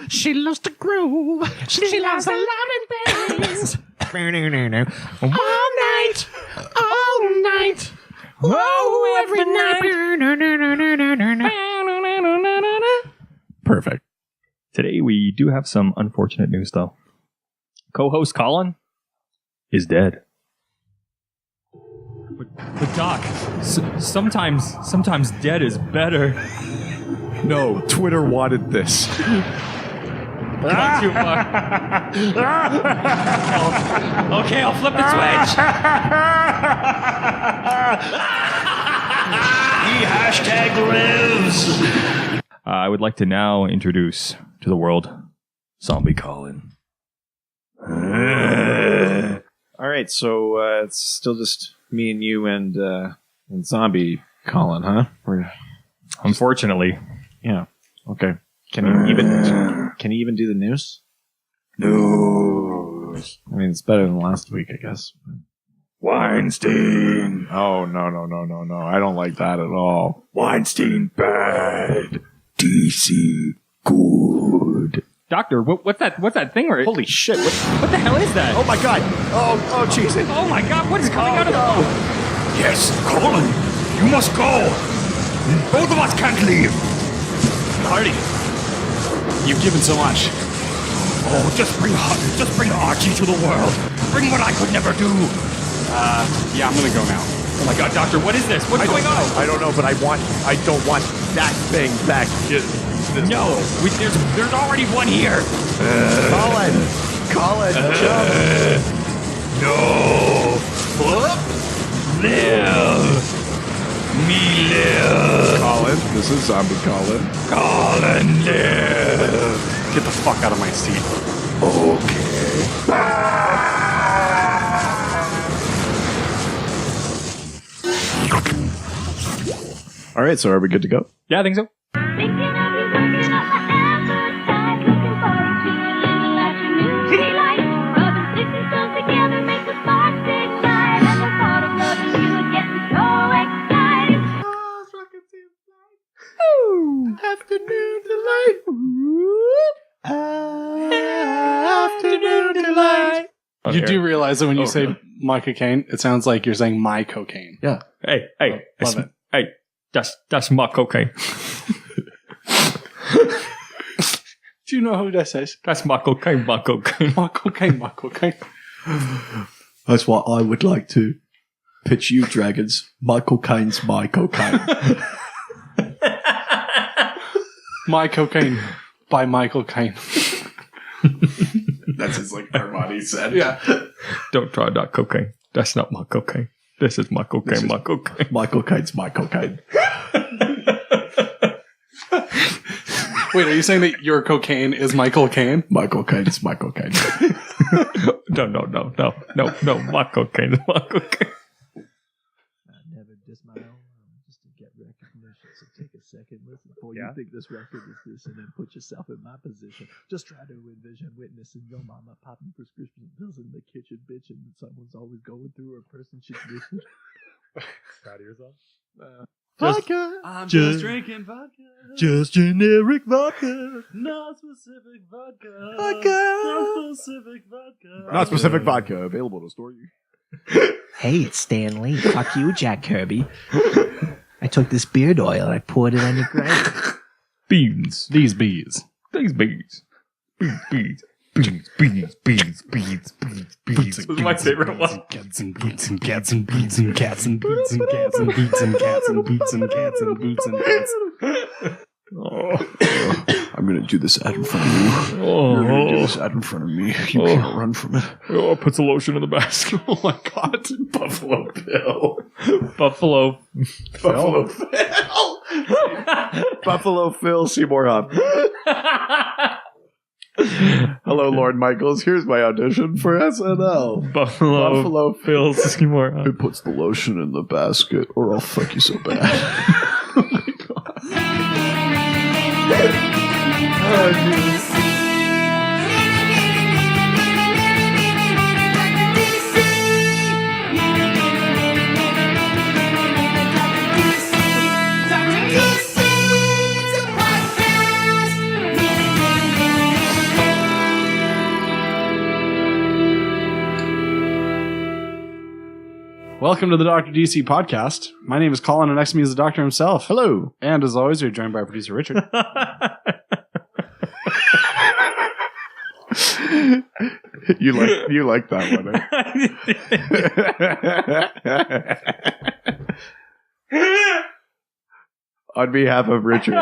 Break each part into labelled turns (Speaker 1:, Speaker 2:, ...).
Speaker 1: She loves to groove. She loves a lot of things. All night. All night. Whoa, every night.
Speaker 2: Perfect. Today we do have some unfortunate news, though. Co-host Colin is dead. But Doc, sometimes dead is better.
Speaker 3: No, Twitter wanted this.
Speaker 2: Not too far. Okay, I'll flip the switch.
Speaker 4: He hashtag lives.
Speaker 2: I would like to now introduce to the world Zombie Colin.
Speaker 3: All right, so it's still just me and you and Zombie Colin, huh?
Speaker 2: Unfortunately.
Speaker 3: Yeah. Okay. Can you even do the news?
Speaker 4: News.
Speaker 3: I mean, it's better than last week, I guess.
Speaker 4: Weinstein.
Speaker 3: Oh, no. I don't like that at all.
Speaker 4: Weinstein bad. DC good.
Speaker 2: Doctor, what's that thing? Where
Speaker 3: Holy shit.
Speaker 2: what the hell is that?
Speaker 3: Oh, my God. Oh, jeez.
Speaker 2: Oh my God, what is coming out of the...
Speaker 4: Yes, Colin, you must go. Both of us can't leave.
Speaker 1: Hardy, you've given so much.
Speaker 4: Oh, just bring Archie to the world. Bring what I could never do.
Speaker 1: Yeah, I'm gonna go now.
Speaker 2: Oh my God, Doctor, what is this? What's going on?
Speaker 3: I don't know, but I don't want that thing back.
Speaker 2: No, there's already one here.
Speaker 3: Colin, jump.
Speaker 4: No. Live. Me live.
Speaker 3: Colin, this is Zombie Colin.
Speaker 4: Colin live.
Speaker 1: Get the fuck out of my seat.
Speaker 4: Okay.
Speaker 3: All right, so are we good to go?
Speaker 2: Yeah, I think so.
Speaker 5: Thinking of you looking up my advertise, looking forward to a little afternoon delight. Rubbing sticks and stones together make the sparks ignite, and the thought of loving you is getting so excited.
Speaker 1: Afternoon delight. Afternoon delight. You do realize that when you say my cocaine, it sounds like you're saying my cocaine.
Speaker 3: Yeah.
Speaker 2: Hey,
Speaker 1: Love it.
Speaker 2: Hey, that's my cocaine.
Speaker 1: Do you know who this is?
Speaker 2: That's my cocaine, my cocaine.
Speaker 1: My cocaine, my cocaine.
Speaker 6: That's what I would like to pitch you, dragons. Michael Caine's my cocaine.
Speaker 1: My cocaine by Michael Caine.
Speaker 6: That's his Armani said.
Speaker 1: Yeah.
Speaker 2: Don't try that cocaine. That's not my cocaine. This is my cocaine, my cocaine.
Speaker 6: Michael Caine's my cocaine.
Speaker 1: Wait, are you saying that your cocaine is Michael Caine?
Speaker 6: Michael Caine's my cocaine.
Speaker 2: No, my cocaine is my cocaine.
Speaker 6: I never diss my own just to get recognition. So take a second, listen before you think this record is this, and then put yourself in my position. Just try to envision witnessing your mama popping prescription pills in the kitchen, bitching that someone's always going through a person she's missing.
Speaker 2: Proud of yourself?
Speaker 6: Vodka.
Speaker 1: I'm just drinking vodka.
Speaker 6: Just generic vodka.
Speaker 1: Not specific vodka.
Speaker 6: Vodka.
Speaker 1: Not specific vodka.
Speaker 3: Not specific vodka available to store you.
Speaker 7: Hey, it's Stan Lee. Fuck you, Jack Kirby. I took this beard oil and I poured it on your grave.
Speaker 2: Beans.
Speaker 1: These bees.
Speaker 2: These beans. Beans. Beans. This is my favorite one.
Speaker 1: Cats and boots and cats and beats and cats and boots and cats and beats and cats and boots and cats and boots and cats.
Speaker 6: I'm going to do this ad in front of you. You're going to do this ad in front of me. You can't run from it.
Speaker 2: Oh, puts the lotion in the basket.
Speaker 1: Oh my God.
Speaker 6: Buffalo Bill.
Speaker 2: Buffalo
Speaker 6: Buffalo Phil.
Speaker 3: Buffalo Phil Seymour Hoff. Hello, Lord Michaels. Here's my audition for SNL.
Speaker 2: Buffalo Phil Seymour.
Speaker 6: Who puts the lotion in the basket, or I'll fuck you so bad. Oh my God.
Speaker 8: Welcome to the Dr. DC podcast. My name is Colin, and next to me is the doctor himself. Hello. And as always, we're joined by our producer, Richard.
Speaker 4: You like that one, eh? On behalf of Richard.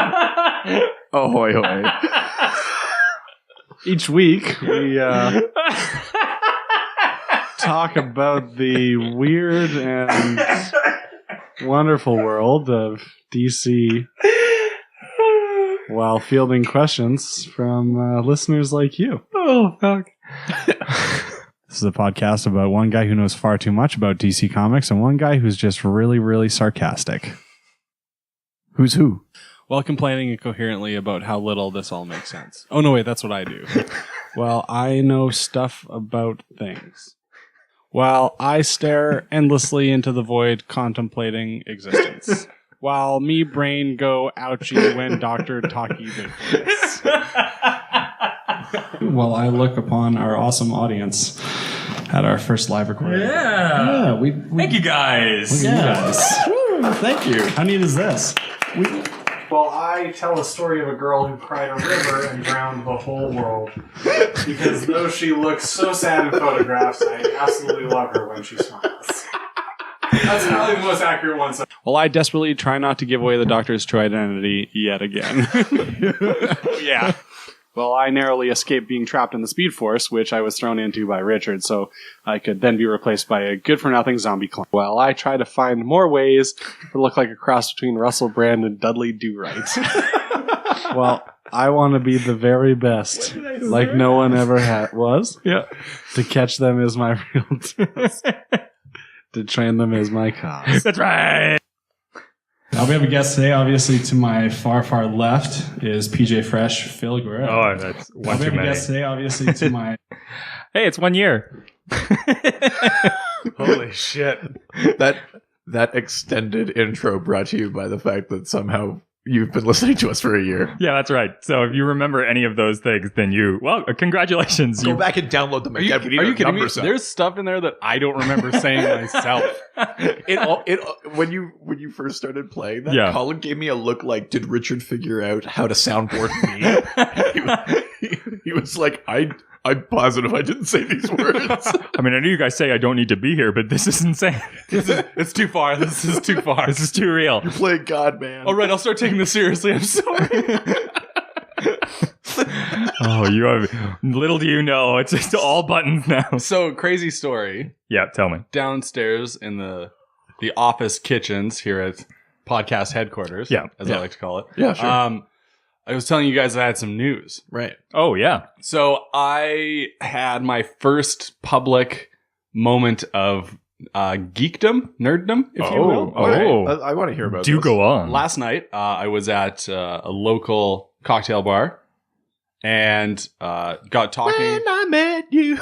Speaker 4: Ahoy, hoy.
Speaker 8: Each week, we talk about the weird and wonderful world of DC while fielding questions from listeners like you.
Speaker 2: Oh, fuck.
Speaker 8: This is a podcast about one guy who knows far too much about DC Comics and one guy who's just really, really sarcastic.
Speaker 4: Who's who?
Speaker 8: While complaining incoherently about how little this all makes sense. Oh, no, wait, that's what I do. Well, I know stuff about things. While I stare endlessly into the void contemplating existence. While me brain go ouchie when Dr. Talkie Bigfoots. While I look upon our awesome audience at our first live recording.
Speaker 2: Yeah.
Speaker 8: We
Speaker 2: Thank you guys.
Speaker 8: Look at you guys.
Speaker 4: Woo, thank you.
Speaker 8: How neat is this? Well, I tell a story of a girl who cried a river and drowned the whole world. Because though she looks so sad in photographs, I absolutely love her when she smiles. That's probably the most accurate one. Well, I desperately try not to give away the Doctor's true identity yet again. Yeah. Well, I narrowly escaped being trapped in the Speed Force, which I was thrown into by Richard, so I could then be replaced by a good-for-nothing zombie clone. Well, I try to find more ways to look like a cross between Russell Brand and Dudley Do-Right. Well, I want to be the very best, like no one ever was. Yeah. To catch them is my real task. To train them is my cause.
Speaker 2: That's right.
Speaker 8: Now we have a guest today. Obviously, to my far, far left is PJ Fresh, Phil Guerrero.
Speaker 2: Oh, that's one
Speaker 8: we
Speaker 2: too
Speaker 8: have
Speaker 2: many.
Speaker 8: a guest today. Obviously, to my
Speaker 2: Hey, it's 1 year.
Speaker 4: Holy shit. That extended intro brought to you by the fact that somehow you've been listening to us for a year.
Speaker 2: Yeah, that's right. So if you remember any of those things, then congratulations.
Speaker 4: Go back and download them again.
Speaker 8: Are you kidding me? There's stuff in there that I don't remember saying myself.
Speaker 4: When you first started playing that,
Speaker 2: Yeah.
Speaker 4: Colin gave me a look like, did Richard figure out how to soundboard me? he was like, I'm positive I didn't say these words.
Speaker 2: I mean, I know you guys say I don't need to be here, but this is insane.
Speaker 8: It's too far. This is too far.
Speaker 2: This is too real.
Speaker 4: You're playing God, man.
Speaker 8: All right, I'll start taking this seriously. I'm sorry.
Speaker 2: Oh, you have little do you know, it's just all buttons now.
Speaker 8: So, crazy story.
Speaker 2: Yeah, tell me.
Speaker 8: Downstairs in the office kitchens here at podcast headquarters, as I like to call it.
Speaker 4: Yeah, sure.
Speaker 8: I was telling you guys I had some news.
Speaker 4: Right.
Speaker 2: Oh, yeah.
Speaker 8: So I had my first public moment of geekdom, nerddom, if you will.
Speaker 2: Oh.
Speaker 4: I want to hear about
Speaker 2: Do
Speaker 4: this.
Speaker 2: go on.
Speaker 8: Last night, I was at a local cocktail bar and got talking.
Speaker 4: When I met you.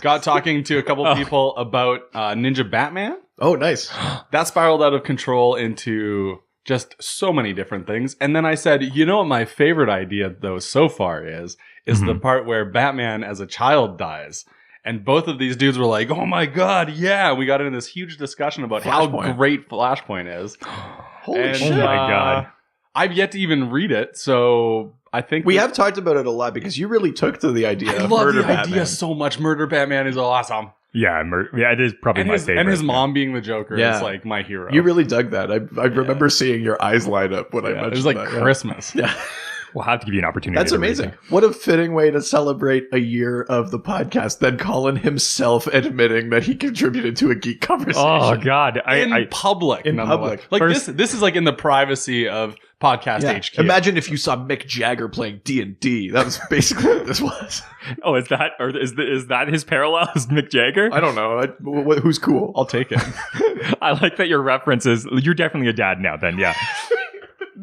Speaker 8: Got talking to a couple people about Ninja Batman.
Speaker 4: Oh, nice.
Speaker 8: That spiraled out of control into just so many different things. And then I said, you know what my favorite idea, though, so far is the part where Batman as a child dies. And both of these dudes were like, oh my God, yeah. We got into this huge discussion about how great Flashpoint is.
Speaker 4: Holy shit.
Speaker 2: Oh my God.
Speaker 8: I've yet to even read it, so I think
Speaker 4: we have talked about it a lot because you really took to the idea
Speaker 8: I
Speaker 4: of
Speaker 8: love
Speaker 4: Murder
Speaker 8: the
Speaker 4: Batman.
Speaker 8: idea so much. Murder Batman is awesome.
Speaker 2: Yeah, it is probably my favorite.
Speaker 8: And his mom being the Joker is like my hero.
Speaker 4: You really dug that. I remember seeing your eyes light up when I mentioned
Speaker 8: it was like
Speaker 4: that.
Speaker 8: Christmas.
Speaker 4: Yeah.
Speaker 2: We'll have to give you an opportunity.
Speaker 4: That's
Speaker 2: to read
Speaker 4: amazing.
Speaker 2: that.
Speaker 4: What a fitting way to celebrate a year of the podcast than Colin himself admitting that he contributed to a geek conversation.
Speaker 2: Oh God!
Speaker 8: In public. Like
Speaker 2: First-
Speaker 8: this is like in the privacy of Podcast HQ.
Speaker 4: Imagine if you saw Mick Jagger playing D&D. That was basically what this was.
Speaker 2: Oh, is that his parallel? Is Mick Jagger?
Speaker 4: I don't know. Who's cool?
Speaker 8: I'll take it.
Speaker 2: I like that your reference is. You're definitely a dad now. Then, yeah.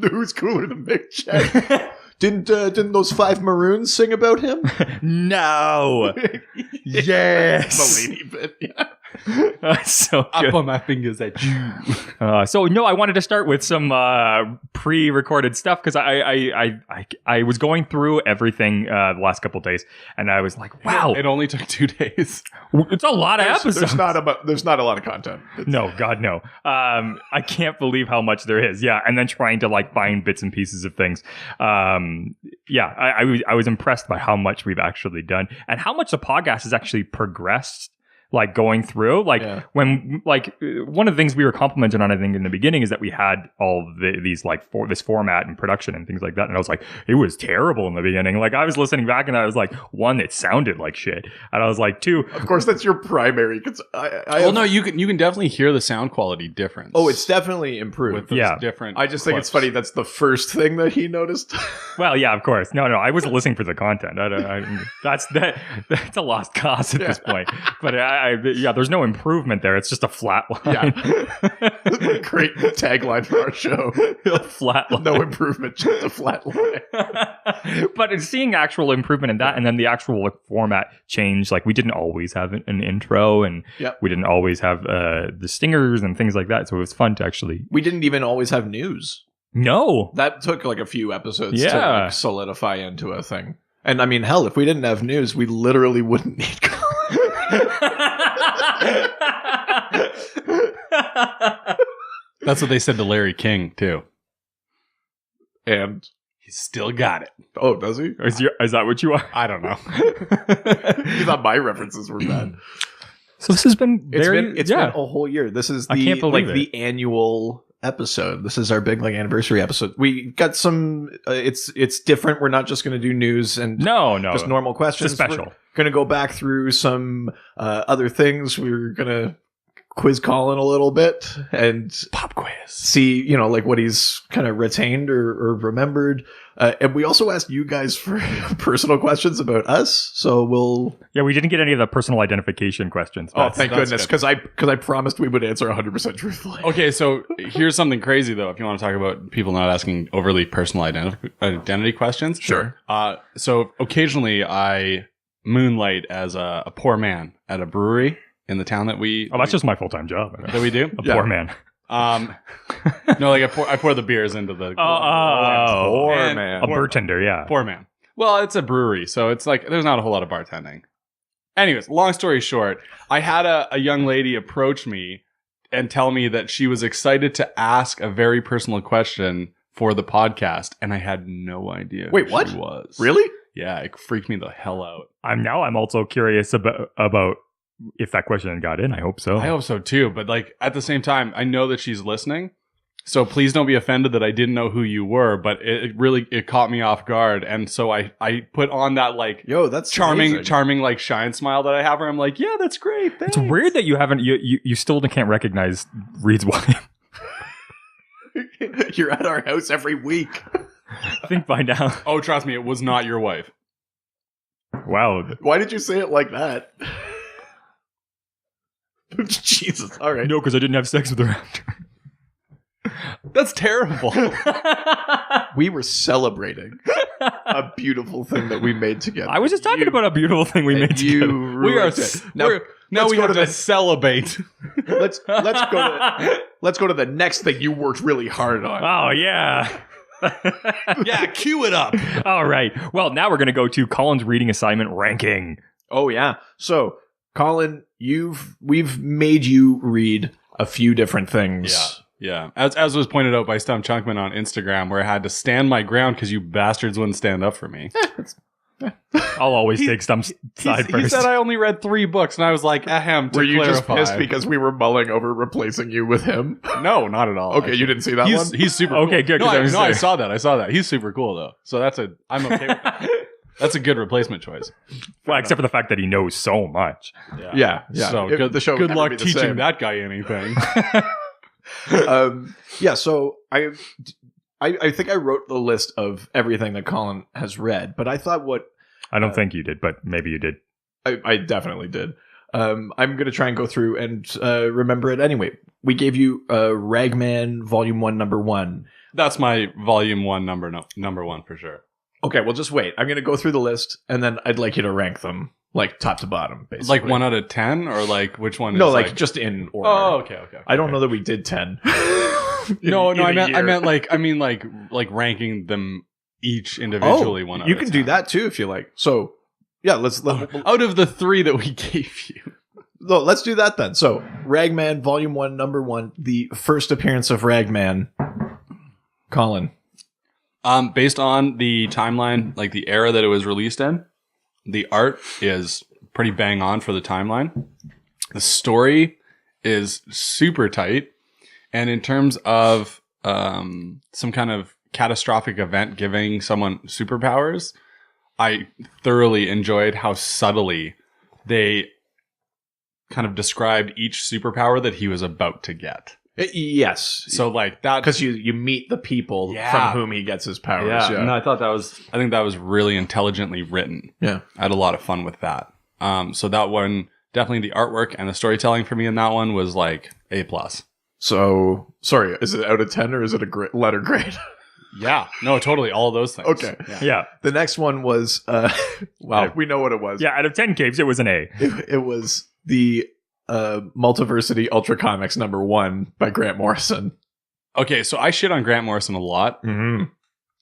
Speaker 4: Who's cooler than Mick Jagger? Didn't those 5 Maroons sing about him?
Speaker 2: No. Yes.
Speaker 4: The lady bit. Yeah.
Speaker 2: So
Speaker 9: I
Speaker 2: good.
Speaker 9: put my fingers at you.
Speaker 2: So no, I wanted to start with some pre-recorded stuff because I was going through everything the last couple of days, and I was like, wow,
Speaker 9: It only took 2 days.
Speaker 2: it's a lot of episodes.
Speaker 4: There's not a lot of content.
Speaker 2: No, God, no. I can't believe how much there is. Yeah, and then trying to like find bits and pieces of things. I was impressed by how much we've actually done and how much the podcast has actually progressed. Like going through, when like one of the things we were complimented on, I think in the beginning, is that we had all these like this format and production and things like that, and I was like, it was terrible in the beginning. Like I was listening back, and I was like, one, it sounded like shit, and I was like, two,
Speaker 4: Of course, that's your primary.
Speaker 9: No, you can definitely hear the sound quality difference.
Speaker 4: Oh, it's definitely improved.
Speaker 9: with those different.
Speaker 4: I just think it's
Speaker 9: clips.
Speaker 4: funny. That's the first thing that he noticed.
Speaker 2: well, yeah, of course, no, I wasn't listening for the content. That's a lost cause at this point. But there's no improvement there. It's just a flat line.
Speaker 4: Great tagline for our show.
Speaker 2: Flat line.
Speaker 4: No improvement, just a flat line.
Speaker 2: But it's seeing actual improvement in that, and then the actual format change. Like we didn't always have an intro, and we didn't always have the stingers and things like that. So it was fun to actually.
Speaker 4: We didn't even always have news.
Speaker 2: No,
Speaker 4: That took like a few episodes to
Speaker 2: Yeah.
Speaker 4: like, solidify into a thing. And I mean, hell, if we didn't have news, we literally wouldn't need Colin.
Speaker 9: That's what they said to Larry King too.
Speaker 4: And
Speaker 9: He's still got it.
Speaker 4: oh, does he?
Speaker 2: is that what you are?
Speaker 9: I don't know.
Speaker 4: He thought my references were bad.
Speaker 2: So this has been
Speaker 4: It's
Speaker 2: very.
Speaker 4: been a whole year. This is
Speaker 2: I can't believe
Speaker 4: the annual episode. This is our big like anniversary episode. We got some. It's different. We're not just going to do news and
Speaker 2: no,
Speaker 4: just normal questions.
Speaker 2: It's a special.
Speaker 4: We're going to go back through some other things. We're going to quiz Colin a little bit and
Speaker 9: Pop quiz.
Speaker 4: see, like what he's kind of retained or remembered. And we also asked you guys for personal questions about us. So we'll.
Speaker 2: Yeah, we didn't get any of the personal identification questions.
Speaker 4: Oh,
Speaker 2: but-
Speaker 4: thank
Speaker 9: that's
Speaker 4: goodness,
Speaker 9: good.
Speaker 4: because I promised we would answer 100% truthfully.
Speaker 9: Okay, so here's something crazy though. If you want to talk about people not asking overly personal identity questions,
Speaker 4: Sure.
Speaker 9: So occasionally I moonlight as a poor man at a brewery in the town that we.
Speaker 2: Oh, that's just my full-time job.
Speaker 9: that we do.
Speaker 2: A poor man.
Speaker 9: No, like I pour the beers into the.
Speaker 2: Poor
Speaker 9: And-
Speaker 4: man.
Speaker 2: A bartender, yeah.
Speaker 9: Poor man. Well, it's a brewery, so it's like there's not a whole lot of bartending. Anyways, long story short, I had a young lady approach me and tell me that she was excited to ask a very personal question for the podcast, and I had no idea
Speaker 4: Wait,
Speaker 9: who
Speaker 4: what?
Speaker 9: she was.
Speaker 4: Really?
Speaker 9: Yeah, it freaked me the hell out.
Speaker 2: I'm also curious about if that question got in. I hope so.
Speaker 9: I hope so too, but like at the same time, I know that she's listening. So please don't be offended that I didn't know who you were, but it really caught me off guard, and so I put on that like
Speaker 4: That's
Speaker 9: charming
Speaker 4: amazing.
Speaker 9: like shine smile that I have where I'm like, yeah, that's great. Thanks.
Speaker 2: It's weird that you haven't. You still can't recognize Reed's wife.
Speaker 4: You're at our house every week.
Speaker 2: I think by now.
Speaker 9: Oh, trust me, it was not your wife.
Speaker 2: Wow.
Speaker 4: Why did you say it like that? Jesus. All right.
Speaker 2: No, because I didn't have sex with her after.
Speaker 9: That's terrible.
Speaker 4: We were celebrating a beautiful thing that we made together.
Speaker 2: I was just talking about a beautiful thing we made
Speaker 4: You
Speaker 2: together.
Speaker 9: We are
Speaker 4: ruined it. Now
Speaker 9: now we
Speaker 4: go
Speaker 9: have
Speaker 4: to
Speaker 9: to
Speaker 4: the-
Speaker 9: celebrate.
Speaker 4: let's go to the next thing you worked really hard on.
Speaker 2: Oh yeah.
Speaker 9: Yeah, cue it up.
Speaker 2: All right. Well, now we're going to go to Colin's reading assignment ranking.
Speaker 4: Oh yeah. So, Colin, we've made you read a few different things.
Speaker 9: Yeah. As was pointed out by Stump Chunkman on Instagram, where I had to stand my ground because you bastards wouldn't stand up for me.
Speaker 2: I'll always take Stump's side
Speaker 9: He
Speaker 2: first.
Speaker 9: said I only read 3 books, and I was like, ahem, to
Speaker 4: Were you just
Speaker 9: clarify.
Speaker 4: pissed because we were mulling over replacing you with him?
Speaker 9: No, not at all.
Speaker 4: Okay, you didn't see that one?
Speaker 9: He's super
Speaker 2: Okay,
Speaker 9: cool.
Speaker 2: good,
Speaker 9: No,
Speaker 2: 'cause I
Speaker 9: I,
Speaker 2: was
Speaker 9: no, I
Speaker 2: saying-
Speaker 9: saw that. He's super cool, though. So I'm okay with that. That's a good replacement choice.
Speaker 2: Well, except for the fact that he knows so much.
Speaker 4: Yeah.
Speaker 9: So
Speaker 4: The show would
Speaker 9: good
Speaker 4: never
Speaker 9: luck
Speaker 4: be the
Speaker 9: teaching
Speaker 4: same.
Speaker 9: that guy anything.
Speaker 4: So I think I wrote the list of everything that Colin has read, but I thought
Speaker 2: I don't think you did, but maybe you did.
Speaker 4: I definitely did. I'm going to try and go through and remember it anyway. We gave you Ragman Volume 1, Number 1.
Speaker 9: That's my volume 1 number 1 for sure.
Speaker 4: Okay, well, just wait. I'm going to go through the list, and then I'd like you to rank them, like, top to bottom, basically.
Speaker 9: Like 1 out of 10, or like which one?
Speaker 4: No,
Speaker 9: is
Speaker 4: like, just in order.
Speaker 9: Oh, okay.
Speaker 4: I don't know that we did 10.
Speaker 9: No,
Speaker 4: in a
Speaker 9: I meant
Speaker 4: year.
Speaker 9: like ranking them each individually. 1 out
Speaker 4: you
Speaker 9: of
Speaker 4: can
Speaker 9: 10.
Speaker 4: do that too if you like. So, yeah,
Speaker 9: Out of the 3 that we gave you.
Speaker 4: No, let's do that then. So, Ragman, Volume 1, Number 1, the first appearance of Ragman. Colin.
Speaker 9: Based on the timeline, like the era that it was released in, the art is pretty bang on for the timeline. The story is super tight. And in terms of some kind of catastrophic event giving someone superpowers, I thoroughly enjoyed how subtly they kind of described each superpower that he was about to get.
Speaker 4: Yes.
Speaker 9: So like that,
Speaker 4: because you meet the people from whom he gets his powers. Yeah.
Speaker 9: No, I think that was really intelligently written.
Speaker 4: Yeah.
Speaker 9: I had a lot of fun with that. So that one, definitely the artwork and the storytelling for me in that one was like A+.
Speaker 4: So, sorry, is it out of 10 or is it a letter grade?
Speaker 9: Yeah. No, totally. All of those things.
Speaker 4: Okay.
Speaker 2: Yeah.
Speaker 4: The next one was, wow, we know what it was.
Speaker 2: Yeah, out of 10 caves, it was an A.
Speaker 4: It was the Multiversity Ultra Comics number 1 by Grant Morrison.
Speaker 9: Okay, so I shit on Grant Morrison a lot.
Speaker 4: Mm-hmm.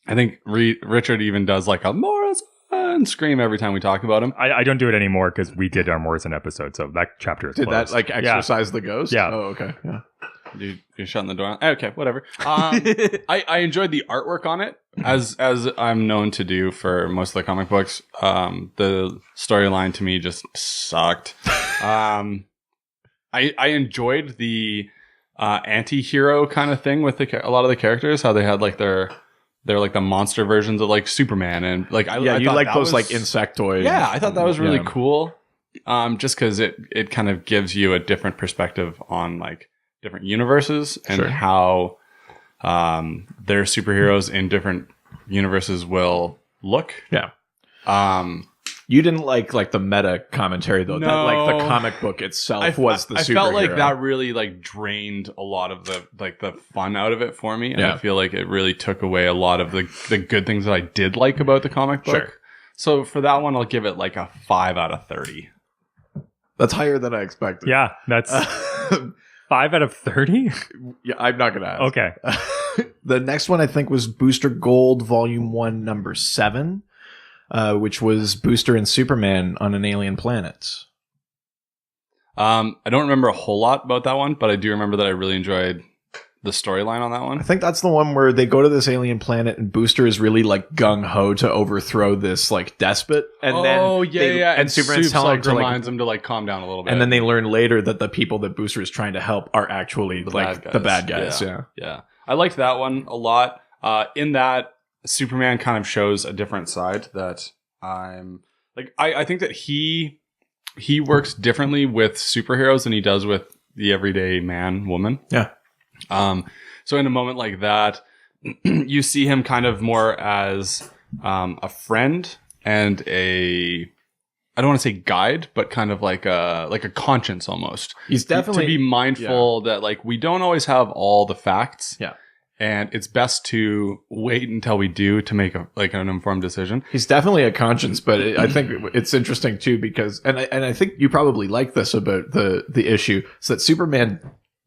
Speaker 9: I think Richard even does like a Morrison scream every time we talk about him.
Speaker 2: I don't do it anymore because we did our Morrison episode, so that chapter is
Speaker 4: Did
Speaker 2: closed.
Speaker 4: that like exercise the ghost?
Speaker 2: Yeah.
Speaker 4: Oh, okay. Yeah.
Speaker 9: You're shutting the door. Okay, whatever. I enjoyed the artwork on it, as I'm known to do for most of the comic books. The storyline to me just sucked. I enjoyed the anti-hero kind of thing with a lot of the characters, how they had like they're like the monster versions of like Superman, and like I
Speaker 4: you
Speaker 9: thought
Speaker 4: like
Speaker 9: that
Speaker 4: those
Speaker 9: was,
Speaker 4: like insectoid.
Speaker 9: Yeah, I thought that was really
Speaker 4: Yeah.
Speaker 9: cool. Just because it kind of gives you a different perspective on like different universes and
Speaker 4: Sure.
Speaker 9: how their superheroes in different universes will look.
Speaker 4: Yeah.
Speaker 9: You
Speaker 4: didn't like the meta commentary though.
Speaker 9: No.
Speaker 4: That like the comic book itself was the
Speaker 9: I
Speaker 4: superhero.
Speaker 9: felt like that really like drained a lot of the fun out of it for me, and
Speaker 4: Yeah.
Speaker 9: I feel like it really took away a lot of the good things that I did like about the comic book.
Speaker 4: Sure.
Speaker 9: So for that one, I'll give it like a 5 out of 30.
Speaker 4: That's higher than I expected.
Speaker 2: Yeah, that's 5 out of 30?
Speaker 4: Yeah, I'm not gonna ask.
Speaker 2: Okay.
Speaker 4: The next one I think was Booster Gold Volume 1 Number 7, which was Booster and Superman on an alien planet.
Speaker 9: I don't remember a whole lot about that one, but I do remember that I really enjoyed the storyline on that one.
Speaker 4: I think that's the one where they go to this alien planet and Booster is really like gung-ho to overthrow this like despot. And and Superman's telling him to
Speaker 9: reminds him to like calm down a little bit.
Speaker 4: and then they learn later that the people that Booster is trying to help are actually the bad guys.
Speaker 9: Yeah. I liked that one a lot. In that, Superman kind of shows a different side that I'm like. I think that he works differently with superheroes than he does with the everyday man, woman.
Speaker 4: Yeah.
Speaker 9: So in a moment like that, you see him kind of more as a friend and I don't want to say guide, but kind of like a conscience almost.
Speaker 4: He's definitely
Speaker 9: to be mindful that like we don't always have all the facts.
Speaker 4: Yeah.
Speaker 9: And it's best to wait until we do to make an informed decision.
Speaker 4: He's definitely a conscience, but I think it's interesting too because, and I think you probably like this about the issue, is that Superman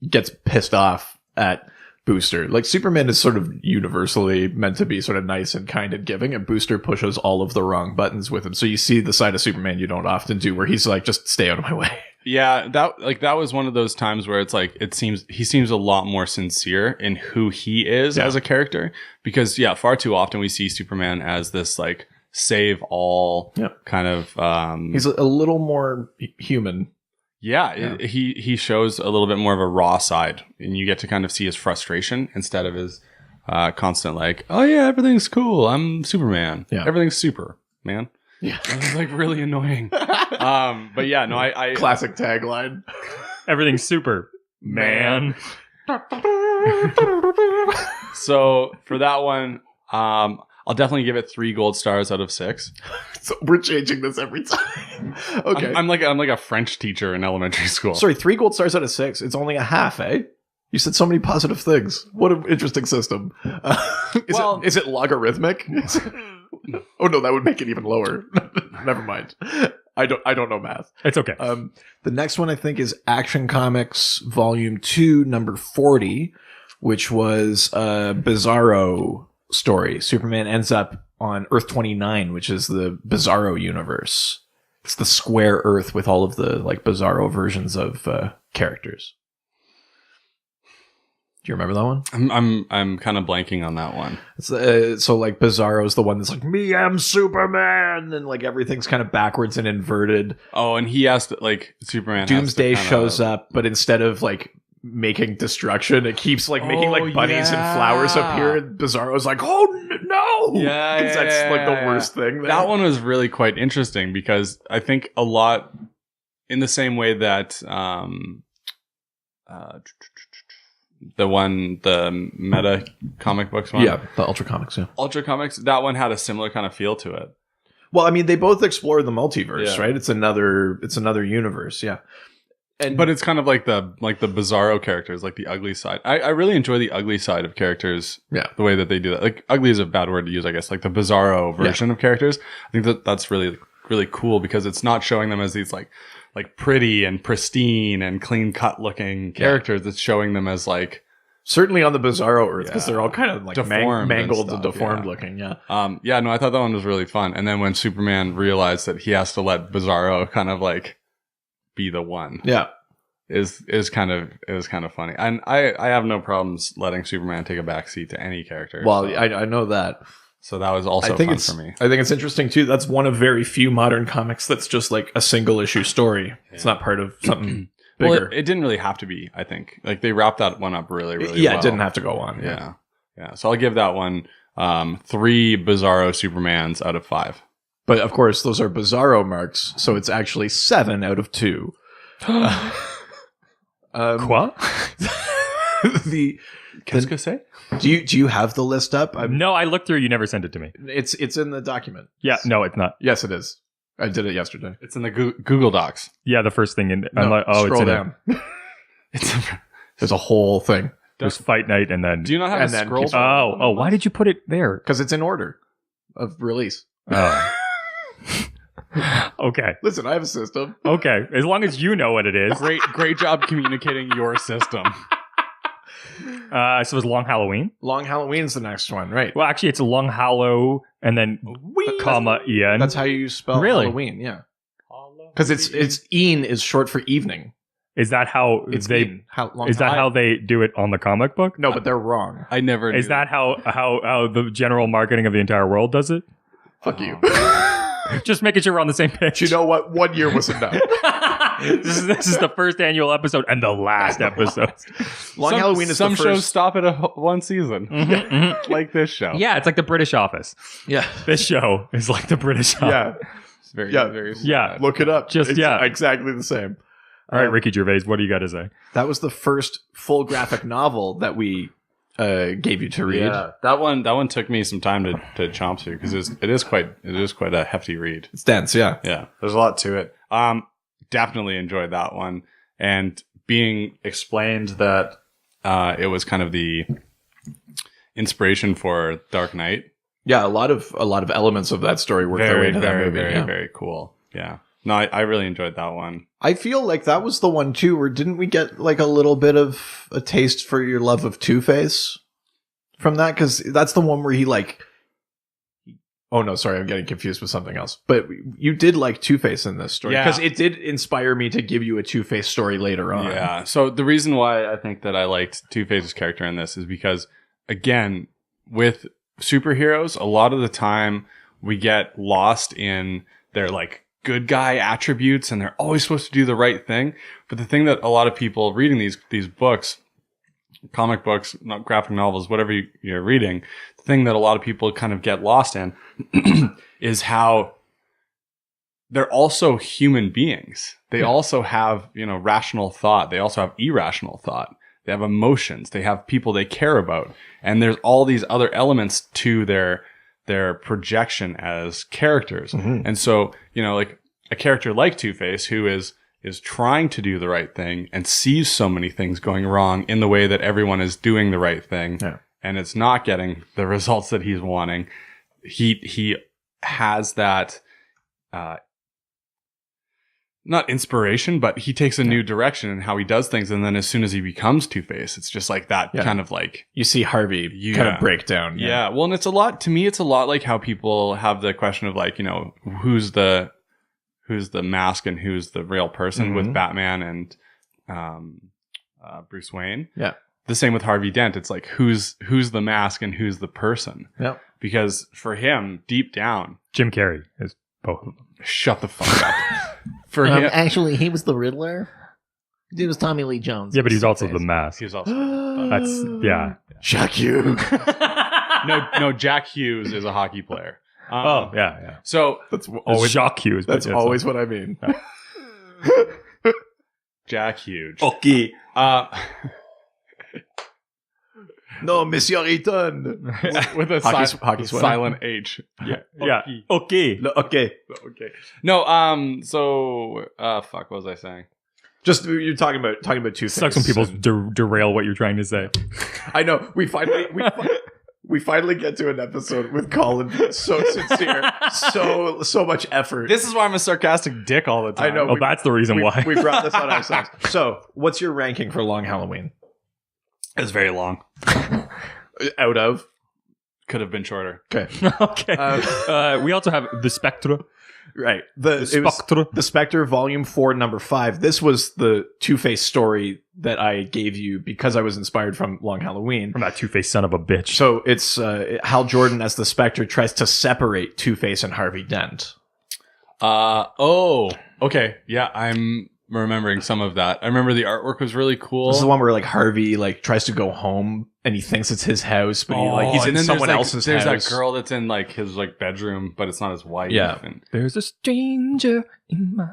Speaker 4: gets pissed off at Booster. Like Superman is sort of universally meant to be sort of nice and kind and giving, and Booster pushes all of the wrong buttons with him. So you see the side of Superman you don't often do, where he's like, just stay out of my way.
Speaker 9: Yeah, that was one of those times where it's like he seems a lot more sincere in who he is as a character, because far too often we see Superman as this like save all kind of
Speaker 4: he's a little more human.
Speaker 9: He shows a little bit more of a raw side, and you get to kind of see his frustration instead of his constant like, oh yeah, everything's cool, I'm Superman, everything's super, man. Yeah, it's like really annoying. But yeah, no, I
Speaker 4: classic tagline.
Speaker 2: Everything's super, man.
Speaker 9: So for that one, I'll definitely give it 3 gold stars out of 6.
Speaker 4: So we're changing this every time. Okay,
Speaker 9: I'm like a French teacher in elementary school.
Speaker 4: Sorry, 3 gold stars out of 6. It's only a half, eh? You said so many positive things. What an interesting system. Is it logarithmic? Oh no, that would make it even lower. Never mind. I don't know math.
Speaker 2: It's okay.
Speaker 4: The next one I think is Action Comics Volume 2, number 40, which was a Bizarro story. Superman ends up on Earth 29, which is the Bizarro universe. It's the square Earth with all of the like Bizarro versions of characters. Do you remember that one?
Speaker 9: I'm kind of blanking on that one.
Speaker 4: It's, so like Bizarro's the one that's like, me, I'm Superman, and like everything's kind of backwards and inverted.
Speaker 9: Oh, and he has to, like, Superman
Speaker 4: Doomsday
Speaker 9: has to
Speaker 4: shows up, but instead of like making destruction, it keeps like making like bunnies and flowers appear, and Bizarro's like, oh no,
Speaker 9: Yeah,
Speaker 4: because that's like the worst thing there.
Speaker 9: That one was really quite interesting because I think a lot in the same way that the meta comic books one,
Speaker 4: the Ultra Comics,
Speaker 9: Ultra Comics, that one had a similar kind of feel to it.
Speaker 4: Well, I mean, they both explore the multiverse, right? It's another universe,
Speaker 9: But it's kind of like the Bizarro characters, like the ugly side. I really enjoy the ugly side of characters.
Speaker 4: Yeah.
Speaker 9: The way that they do that. Like, ugly is a bad word to use, I guess. Like the Bizarro version of characters. I think that's really, really cool because it's not showing them as these like pretty and pristine and clean cut looking characters. It's showing them as like,
Speaker 4: certainly on the Bizarro Earth, because they're all kind of like
Speaker 9: deformed
Speaker 4: mangled and
Speaker 9: stuff,
Speaker 4: deformed looking.
Speaker 9: No, I thought that one was really fun. And then when Superman realized that he has to let Bizarro kind of like be the one.
Speaker 4: Yeah.
Speaker 9: It was kind of funny. And I have no problems letting Superman take a backseat to any character.
Speaker 4: Well,
Speaker 9: so.
Speaker 4: I know that.
Speaker 9: So that was also fun for me.
Speaker 4: I think it's interesting too. That's one of very few modern comics that's just like a single issue story. Yeah. It's not part of something bigger.
Speaker 9: Well, it didn't really have to be, I think. Like they wrapped that one up really, really well.
Speaker 4: Yeah, it didn't have to go on.
Speaker 9: Yeah. So I'll give that one 3 Bizarro Supermans out of 5.
Speaker 4: But of course, those are Bizarro marks, so it's actually 7 out of 2.
Speaker 2: Quoi?
Speaker 9: Qu'est-ce que c'est?
Speaker 4: Do you have the list up?
Speaker 2: No, I looked through. You never sent it to me.
Speaker 4: It's in the document.
Speaker 2: Yeah, no, it's not.
Speaker 4: Yes, it is. I did it yesterday.
Speaker 9: It's in the Google Docs.
Speaker 2: Yeah, the first thing in.
Speaker 4: No,
Speaker 2: I'm like, oh,
Speaker 4: scroll
Speaker 2: it's in
Speaker 4: down. There's a whole thing.
Speaker 2: There's Fight Night, and then.
Speaker 9: Do you not have a scroll?
Speaker 2: Oh, why did you put it there?
Speaker 4: Because it's in order of release.
Speaker 2: Oh. Okay.
Speaker 4: Listen, I have a system.
Speaker 2: Okay, as long as you know what it is.
Speaker 9: Great job communicating your system.
Speaker 2: So it's Long Halloween.
Speaker 4: Long Halloween's the next one, right?
Speaker 2: Well, actually, it's Long Hallow and then comma Ian.
Speaker 4: That's how you spell Halloween. Yeah, because it's Ian is short for evening.
Speaker 2: Is that how
Speaker 4: It's
Speaker 2: they?
Speaker 4: Ian.
Speaker 2: How they do it on the comic book?
Speaker 4: No, but they're wrong.
Speaker 9: I never.
Speaker 2: Is that how the general marketing of the entire world does it?
Speaker 4: Fuck you.
Speaker 2: Just making sure we're on the same page.
Speaker 4: You know what? 1 year was enough.
Speaker 2: This is the first annual episode and the last episode.
Speaker 4: Long Halloween is
Speaker 9: some
Speaker 4: the first.
Speaker 9: shows stop at one season, like this show.
Speaker 2: Yeah, it's like the British Office.
Speaker 4: Yeah,
Speaker 2: this show is like the British Office.
Speaker 4: Yeah,
Speaker 9: it's very
Speaker 2: yeah.
Speaker 4: Look it up.
Speaker 2: It's
Speaker 4: exactly the same.
Speaker 2: All right, Ricky Gervais, what do you got to say?
Speaker 4: That was the first full graphic novel that we gave you to read.
Speaker 9: Yeah, that one took me some time to chomp through because it is quite a hefty read.
Speaker 4: It's dense, yeah.
Speaker 9: Yeah, there's a lot to it. Definitely enjoyed that one, and being explained that it was kind of the inspiration for Dark Knight.
Speaker 4: Yeah, a lot of elements of that story worked their way into that movie.
Speaker 9: Very cool. Yeah. No, I really enjoyed that one.
Speaker 4: I feel like that was the one too, where didn't we get like a little bit of a taste for your love of Two-Face from that? Because that's the one where he like. Oh no, sorry, I'm getting confused with something else. But you did like Two-Face in this story because it did inspire me to give you a Two-Face story later on.
Speaker 9: Yeah. So the reason why I think that I liked Two-Face's character in this is because, again, with superheroes, a lot of the time we get lost in their like good guy attributes and they're always supposed to do the right thing. But the thing that a lot of people reading these books, comic books, not graphic novels, whatever you're reading, the thing that a lot of people kind of get lost in is how they're also human beings. They also have, rational thought. They also have irrational thought. They have emotions. They have people they care about. And there's all these other elements to their projection as characters. Mm-hmm. And so, like a character like Two-Face who is trying to do the right thing and sees so many things going wrong in the way that everyone is doing the right thing and it's not getting the results that he's wanting. he has that not inspiration, but he takes a new direction in how he does things, and then as soon as he becomes Two-Face, it's just like that kind of like
Speaker 4: you see Harvey kind of break down.
Speaker 9: Yeah. Well, and it's a lot like how people have the question of like, who's the mask and who's the real person with Batman and Bruce Wayne.
Speaker 4: Yeah.
Speaker 9: The same with Harvey Dent. It's like who's the mask and who's the person.
Speaker 4: Yeah.
Speaker 9: Because for him, deep down,
Speaker 2: Jim Carrey is both of them.
Speaker 9: Shut the fuck up. For him,
Speaker 7: Actually, he was the Riddler. It was Tommy Lee Jones.
Speaker 2: Yeah, but he's also the mask.
Speaker 9: he was also
Speaker 2: That's
Speaker 4: Jack Hughes.
Speaker 9: no. Jack Hughes is a hockey player.
Speaker 2: yeah.
Speaker 9: So
Speaker 4: That's
Speaker 2: Always Jacques Hughes.
Speaker 4: That's always what I mean.
Speaker 9: Jack Hughes.
Speaker 4: Okay.
Speaker 3: No, Monsieur Eaton.
Speaker 9: With a
Speaker 4: hockey sweater.
Speaker 9: silent H.
Speaker 2: Yeah. Yeah. Okay.
Speaker 3: Okay.
Speaker 9: Okay. No. So. Fuck. What was I saying?
Speaker 3: Just you're talking about Two-Face.
Speaker 2: Sucks when people derail what you're trying to say.
Speaker 3: I know. We finally get to an episode with Colin. So sincere, so much effort.
Speaker 9: This is why I'm a sarcastic dick all the time.
Speaker 3: I know.
Speaker 2: Oh, that's the reason why.
Speaker 3: We brought this on ourselves. So, what's your ranking for Long Halloween?
Speaker 9: It's very long.
Speaker 3: Out of?
Speaker 9: Could have been shorter.
Speaker 3: Okay.
Speaker 2: Okay. We also have The Spectre.
Speaker 3: Right.
Speaker 2: The Spectre.
Speaker 3: The Spectre, Volume 4, Number 5. This was the Two-Face story that I gave you because I was inspired from Long Halloween.
Speaker 2: From that Two-Face son of a bitch.
Speaker 3: So it's Hal Jordan as the Spectre tries to separate Two-Face and Harvey Dent.
Speaker 9: Okay. Yeah, I'm remembering some of that. I remember the artwork was really cool.
Speaker 3: This is the one where like Harvey like tries to go home and he thinks it's his house, but he's in someone else's
Speaker 9: there's
Speaker 3: house.
Speaker 9: that girl that's in like his like bedroom, but it's not his wife.
Speaker 3: Yeah.
Speaker 9: And
Speaker 2: There's a stranger in my...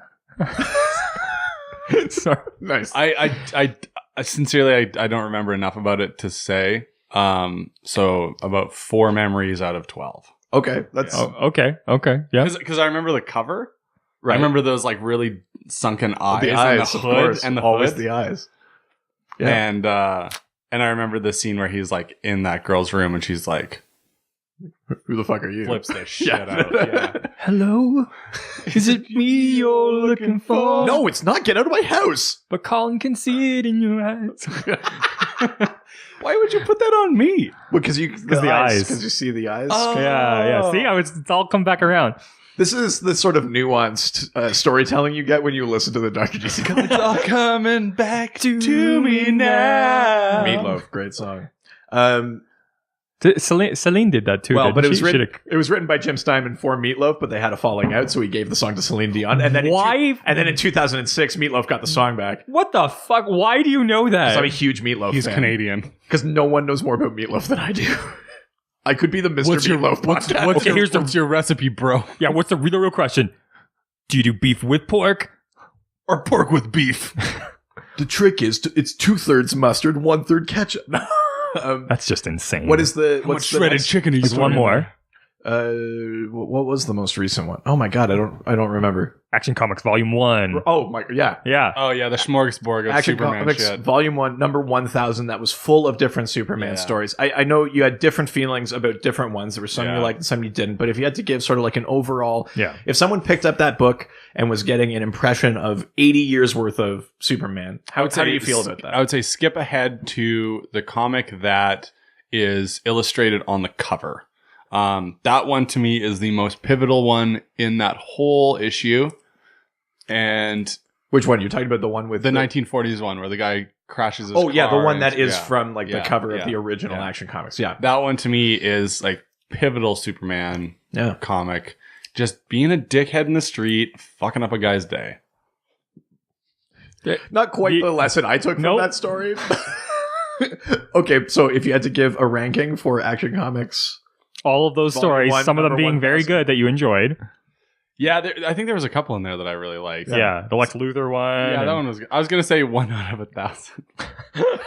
Speaker 2: Sorry.
Speaker 3: Nice.
Speaker 9: I sincerely I don't remember enough about it to say. So about 4 memories out of 12.
Speaker 3: Okay, that's
Speaker 2: Okay. Yeah.
Speaker 9: Because I remember the cover.
Speaker 3: right.
Speaker 9: I remember those like really sunken eyes,
Speaker 3: the eyes,
Speaker 9: and the
Speaker 3: of
Speaker 9: hood,
Speaker 3: course.
Speaker 9: and the
Speaker 3: Always
Speaker 9: hood.
Speaker 3: the eyes. Yeah.
Speaker 9: And I remember the scene where he's like in that girl's room and she's like
Speaker 3: Who the fuck are you?
Speaker 9: flips the shit out. Yeah.
Speaker 2: Hello? Is it me you're looking for?
Speaker 3: No, it's not. Get out of my house.
Speaker 2: But Colin can see it in your eyes.
Speaker 9: Why would you put that on me?
Speaker 3: Because
Speaker 2: the eyes.
Speaker 3: Because you see the eyes.
Speaker 2: Yeah. See, it's all come back around.
Speaker 3: This is the sort of nuanced storytelling you get when you listen to the Dr. DC.
Speaker 9: It's all coming back to me now.
Speaker 3: Meatloaf, great song.
Speaker 2: Celine did that too.
Speaker 3: Well,
Speaker 2: didn't
Speaker 3: but it was
Speaker 2: she?
Speaker 3: written by Jim Steinman for Meatloaf, but they had a falling out, so he gave the song to Celine Dion. And then
Speaker 2: Why?
Speaker 3: And then in 2006, Meatloaf got the song back.
Speaker 2: What the fuck? Why do you know that?
Speaker 3: 'Cause I'm a huge Meatloaf
Speaker 9: He's
Speaker 3: fan.
Speaker 9: Canadian.
Speaker 3: Because no one knows more about Meatloaf than I do. I could be the Mr. Meatloaf podcast.
Speaker 9: What's your recipe, bro?
Speaker 2: Yeah, what's the real question? Do you do beef with pork?
Speaker 9: Or pork with beef?
Speaker 3: The trick is it's 2/3 mustard, 1/3 ketchup.
Speaker 2: That's just insane.
Speaker 3: What is the
Speaker 9: How much shredded chicken are you
Speaker 2: There's one
Speaker 9: putting in
Speaker 2: more.
Speaker 3: what was the most recent one? Oh my god, I don't remember.
Speaker 2: Action Comics Volume 1.
Speaker 3: Oh my, yeah.
Speaker 2: Yeah.
Speaker 9: Oh yeah, the smorgasbord of
Speaker 3: Action
Speaker 9: Superman
Speaker 3: Comics
Speaker 9: shit.
Speaker 3: Volume 1, number 1000, that was full of different Superman
Speaker 9: Yeah.
Speaker 3: stories. I know you had different feelings about different ones. There were some you liked and some you didn't. But if you had to give sort of like an overall, if someone picked up that book and was getting an impression of 80 years worth of Superman, how do you feel about that?
Speaker 9: I would say skip ahead to the comic that is illustrated on the cover. That one to me is the most pivotal one in that whole issue. And
Speaker 3: Which one? You're talking about the one with
Speaker 9: the 1940s one where the guy crashes his car.
Speaker 3: Oh yeah, the one that
Speaker 9: and-
Speaker 3: is
Speaker 9: yeah.
Speaker 3: from like the
Speaker 9: Yeah,
Speaker 3: cover of
Speaker 9: yeah,
Speaker 3: the original
Speaker 9: yeah.
Speaker 3: Action Comics. Yeah.
Speaker 9: That one to me is like pivotal Superman comic. Just being a dickhead in the street, fucking up a guy's day.
Speaker 3: Not quite the lesson I took from that story. Okay, so if you had to give a ranking for Action Comics,
Speaker 2: all of those
Speaker 3: Volume
Speaker 2: stories,
Speaker 3: 1,
Speaker 2: some of them
Speaker 3: number
Speaker 2: being very
Speaker 3: 1000.
Speaker 2: good that you enjoyed.
Speaker 9: Yeah, I think there was a couple in there that I really liked.
Speaker 2: Yeah, the Lex Luthor one.
Speaker 9: Yeah, that one was good. I was going to say 1 out of 1,000.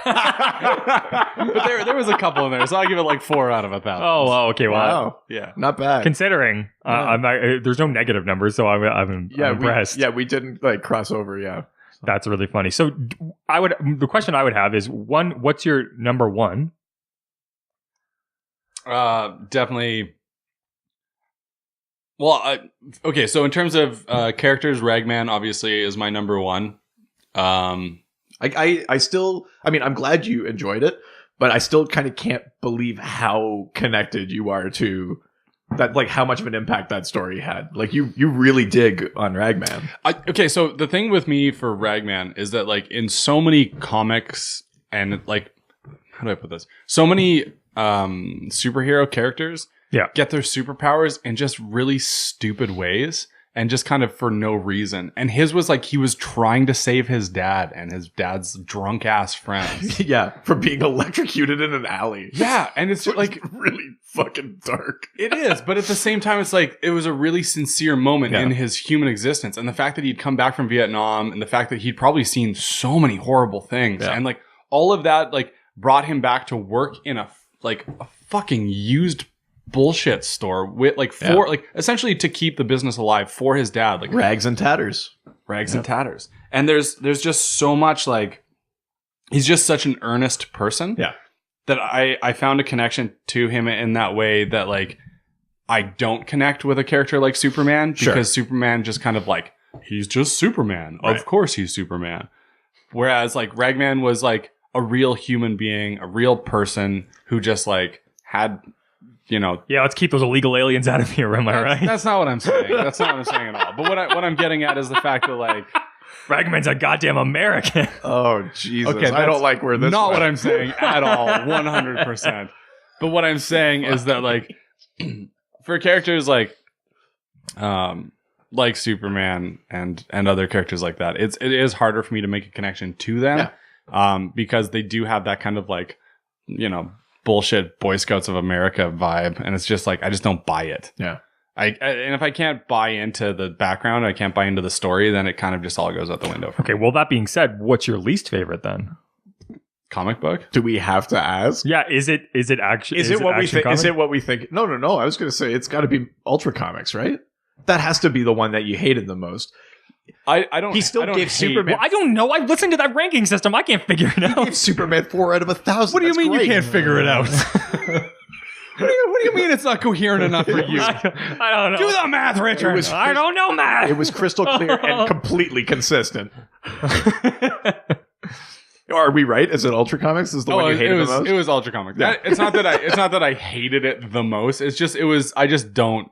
Speaker 9: But there was a couple in there, so I'll give it like 4 out of 1,000.
Speaker 2: Oh, okay. Well,
Speaker 3: wow,
Speaker 9: Yeah.
Speaker 3: not bad.
Speaker 2: considering there's no negative numbers, so I'm impressed.
Speaker 3: We didn't like cross over. Yeah,
Speaker 2: That's really funny. So the question I would have is, one, what's your number one?
Speaker 9: Definitely Well, okay. So in terms of characters, Ragman obviously is my number one.
Speaker 4: I still, I mean, I'm glad you enjoyed it, but I still kind of can't believe how connected you are to that, like how much of an impact that story had. Like you really dig on Ragman.
Speaker 9: Okay, so the thing with me for Ragman is that like in so many comics and like, how do I put this? So many superhero characters get their superpowers in just really stupid ways and just kind of for no reason. And his was like he was trying to save his dad and his dad's drunk ass friends.
Speaker 4: From being electrocuted in an alley.
Speaker 9: Yeah, and it's like
Speaker 4: really fucking dark.
Speaker 9: It is, but at the same time, it's like it was a really sincere moment in his human existence. And the fact that he'd come back from Vietnam and the fact that he'd probably seen so many horrible things and like all of that like brought him back to work in a fucking used bullshit store with like like essentially to keep the business alive for his dad, like
Speaker 4: rags and tatters.
Speaker 9: And there's just so much like he's just such an earnest person that I found a connection to him in that way that like I don't connect with a character like Superman because Superman just kind of like he's just Superman. Of course he's Superman. Whereas like Ragman was like a real human being, a real person who just like had, you know,
Speaker 2: let's keep those illegal aliens out of here. Am I right?
Speaker 9: That's not what I'm saying. That's not what I'm saying at all. But what I'm getting at is the fact that like
Speaker 2: Ragman's a goddamn American.
Speaker 4: Oh Jesus! Okay, I don't like where this.
Speaker 9: Not what I'm saying at all. 100%. But what I'm saying is that like for characters like Superman and other characters like that, it is harder for me to make a connection to them because they do have that kind of like, you know, bullshit Boy Scouts of America vibe, and it's just like I just don't buy it. And if I can't buy into the background, I can't buy into the story, then it kind of just all goes out the window for me.
Speaker 2: Well, that being said, what's your least favorite then?
Speaker 9: Comic book?
Speaker 4: Do we have to ask?
Speaker 2: Yeah, is it actually
Speaker 4: is it what we think? Is it what we think? No. I was going to say it's got to be Ultra Comics, right? That has to be the one that you hated the most.
Speaker 9: I don't.
Speaker 4: He still gave Superman.
Speaker 2: Well, I don't know. I've listened to that ranking system. I can't figure it out.
Speaker 4: He gave Superman 4 out of 1,000.
Speaker 9: What do you mean
Speaker 4: great.
Speaker 9: you can't figure it out? What do you mean it's not coherent enough for you?
Speaker 2: I don't know.
Speaker 9: Do the math, Richard.
Speaker 2: I don't know math.
Speaker 4: It was crystal clear and completely consistent. Are we right? Is it Ultra Comics? Is the one you hated the most?
Speaker 9: It was Ultra Comics. Yeah. It's not that I hated it the most. It's just I just don't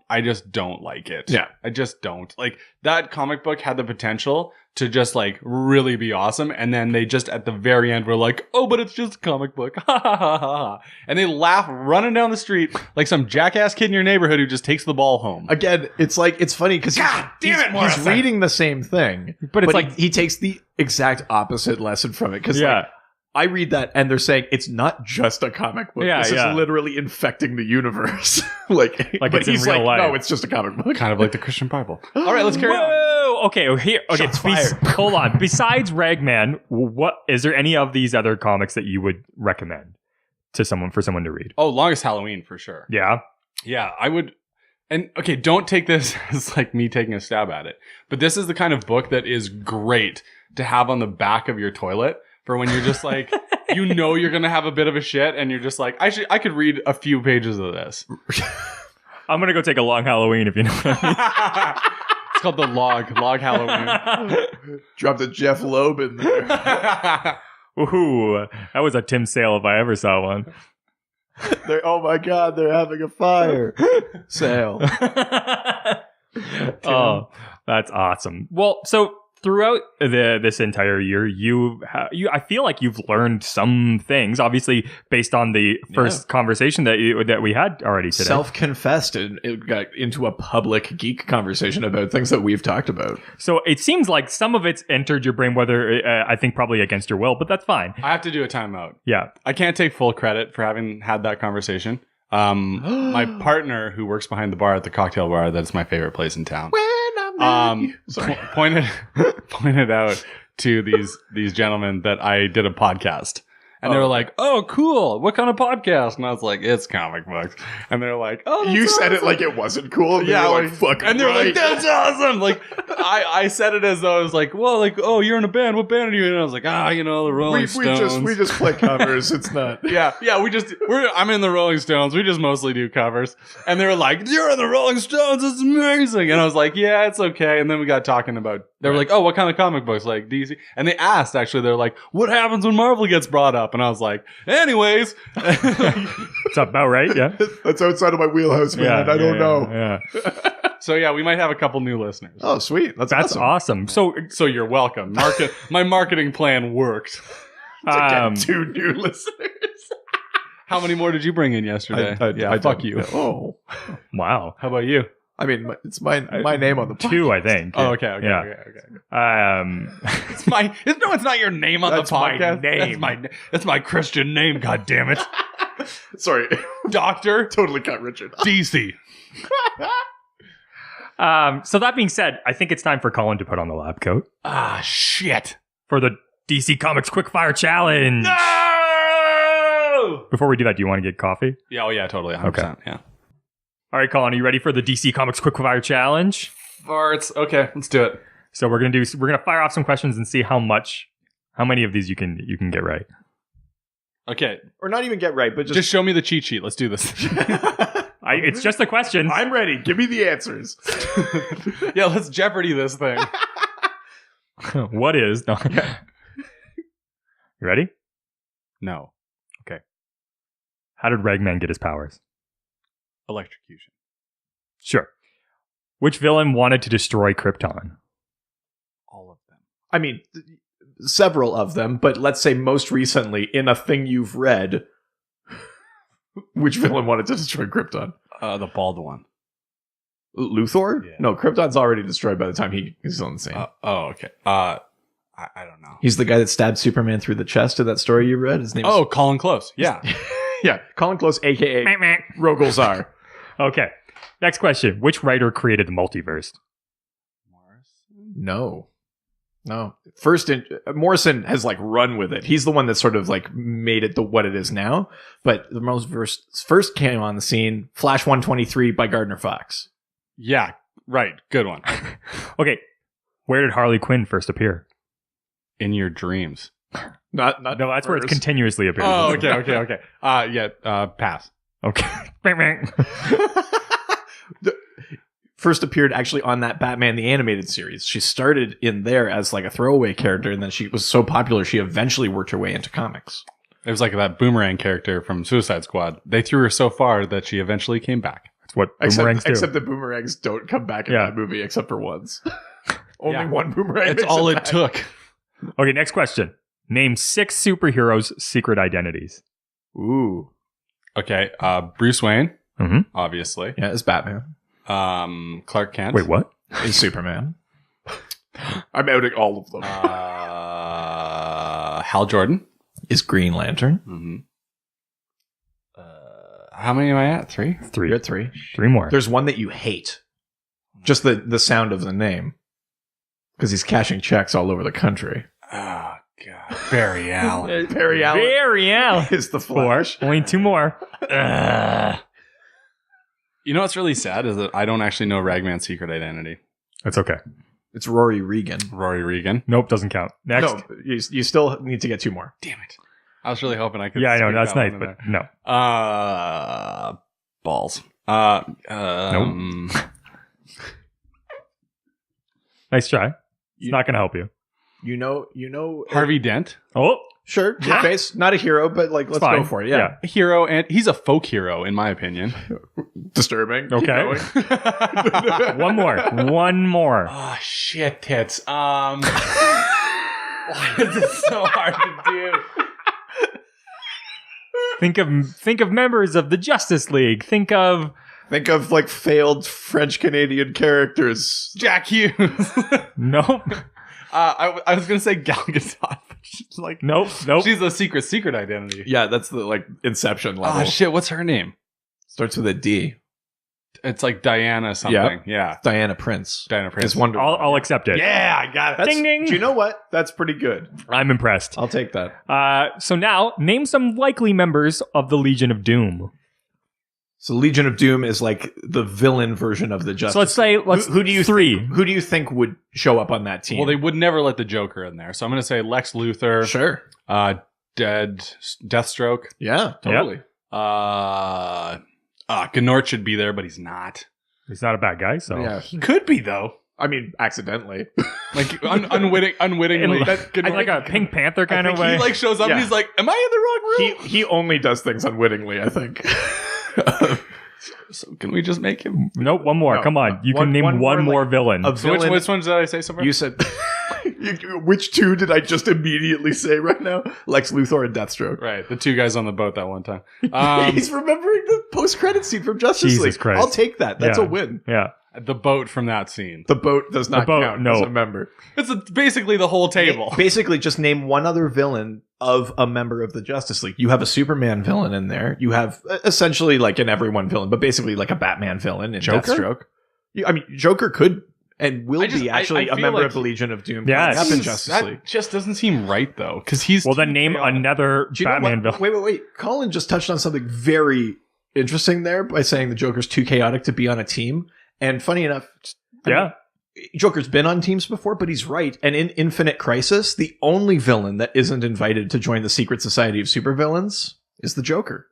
Speaker 9: like it.
Speaker 4: Yeah.
Speaker 9: I just don't. Like that comic book had the potential to just like really be awesome, and then they just at the very end were like, "Oh, but it's just a comic book." And they laugh running down the street like some jackass kid in your neighborhood who just takes the ball home.
Speaker 4: Again, it's like it's funny because he's reading the same thing,
Speaker 2: but it's like
Speaker 4: he takes the exact opposite lesson from it because like, I read that and they're saying it's not just a comic book. This is literally infecting the universe. like but
Speaker 2: it's
Speaker 4: he's
Speaker 2: in real
Speaker 4: like,
Speaker 2: life.
Speaker 4: No, it's just a comic book.
Speaker 9: Kind of like the Christian Bible. All right, let's carry on.
Speaker 2: Okay, here. Okay, hold on. Besides Ragman, what is there any of these other comics that you would recommend to someone to read?
Speaker 9: Oh, Longest Halloween for sure.
Speaker 2: Yeah,
Speaker 9: I would. And okay, don't take this as like me taking a stab at it, but this is the kind of book that is great to have on the back of your toilet for when you're just like, you know, you're gonna have a bit of a shit, and you're just like, I could read a few pages of this.
Speaker 2: I'm gonna go take a long Halloween if you know what I mean.
Speaker 9: It's called the Log Halloween.
Speaker 4: Dropped a Jeff Loeb in there.
Speaker 2: Woohoo! That was a Tim Sale if I ever saw one.
Speaker 4: Oh my God! They're having a fire sale.
Speaker 2: Oh, that's awesome. Well, so throughout this entire year, I feel like you've learned some things, obviously based on the first conversation that we had already today.
Speaker 4: Self-confessed, and it got into a public geek conversation about things that we've talked about.
Speaker 2: So it seems like some of it's entered your brain, whether I think probably against your will, but that's fine.
Speaker 9: I have to do a timeout.
Speaker 2: Yeah,
Speaker 9: I can't take full credit for having had that conversation. My partner, who works behind the bar at the cocktail bar, that's my favorite place in town. Pointed out to these gentlemen that I did a podcast, And they were like, "Oh, cool! What kind of podcast?" And I was like, "It's comic books." And they're like, "Oh, that's
Speaker 4: You said
Speaker 9: awesome."
Speaker 4: it like it wasn't cool. And
Speaker 9: Yeah,
Speaker 4: they were
Speaker 9: like,
Speaker 4: fuck.
Speaker 9: and they're like, "That's awesome!" Like, I said it as though I was like, "Well, like, oh, you're in a band. What band are you in?" And I was like, the Rolling Stones.
Speaker 4: we just play covers. It's not.
Speaker 9: Yeah, I'm in the Rolling Stones. We just mostly do covers. And they were like, "You're in the Rolling Stones. It's amazing." And I was like, "Yeah, it's okay." And then we got talking about. They were like, "Oh, what kind of comic books? Like DC?" And they asked actually. They're like, "What happens when Marvel gets brought up?" And I was like, "Anyways."
Speaker 2: It's about right, yeah.
Speaker 4: That's outside of my wheelhouse, man. I don't know.
Speaker 2: Yeah.
Speaker 9: So yeah, we might have a couple new listeners.
Speaker 4: Oh, sweet. That's
Speaker 2: awesome. So
Speaker 9: you're welcome. My marketing plan worked.
Speaker 4: To get 2 new listeners.
Speaker 9: How many more did you bring in yesterday? Fuck you.
Speaker 4: Oh,
Speaker 2: wow.
Speaker 9: How about you?
Speaker 4: I mean, it's my name on the podcast.
Speaker 2: 2, I think.
Speaker 9: Oh, okay. It's not your name on
Speaker 4: That's
Speaker 9: the podcast.
Speaker 4: my name.
Speaker 9: That's my Christian name. God damn it,
Speaker 4: Sorry,
Speaker 9: Doctor
Speaker 4: totally cut Richard.
Speaker 9: DC.
Speaker 2: So that being said, I think it's time for Colin to put on the lab coat
Speaker 9: Ah, shit.
Speaker 2: for the DC Comics Quickfire Challenge.
Speaker 9: No.
Speaker 2: Before we do that, do you want to get coffee?
Speaker 9: Yeah. Oh, yeah. Totally. 100%.
Speaker 2: Okay.
Speaker 9: Yeah.
Speaker 2: All right, Colin, are you ready for the DC Comics Quickfire Challenge?
Speaker 9: Farts. Okay. Let's do it.
Speaker 2: So we're gonna fire off some questions and see how many of these you can get right.
Speaker 9: Okay.
Speaker 4: Or not even get right, but
Speaker 9: Just show me the cheat sheet. Let's do this.
Speaker 2: It's just a question.
Speaker 4: I'm ready. Give me the answers.
Speaker 9: Yeah. Let's Jeopardy this thing.
Speaker 2: What is? No. You ready?
Speaker 9: No.
Speaker 2: How did Ragman get his powers?
Speaker 9: Electrocution.
Speaker 2: Sure. Which villain wanted to destroy Krypton?
Speaker 9: All of them.
Speaker 4: I mean, several of them, but let's say most recently in a thing you've read, which villain wanted to destroy Krypton?
Speaker 9: The bald one.
Speaker 4: Luthor?
Speaker 9: Yeah.
Speaker 4: No, Krypton's already destroyed by the time he's on the scene.
Speaker 9: Okay. I don't know.
Speaker 4: He's the guy that stabbed Superman through the chest of that story you read. His name is...
Speaker 9: Colin Close. Yeah.
Speaker 4: Yeah, Colin Close, a.k.a. Rogolzar.
Speaker 2: Okay. Next question. Which writer created the multiverse?
Speaker 4: No. Morrison has like run with it. He's the one that sort of like made it what it is now. But the multiverse first came on the scene, Flash 123 by Gardner Fox.
Speaker 9: Yeah. Right. Good one.
Speaker 2: Okay. Where did Harley Quinn first appear?
Speaker 9: In your dreams.
Speaker 4: Not
Speaker 2: No, that's where it continuously appears.
Speaker 9: Oh, okay. Pass.
Speaker 2: Okay.
Speaker 4: First appeared actually on that Batman the Animated Series. She started in there as like a throwaway character, and then she was so popular she eventually worked her way into comics.
Speaker 9: It was like that Boomerang character from Suicide Squad. They threw her so far that she eventually came back.
Speaker 2: That's what boomerangs do.
Speaker 4: Except the boomerangs don't come back in that movie except for once. Only one boomerang.
Speaker 9: That's all it took.
Speaker 2: Okay, next question. Name 6 superheroes' secret identities.
Speaker 4: Ooh.
Speaker 9: Okay, Bruce Wayne,
Speaker 2: Mm-hmm.
Speaker 9: obviously.
Speaker 4: Yeah, it's Batman.
Speaker 9: Clark Kent.
Speaker 2: Wait, what?
Speaker 4: Is Superman. I'm outing all of them.
Speaker 9: Hal Jordan.
Speaker 4: Is Green Lantern.
Speaker 9: Mm-hmm. How many am I at? 3?
Speaker 4: You're at 3.
Speaker 2: 3 more.
Speaker 4: There's one that you hate. Just the sound of the name. Because he's cashing checks all over the country.
Speaker 9: Oh, God. Barry Allen.
Speaker 4: Barry Allen
Speaker 2: Barry Allen.
Speaker 4: is the
Speaker 2: 4.
Speaker 4: Flash.
Speaker 2: Only 2 more.
Speaker 9: You know what's really sad is that I don't actually know Ragman's secret identity.
Speaker 2: That's okay.
Speaker 4: It's Rory Regan.
Speaker 9: Rory Regan.
Speaker 2: Nope, doesn't count. Next.
Speaker 4: No, you still need to get 2 more.
Speaker 9: Damn it. I was really hoping I could.
Speaker 2: Yeah, I know.
Speaker 9: squeak
Speaker 2: That's
Speaker 9: that
Speaker 2: nice,
Speaker 9: one in
Speaker 2: but
Speaker 9: there.
Speaker 2: no.
Speaker 9: Balls.
Speaker 2: Nope. Nice try. It's not going to help you.
Speaker 4: You know.
Speaker 9: Harvey Dent.
Speaker 2: Oh,
Speaker 4: Sure. Two-Face. Not a hero, but like, let's
Speaker 2: fine.
Speaker 4: go for it. Yeah.
Speaker 9: A hero, and he's a folk hero, in my opinion.
Speaker 4: Disturbing. Keep
Speaker 2: Okay.
Speaker 4: going.
Speaker 2: one more. One more.
Speaker 9: Oh, shit, tits. Why is it so hard to do?
Speaker 2: Think of members of the Justice League. Think of
Speaker 4: like failed French Canadian characters.
Speaker 9: Jack Hughes.
Speaker 2: nope.
Speaker 9: I was gonna say Gal Gadot, but she's like,
Speaker 2: Nope.
Speaker 9: she's a secret identity.
Speaker 4: Yeah, that's the like Inception level.
Speaker 9: Oh shit, what's her name?
Speaker 4: Starts with a D.
Speaker 9: It's like Diana something. Yeah.
Speaker 4: Diana Prince.
Speaker 9: Diana Prince.
Speaker 4: It's Wonder Woman.
Speaker 2: I'll accept it.
Speaker 4: Yeah, I got it.
Speaker 2: Ding, ding.
Speaker 4: Do you know what? That's pretty good.
Speaker 2: I'm impressed.
Speaker 4: I'll take that.
Speaker 2: So now, name some likely members of the Legion of Doom.
Speaker 4: So Legion of Doom is like the villain version of the Justice.
Speaker 2: So let's say
Speaker 4: who do you
Speaker 2: three.
Speaker 4: Who do you think would show up on that team?
Speaker 9: Well, they would never let the Joker in there. So I'm going to say Lex Luthor.
Speaker 4: Sure.
Speaker 9: Deathstroke.
Speaker 4: Yeah, totally.
Speaker 9: Gnort should be there, but he's not.
Speaker 2: He's not a bad guy, so
Speaker 4: Yeah.
Speaker 9: He could be, though.
Speaker 4: I mean, accidentally.
Speaker 9: Like, unwittingly.
Speaker 2: in like a Pink Panther kind of way.
Speaker 9: He like shows up and
Speaker 4: Yeah.
Speaker 9: he's like, am I in the wrong room?
Speaker 4: He only does things unwittingly, I think.
Speaker 9: So can we just make him?
Speaker 2: Nope, one more.
Speaker 4: No,
Speaker 2: Come on. You
Speaker 4: one-
Speaker 2: can name
Speaker 4: one
Speaker 2: one
Speaker 4: more,
Speaker 2: more
Speaker 4: like,
Speaker 2: villain.
Speaker 4: a
Speaker 9: So which
Speaker 4: villain.
Speaker 9: ones did I say so far?
Speaker 4: You said... Which two did I just immediately say right now? Lex Luthor and Deathstroke.
Speaker 9: Right, the two guys on the boat that one time.
Speaker 4: He's remembering the post-credit scene from Justice
Speaker 2: Jesus
Speaker 4: League.
Speaker 2: Christ.
Speaker 4: I'll take that. That's
Speaker 2: Yeah.
Speaker 4: a win.
Speaker 2: Yeah.
Speaker 9: The boat from that scene.
Speaker 4: The boat does not
Speaker 2: boat,
Speaker 4: count
Speaker 2: no.
Speaker 4: as a member.
Speaker 9: It's basically the whole table.
Speaker 4: Basically, just name one other villain of a member of the Justice League. You have a Superman villain in there. You have essentially like an everyone villain, but basically like a Batman villain in
Speaker 9: Joker?
Speaker 4: Deathstroke. I mean, Joker could and will
Speaker 9: I
Speaker 4: be actually
Speaker 9: I
Speaker 4: a
Speaker 9: feel
Speaker 4: member
Speaker 9: like
Speaker 4: of the Legion of Doom.
Speaker 2: Yeah,
Speaker 4: coming up in
Speaker 9: Seems-
Speaker 4: Justice
Speaker 9: that
Speaker 4: League.
Speaker 9: just doesn't seem right, though, because he's...
Speaker 2: Well, then name another
Speaker 4: Do you know
Speaker 2: Batman
Speaker 4: what?
Speaker 2: villain.
Speaker 4: Wait. Colin just touched on something very interesting there by saying the Joker's too chaotic to be on a team. And funny enough, I
Speaker 2: Yeah.
Speaker 4: mean, Joker's been on teams before, but he's right. And in Infinite Crisis, the only villain that isn't invited to join the secret society of supervillains is the Joker.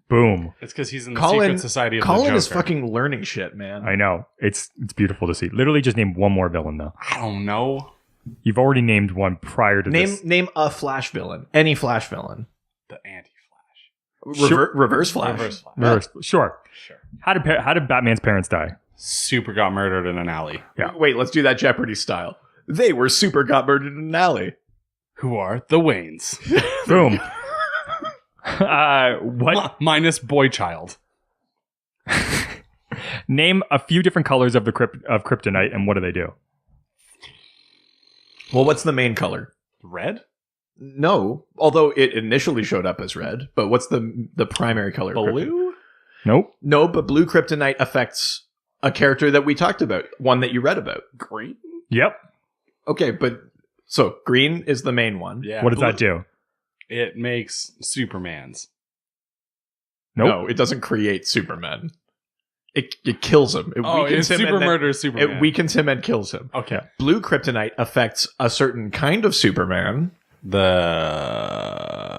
Speaker 2: Boom.
Speaker 9: It's because he's in the
Speaker 4: Colin-
Speaker 9: secret society of the
Speaker 4: Colin
Speaker 9: Joker.
Speaker 4: is fucking learning shit, man.
Speaker 2: I know. It's beautiful to see. Literally just name one more villain, though.
Speaker 9: I don't know.
Speaker 2: You've already named one prior to this.
Speaker 4: Name a Flash villain. Any Flash villain.
Speaker 9: The anti-Flash.
Speaker 4: Reverse Flash.
Speaker 9: Reverse Flash.
Speaker 2: Sure.
Speaker 9: Sure.
Speaker 2: How did Batman's parents die?
Speaker 9: Super got murdered in an alley.
Speaker 2: Yeah.
Speaker 4: Wait, let's do that Jeopardy style. They were super got murdered in an alley.
Speaker 9: Who are the Waynes?
Speaker 2: Boom. What?
Speaker 9: Minus Boy Child.
Speaker 2: Name a few different colors of of kryptonite, and what do they do?
Speaker 4: Well, what's the main color?
Speaker 9: Red?
Speaker 4: No, although it initially showed up as red. But what's the primary color? of kryptonite?
Speaker 9: Blue?
Speaker 2: Nope.
Speaker 4: No, but blue kryptonite affects a character that we talked about, one that you read about.
Speaker 9: Green?
Speaker 2: Yep.
Speaker 4: Okay, but so green is the main one.
Speaker 9: Yeah.
Speaker 2: What does that do?
Speaker 9: It makes Superman's.
Speaker 2: Nope.
Speaker 4: No, it doesn't create Superman. It kills him. It
Speaker 9: Oh,
Speaker 4: weakens
Speaker 9: it's
Speaker 4: him
Speaker 9: Super
Speaker 4: and then-
Speaker 9: murders Superman.
Speaker 4: It weakens him and kills him.
Speaker 9: Okay.
Speaker 4: Blue kryptonite affects a certain kind of Superman.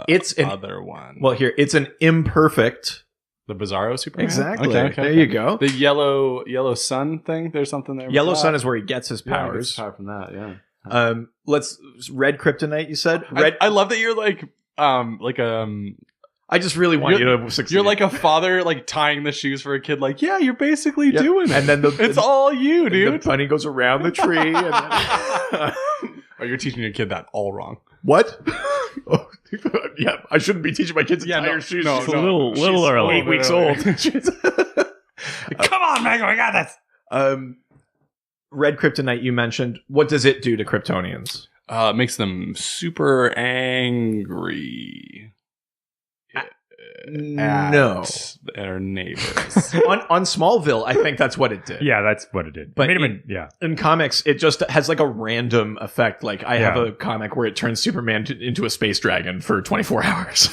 Speaker 4: It's an
Speaker 9: other one.
Speaker 4: well, here it's an imperfect.
Speaker 9: The Bizarro Superman?
Speaker 4: Exactly.
Speaker 9: Okay.
Speaker 4: There you go.
Speaker 9: The yellow sun thing? There's something there. with
Speaker 4: Yellow
Speaker 9: that?
Speaker 4: sun is where he gets his
Speaker 9: Yeah, he
Speaker 4: powers.
Speaker 9: gets his power from that, yeah.
Speaker 4: Let's red kryptonite. You said red.
Speaker 9: I love that you're like
Speaker 4: I just really want you to succeed.
Speaker 9: you're like a father like tying the shoes for a kid, like, yeah, you're basically
Speaker 4: Yep.
Speaker 9: doing it.
Speaker 4: And then
Speaker 9: it's all you,
Speaker 4: the
Speaker 9: dude.
Speaker 4: bunny goes around the tree. And then
Speaker 9: Oh, you're teaching your kid that all wrong.
Speaker 4: what? Oh, yeah, I shouldn't be teaching my kids to tie your shoes.
Speaker 9: no,
Speaker 4: She's
Speaker 2: It's a little
Speaker 4: she's
Speaker 2: early.
Speaker 4: 8 weeks old. She's-
Speaker 9: Come on, Megan, we got this.
Speaker 4: Red kryptonite you mentioned. What does it do to Kryptonians?
Speaker 9: It makes them super angry.
Speaker 4: No.
Speaker 9: At their neighbors.
Speaker 4: on Smallville, I think that's what it did.
Speaker 2: Yeah, that's what it did.
Speaker 4: But
Speaker 2: Made him yeah.
Speaker 4: In comics, it just has like a random effect. Like I have
Speaker 2: Yeah.
Speaker 4: a comic where it turns Superman into a space dragon for 24 hours.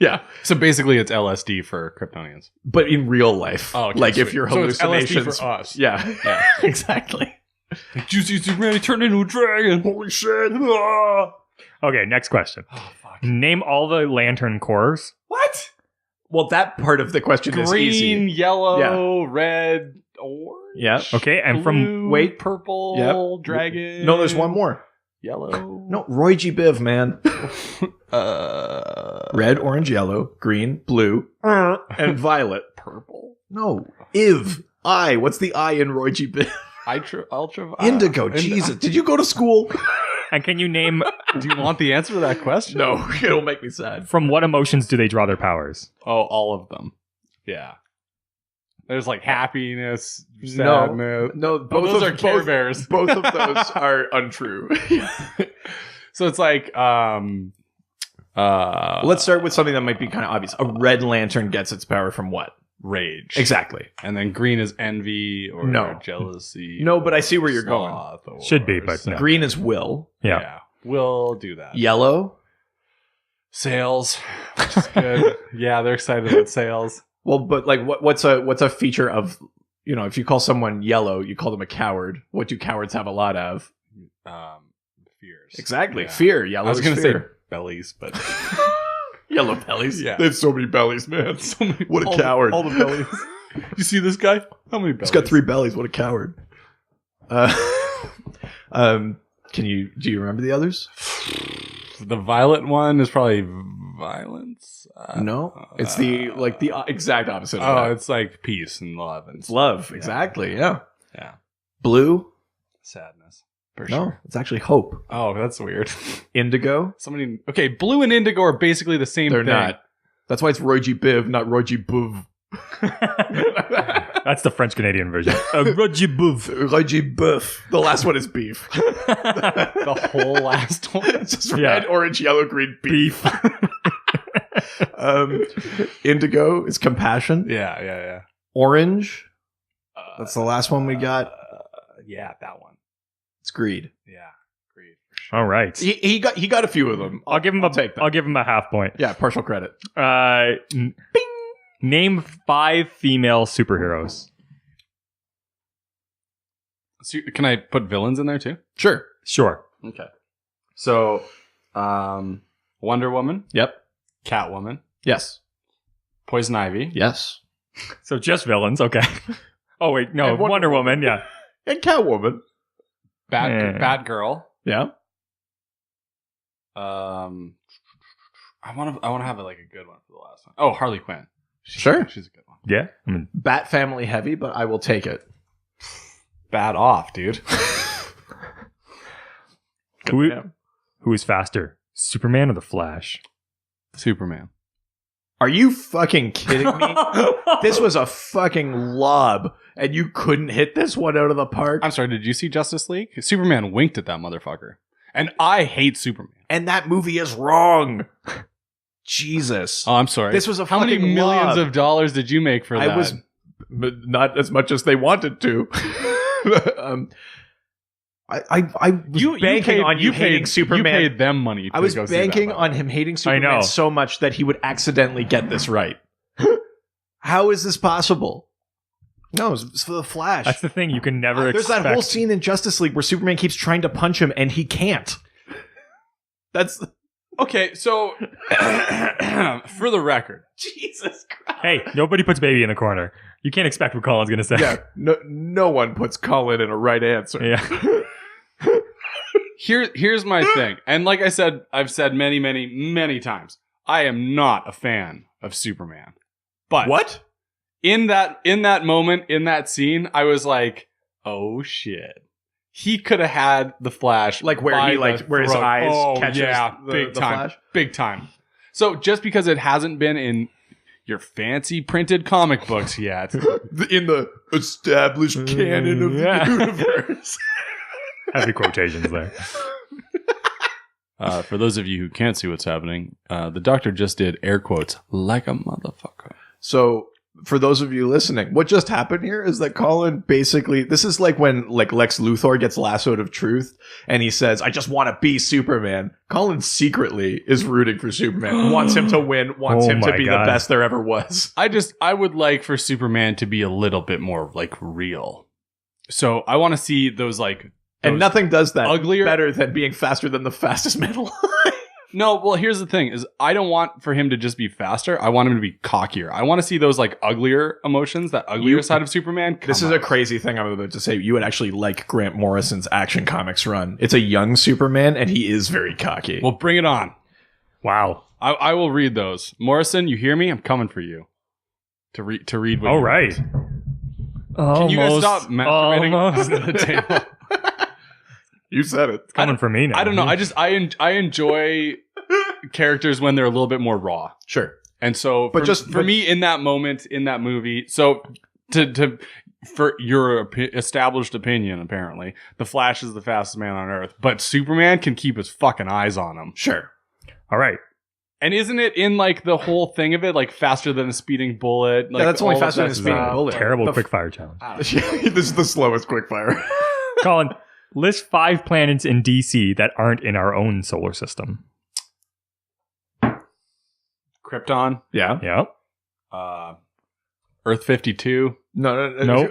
Speaker 4: Yeah.
Speaker 9: So basically, it's LSD for Kryptonians.
Speaker 4: But in real life.
Speaker 9: Oh, okay,
Speaker 4: like if
Speaker 9: sweet.
Speaker 4: your
Speaker 9: So it's LSD
Speaker 4: hallucinations.
Speaker 9: for us.
Speaker 4: Yeah. Exactly.
Speaker 9: Did you see Superman turn into a dragon?
Speaker 4: Holy shit.
Speaker 2: Okay, next question.
Speaker 9: Oh, fuck.
Speaker 2: Name all the lantern cores.
Speaker 9: What?
Speaker 4: Well, that part of the question is
Speaker 9: Green,
Speaker 4: easy.
Speaker 9: yellow, red, orange.
Speaker 4: Yeah.
Speaker 2: Okay, and from
Speaker 9: Blue, purple,
Speaker 4: Yep.
Speaker 9: dragon.
Speaker 4: No, there's one more.
Speaker 9: Yellow.
Speaker 4: No, Roy G. Biv, man.
Speaker 9: Uh,
Speaker 4: Red, orange, yellow, green, blue, and violet.
Speaker 9: purple.
Speaker 4: No. Iv. I. What's the I in Roy G. Biv?
Speaker 9: Ultra.
Speaker 4: Indigo. Jesus. Did you go to school?
Speaker 2: and can you name
Speaker 9: Do you want the answer to that question?
Speaker 4: No. It'll make me sad.
Speaker 2: from what emotions do they draw their powers?
Speaker 9: Oh, all of them. Yeah. There's like happiness,
Speaker 4: No.
Speaker 9: sadness.
Speaker 4: No. Both
Speaker 9: those
Speaker 4: of
Speaker 9: are Care
Speaker 4: both,
Speaker 9: Bears.
Speaker 4: both of those are untrue.
Speaker 9: So it's like,
Speaker 4: Let's start with something that might be kind of obvious. A red lantern gets its power from what?
Speaker 9: rage.
Speaker 4: Exactly.
Speaker 9: And then green is envy or
Speaker 4: No.
Speaker 9: jealousy.
Speaker 4: No, but I see where you're
Speaker 9: sloth or
Speaker 2: Should be, but no.
Speaker 4: Green is will.
Speaker 2: Yeah.
Speaker 9: We'll do that.
Speaker 4: Yellow.
Speaker 9: Sales, which is good. Yeah, they're excited about sales.
Speaker 4: Well, but like, what's a feature of, you know, if you call someone yellow, you call them a coward. What do cowards have a lot of?
Speaker 9: Fears.
Speaker 4: Exactly.
Speaker 9: Yeah.
Speaker 4: Fear. Yellow
Speaker 9: I was
Speaker 4: is
Speaker 9: going to say
Speaker 4: fear.
Speaker 9: bellies, but
Speaker 4: Yellow bellies.
Speaker 9: Yeah.
Speaker 4: They have so many bellies, man.
Speaker 9: so many,
Speaker 4: What a
Speaker 9: all
Speaker 4: coward.
Speaker 9: All the bellies. You see this guy? How many bellies?
Speaker 4: He's got 3 bellies. What a coward. Do you remember the others?
Speaker 9: The violet one is probably violence.
Speaker 4: No, it's the exact opposite.
Speaker 9: Oh,
Speaker 4: of that.
Speaker 9: it's like peace and love and
Speaker 4: It's love. Exactly. Yeah.
Speaker 9: yeah,
Speaker 4: Blue.
Speaker 9: sadness. For
Speaker 4: No,
Speaker 9: sure.
Speaker 4: it's actually hope.
Speaker 9: Oh, that's weird.
Speaker 4: Indigo.
Speaker 9: Somebody. Okay, blue and indigo are basically the same
Speaker 4: They're
Speaker 9: thing.
Speaker 4: not. That's why it's Roy G. Biv, not Roy G. Buv.
Speaker 2: That's the French Canadian version. Roger Bouf.
Speaker 4: Roy G. Buff. The last one is beef.
Speaker 9: The whole last one.
Speaker 4: It's just red, orange, yellow, green, beef. Indigo is compassion.
Speaker 9: Yeah.
Speaker 4: Orange. That's the last one we got.
Speaker 9: Yeah, that one.
Speaker 4: It's greed.
Speaker 9: Yeah, greed. For sure.
Speaker 2: All right.
Speaker 4: He got a few of them.
Speaker 2: I'll give him
Speaker 4: take that.
Speaker 2: I'll give him a half point.
Speaker 4: Yeah, partial credit.
Speaker 2: Name 5 female superheroes.
Speaker 9: So, can I put villains in there too?
Speaker 4: Sure.
Speaker 2: Sure.
Speaker 9: Okay. So, Wonder Woman,
Speaker 4: Yep.
Speaker 9: Catwoman,
Speaker 4: Yes.
Speaker 9: Poison Ivy,
Speaker 4: Yes.
Speaker 2: So just villains. Okay. Oh wait, no,
Speaker 4: And Wonder
Speaker 2: Wonder Woman. Yeah.
Speaker 4: And Catwoman.
Speaker 9: Batgirl.
Speaker 4: Yeah.
Speaker 9: I want to have like a good one for the last one. Oh, Harley Quinn.
Speaker 4: Sure.
Speaker 9: She's a good one.
Speaker 2: Yeah. I mean,
Speaker 4: Bat family heavy, but I will take it.
Speaker 9: Bat off, dude.
Speaker 2: who is faster, Superman or the Flash?
Speaker 9: Superman.
Speaker 4: Are you fucking kidding me? This was a fucking lob, and you couldn't hit this one out of the park.
Speaker 9: I'm sorry, did you see Justice League? Superman winked at that motherfucker. And I hate Superman.
Speaker 4: And that movie is wrong. Jesus.
Speaker 9: Oh, I'm sorry.
Speaker 4: This was a
Speaker 9: How many
Speaker 4: fucking
Speaker 9: millions
Speaker 4: lob.
Speaker 9: of dollars did you make for that?
Speaker 4: I was not as much as they wanted to. I was banking on you hating Superman.
Speaker 9: You paid them money.
Speaker 4: I was
Speaker 9: go see that
Speaker 4: banking
Speaker 9: movie.
Speaker 4: on him hating
Speaker 2: know.
Speaker 4: Superman so much that he would accidentally get this right. How is this possible? No, it's for the Flash.
Speaker 2: That's the thing. You can never
Speaker 4: There's
Speaker 2: expect.
Speaker 4: that whole scene in Justice League where Superman keeps trying to punch him and he can't. That's
Speaker 9: Okay, so for the record,
Speaker 4: Jesus Christ.
Speaker 2: Hey, nobody puts baby in the corner. You can't expect what Colin's going to say.
Speaker 4: Yeah, no one puts Colin in a right answer.
Speaker 2: Yeah.
Speaker 9: here's my thing. And like I said, I've said many times, I am not a fan of Superman. But
Speaker 4: What?
Speaker 9: in that moment, in that scene, I was like, oh shit. He could have had the Flash
Speaker 4: Like where
Speaker 9: by
Speaker 4: he
Speaker 9: the
Speaker 4: where his
Speaker 9: throat.
Speaker 4: eyes catches
Speaker 9: big
Speaker 4: the
Speaker 9: time.
Speaker 4: Flash?
Speaker 9: Big time. So just because it hasn't been in your fancy printed comic books yet,
Speaker 4: In the established canon of
Speaker 2: Yeah.
Speaker 4: the universe.
Speaker 2: Heavy quotations there.
Speaker 9: for those of you who can't see what's happening, the doctor just did air quotes like a motherfucker.
Speaker 4: So, for those of you listening, what just happened here is that Colin basically, this is like when like Lex Luthor gets lassoed of truth and he says, I just want to be Superman. Colin secretly is rooting for Superman, wants him to win, wants
Speaker 2: Oh
Speaker 4: him to
Speaker 2: my
Speaker 4: be
Speaker 2: God.
Speaker 4: the best there ever was.
Speaker 9: I would like for Superman to be a little bit more like real. So I want to see those like
Speaker 4: And
Speaker 9: those-
Speaker 4: nothing does that
Speaker 9: uglier-
Speaker 4: better than being faster than the fastest man alive.
Speaker 9: No, well, here's the thing: is I don't want for him to just be faster. I want him to be cockier. I want to see those like uglier emotions, that uglier side of Superman.
Speaker 4: This is a crazy thing I'm about to say. You would actually like Grant Morrison's Action Comics run. It's a young Superman, and he is very cocky.
Speaker 9: Well, bring it on.
Speaker 2: Wow.
Speaker 9: I will read those. Morrison, you hear me? I'm coming for you. To read. What
Speaker 2: All
Speaker 9: you
Speaker 2: right.
Speaker 9: Can you guys stop masturbating
Speaker 2: Almost.
Speaker 9: under the table?
Speaker 4: You said it.
Speaker 2: It's coming for me now.
Speaker 9: I don't know. I enjoy characters when they're a little bit more raw.
Speaker 4: Sure.
Speaker 9: And so,
Speaker 4: But
Speaker 9: for me, in that moment, in that movie, so for your established opinion, apparently, the Flash is the fastest man on Earth, but Superman can keep his fucking eyes on him.
Speaker 4: Sure.
Speaker 2: All right.
Speaker 9: And isn't it in like the whole thing of it, like faster than a speeding bullet? Like,
Speaker 4: Yeah, that's only
Speaker 9: all of
Speaker 4: faster than a
Speaker 9: that's,
Speaker 4: speeding bullet.
Speaker 2: Terrible
Speaker 4: The
Speaker 2: quickfire challenge.
Speaker 4: this is the slowest quickfire.
Speaker 2: Colin, list 5 planets in DC that aren't in our own solar system.
Speaker 9: Krypton,
Speaker 4: Yeah.
Speaker 2: Yep.
Speaker 9: Earth 52.
Speaker 4: No.
Speaker 2: Nope.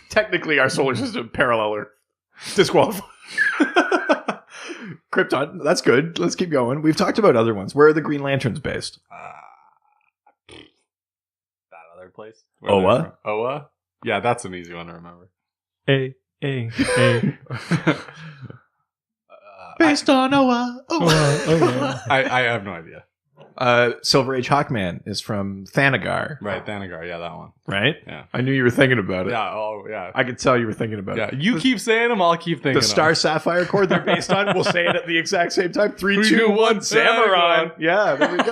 Speaker 4: Technically, our solar system parallel disqualified. Krypton. That's good. Let's keep going. We've talked about other ones. Where are the Green Lanterns based?
Speaker 9: That other place.
Speaker 4: Oa?
Speaker 9: Oa? Yeah, that's an easy one to remember.
Speaker 2: A.
Speaker 4: Based on Oa.
Speaker 9: I have no idea.
Speaker 4: Silver Age Hawkman is from Thanagar.
Speaker 9: Right, Thanagar. Yeah, that one.
Speaker 4: Right?
Speaker 9: Yeah.
Speaker 4: I knew you were thinking about it.
Speaker 9: Yeah. Oh, yeah.
Speaker 4: I could tell you were thinking about
Speaker 9: Yeah.
Speaker 4: it.
Speaker 9: You keep saying them, I'll keep thinking
Speaker 4: The Star Sapphire Core they're based on. We'll say it at the exact same time. 3, 2, 1, Samaron. Yeah, there we go.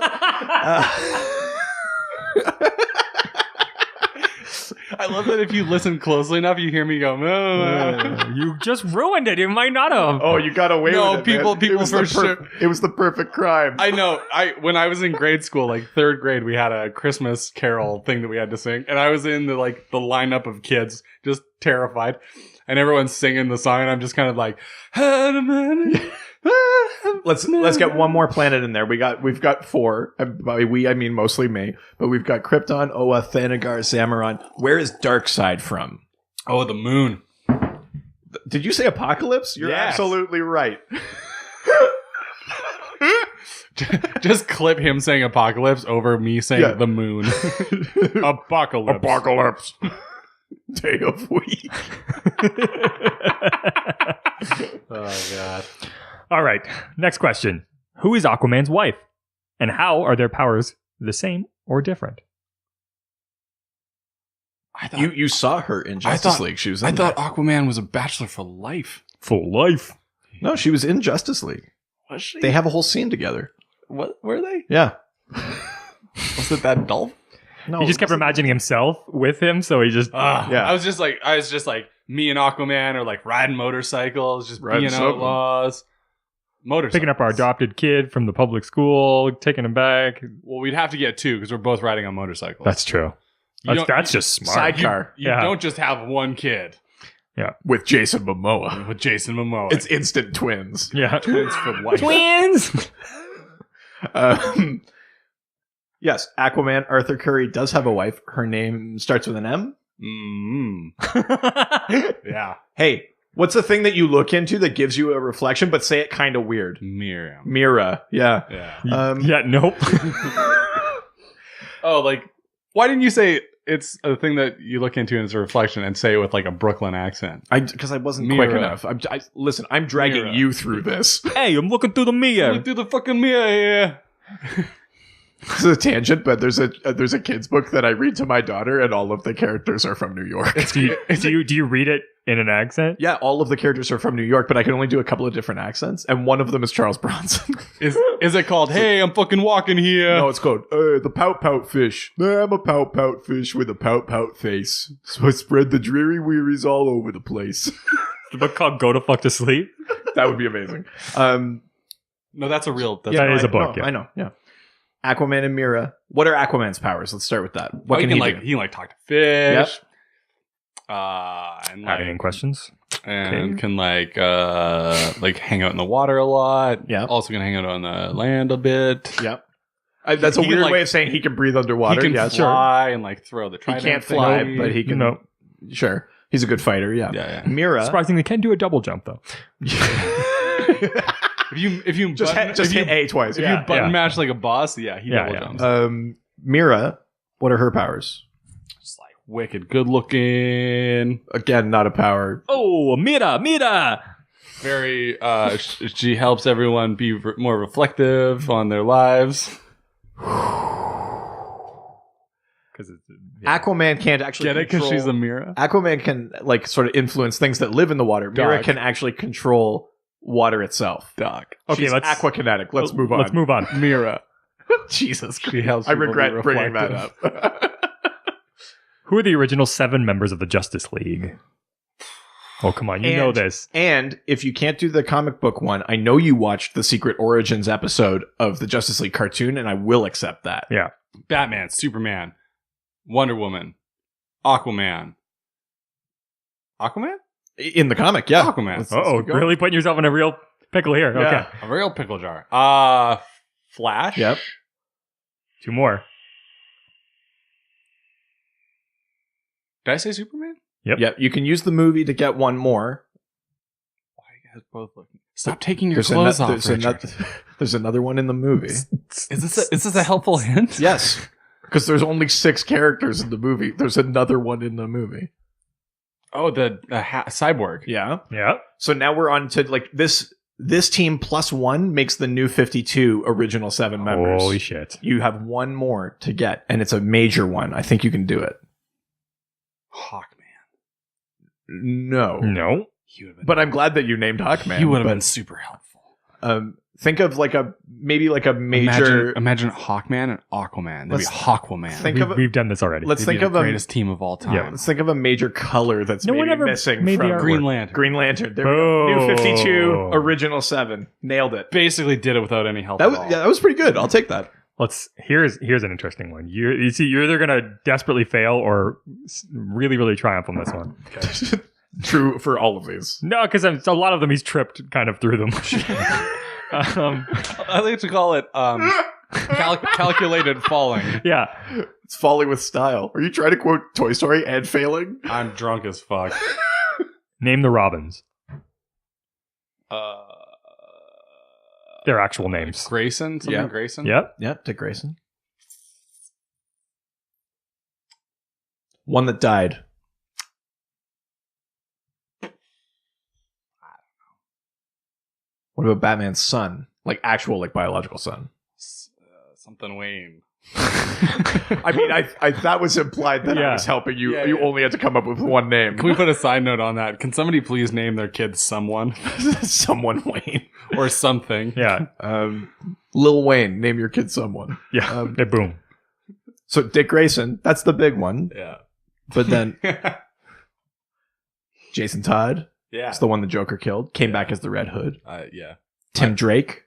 Speaker 9: I love that if you listen closely enough, you hear me go,
Speaker 2: You just ruined it. You might not have.
Speaker 4: Oh, you got away
Speaker 9: No,
Speaker 4: with it.
Speaker 9: people-
Speaker 4: man.
Speaker 9: people
Speaker 4: It was
Speaker 9: for
Speaker 4: the
Speaker 9: sure-
Speaker 4: It was the perfect crime.
Speaker 9: I know. When I was in grade school, like 3rd grade, we had a Christmas carol thing that we had to sing, and I was in the lineup of kids, just terrified, and everyone's singing the song, and I'm just kind of like,
Speaker 4: Let's get one more planet in there. We've got 4. And by we, I mean mostly me. But we've got Krypton, Oa, Thanagar, Samaron. Where is Darkseid from?
Speaker 9: Oh, the moon.
Speaker 4: Did you say Apocalypse? You're
Speaker 9: Yes.
Speaker 4: absolutely right.
Speaker 9: Just clip him saying apocalypse over me saying
Speaker 4: Yeah.
Speaker 9: the moon. Apocalypse.
Speaker 4: Apocalypse. Day of week.
Speaker 9: Oh, God.
Speaker 2: All right. Next question. Who is Aquaman's wife? And how are their powers the same or different?
Speaker 9: I thought,
Speaker 4: You saw her in Justice League. She was in
Speaker 9: I thought
Speaker 4: there.
Speaker 9: Aquaman was a bachelor for life.
Speaker 2: For life.
Speaker 4: No, she was in Justice League.
Speaker 9: Was she?
Speaker 4: They have a whole scene together.
Speaker 9: What were they?
Speaker 4: Yeah.
Speaker 9: Was it that dull?
Speaker 4: No,
Speaker 2: He just kept imagining himself with him, so he just...
Speaker 4: Yeah.
Speaker 9: I was just like, me and Aquaman are like riding motorcycles, just
Speaker 4: Riding
Speaker 9: being
Speaker 4: something.
Speaker 9: outlaws. Motorcycles.
Speaker 2: picking up our adopted kid from the public school, taking him back.
Speaker 9: Well, we'd have to get 2 because we're both riding on motorcycles.
Speaker 2: That's true.
Speaker 9: You
Speaker 2: That's,
Speaker 9: don't-
Speaker 2: that's just smart.
Speaker 4: Sidecar
Speaker 9: You
Speaker 2: Yeah.
Speaker 9: don't just have one kid
Speaker 4: with Jason Momoa.
Speaker 9: with Jason Momoa.
Speaker 4: It's instant twins.
Speaker 2: Yeah.
Speaker 9: twins for life.
Speaker 2: Twins!
Speaker 4: Yes, Aquaman, Arthur Curry does have a wife. Her name starts with an M.
Speaker 9: Yeah.
Speaker 4: Hey, what's the thing that you look into that gives you a reflection, but say it kind of weird?
Speaker 9: Miriam.
Speaker 4: Mira. Yeah.
Speaker 9: Yeah.
Speaker 2: Yeah, nope.
Speaker 9: Oh, like, why didn't you say it's a thing that you look into and it's a reflection and say it with like a Brooklyn accent?
Speaker 4: Because I wasn't quick
Speaker 9: Mira.
Speaker 4: enough. Listen, I'm dragging
Speaker 9: Mira.
Speaker 4: you through this.
Speaker 2: Hey, I'm looking through the mirror.
Speaker 9: Look through the fucking mirror here.
Speaker 4: This is a tangent, but there's a kid's book that I read to my daughter, and all of the characters are from New York.
Speaker 2: Do you read it in an accent?
Speaker 4: Yeah, all of the characters are from New York, but I can only do a couple of different accents, and one of them is Charles Bronson.
Speaker 9: Is it called, hey, I'm fucking walking here?
Speaker 4: No, it's called the pout fish. I'm a pout fish with a pout face. So I spread the dreary wearies all over the place.
Speaker 2: The book called Go to Fuck to Sleep?
Speaker 4: That would be amazing.
Speaker 9: No, that's a real... That's
Speaker 2: That is a book,
Speaker 4: no,
Speaker 2: yeah.
Speaker 4: I know, yeah. Aquaman and Mira. What are Aquaman's powers? Let's start with that. What
Speaker 9: he
Speaker 4: can he
Speaker 9: like,
Speaker 4: do?
Speaker 9: He can like talk to fish.
Speaker 4: Yep.
Speaker 9: And
Speaker 2: Having
Speaker 9: like,
Speaker 2: questions?
Speaker 9: and can like hang out in the water a lot.
Speaker 4: Yeah.
Speaker 9: Also can hang out on the land a bit.
Speaker 4: Yep. That's a
Speaker 9: He can,
Speaker 4: weird
Speaker 9: like-
Speaker 4: way of saying he can breathe underwater.
Speaker 9: He can
Speaker 4: yeah, sure.
Speaker 9: fly and like throw the
Speaker 4: He
Speaker 9: trident
Speaker 4: can't
Speaker 9: thing.
Speaker 4: fly, but he can.
Speaker 2: No.
Speaker 4: Sure. He's a good fighter. Yeah.
Speaker 9: Yeah.
Speaker 4: Mira.
Speaker 2: Surprisingly, can do a double jump, though.
Speaker 9: If you
Speaker 4: Just
Speaker 9: button,
Speaker 4: hit A twice.
Speaker 9: if
Speaker 4: yeah.
Speaker 9: you button
Speaker 2: yeah.
Speaker 9: mash like a boss, yeah, he
Speaker 2: Yeah,
Speaker 9: double
Speaker 2: yeah.
Speaker 9: jumps.
Speaker 4: Mira. What are her powers?
Speaker 9: Just like wicked good looking.
Speaker 4: Again, not a power.
Speaker 2: Oh, mira!
Speaker 9: Very she helps everyone be more reflective on their lives.
Speaker 2: Because it's...
Speaker 4: Aquaman can't actually
Speaker 9: Get it? Because
Speaker 4: control-
Speaker 9: she's a Mira.
Speaker 4: Aquaman can like sort of influence things that live in the water. Mira
Speaker 9: Dog.
Speaker 4: can actually control water itself.
Speaker 9: Dog.
Speaker 2: Okay,
Speaker 4: She's
Speaker 2: let's...
Speaker 4: aquakinetic. Let's move on.
Speaker 2: Let's move on.
Speaker 9: Mira.
Speaker 4: Jesus Christ.
Speaker 9: She helps.
Speaker 4: I
Speaker 9: people be
Speaker 4: regret bringing that
Speaker 9: reflective.
Speaker 4: up.
Speaker 2: Who are the original 7 members of the Justice League? Oh, come on. You know this.
Speaker 4: And if you can't do the comic book one, I know you watched the Secret Origins episode of the Justice League cartoon, and I will accept that.
Speaker 2: Yeah.
Speaker 9: Batman, Superman, Wonder Woman, Aquaman. Aquaman?
Speaker 4: In the comic, yeah.
Speaker 9: Aquaman.
Speaker 2: Really putting yourself in a real pickle here.
Speaker 4: Yeah.
Speaker 2: Okay.
Speaker 9: A real pickle jar. Flash?
Speaker 4: Yep.
Speaker 2: 2 more.
Speaker 9: Did I say Superman?
Speaker 2: Yep.
Speaker 4: Yep. You can use the movie to get one more.
Speaker 9: Why are you guys both looking? Stop taking your clothes off,
Speaker 4: there's another one in the movie.
Speaker 9: Is this a helpful hint?
Speaker 4: Yes. Because there's only 6 characters in the movie. There's another one in the movie.
Speaker 9: Oh, the cyborg.
Speaker 4: Yeah.
Speaker 2: Yeah.
Speaker 4: So now we're on to like this team plus 1 makes the new 52 original 7 members.
Speaker 2: Holy shit.
Speaker 4: You have one more to get, and it's a major one. I think you can do it.
Speaker 9: Hawkman.
Speaker 4: No. But I'm glad that you named Hawkman.
Speaker 9: He would have been super helpful.
Speaker 4: Think of like a major.
Speaker 9: Imagine Hawkman and Aquaman. That'd be Hawkman.
Speaker 2: We've done this already.
Speaker 4: Let's think of
Speaker 9: the greatest team of all time.
Speaker 2: Yeah.
Speaker 4: Let's think of a major color that's maybe missing
Speaker 2: made
Speaker 4: from
Speaker 2: the artwork.
Speaker 9: Green Lantern.
Speaker 4: Green Lantern. There we go. New 52, original 7. Nailed it.
Speaker 9: Basically did it without any help at all.
Speaker 4: That was pretty good. I'll take that.
Speaker 2: Here's an interesting one. You see, you're either gonna desperately fail or really, really triumph on this one.
Speaker 4: Okay. True for all of these.
Speaker 2: No, because a lot of them he's tripped kind of through them.
Speaker 9: I like to call it calculated falling.
Speaker 2: Yeah,
Speaker 4: it's falling with style. Are you trying to quote Toy Story and failing?
Speaker 9: I'm drunk as fuck.
Speaker 2: Name the Robins. Their actual names.
Speaker 9: Grayson?
Speaker 4: Yeah.
Speaker 9: Grayson?
Speaker 2: Yep.
Speaker 4: Yep, Dick Grayson. One that died. What about Batman's son? Like actual, like biological son?
Speaker 9: Something Wayne.
Speaker 4: I mean, I that was implied that I was helping you.
Speaker 9: Yeah,
Speaker 4: you only had to come up with one name.
Speaker 9: Can we put a side note on that? Can somebody please name their kid someone?
Speaker 4: Someone Wayne.
Speaker 9: Or something.
Speaker 2: Yeah.
Speaker 4: Lil Wayne, name your kid someone.
Speaker 2: Yeah. Boom.
Speaker 4: So Dick Grayson, that's the big one.
Speaker 9: Yeah.
Speaker 4: But then Jason Todd.
Speaker 9: Yeah.
Speaker 4: It's the one the Joker killed. Came back as the Red Hood.
Speaker 9: Yeah.
Speaker 4: Tim Drake.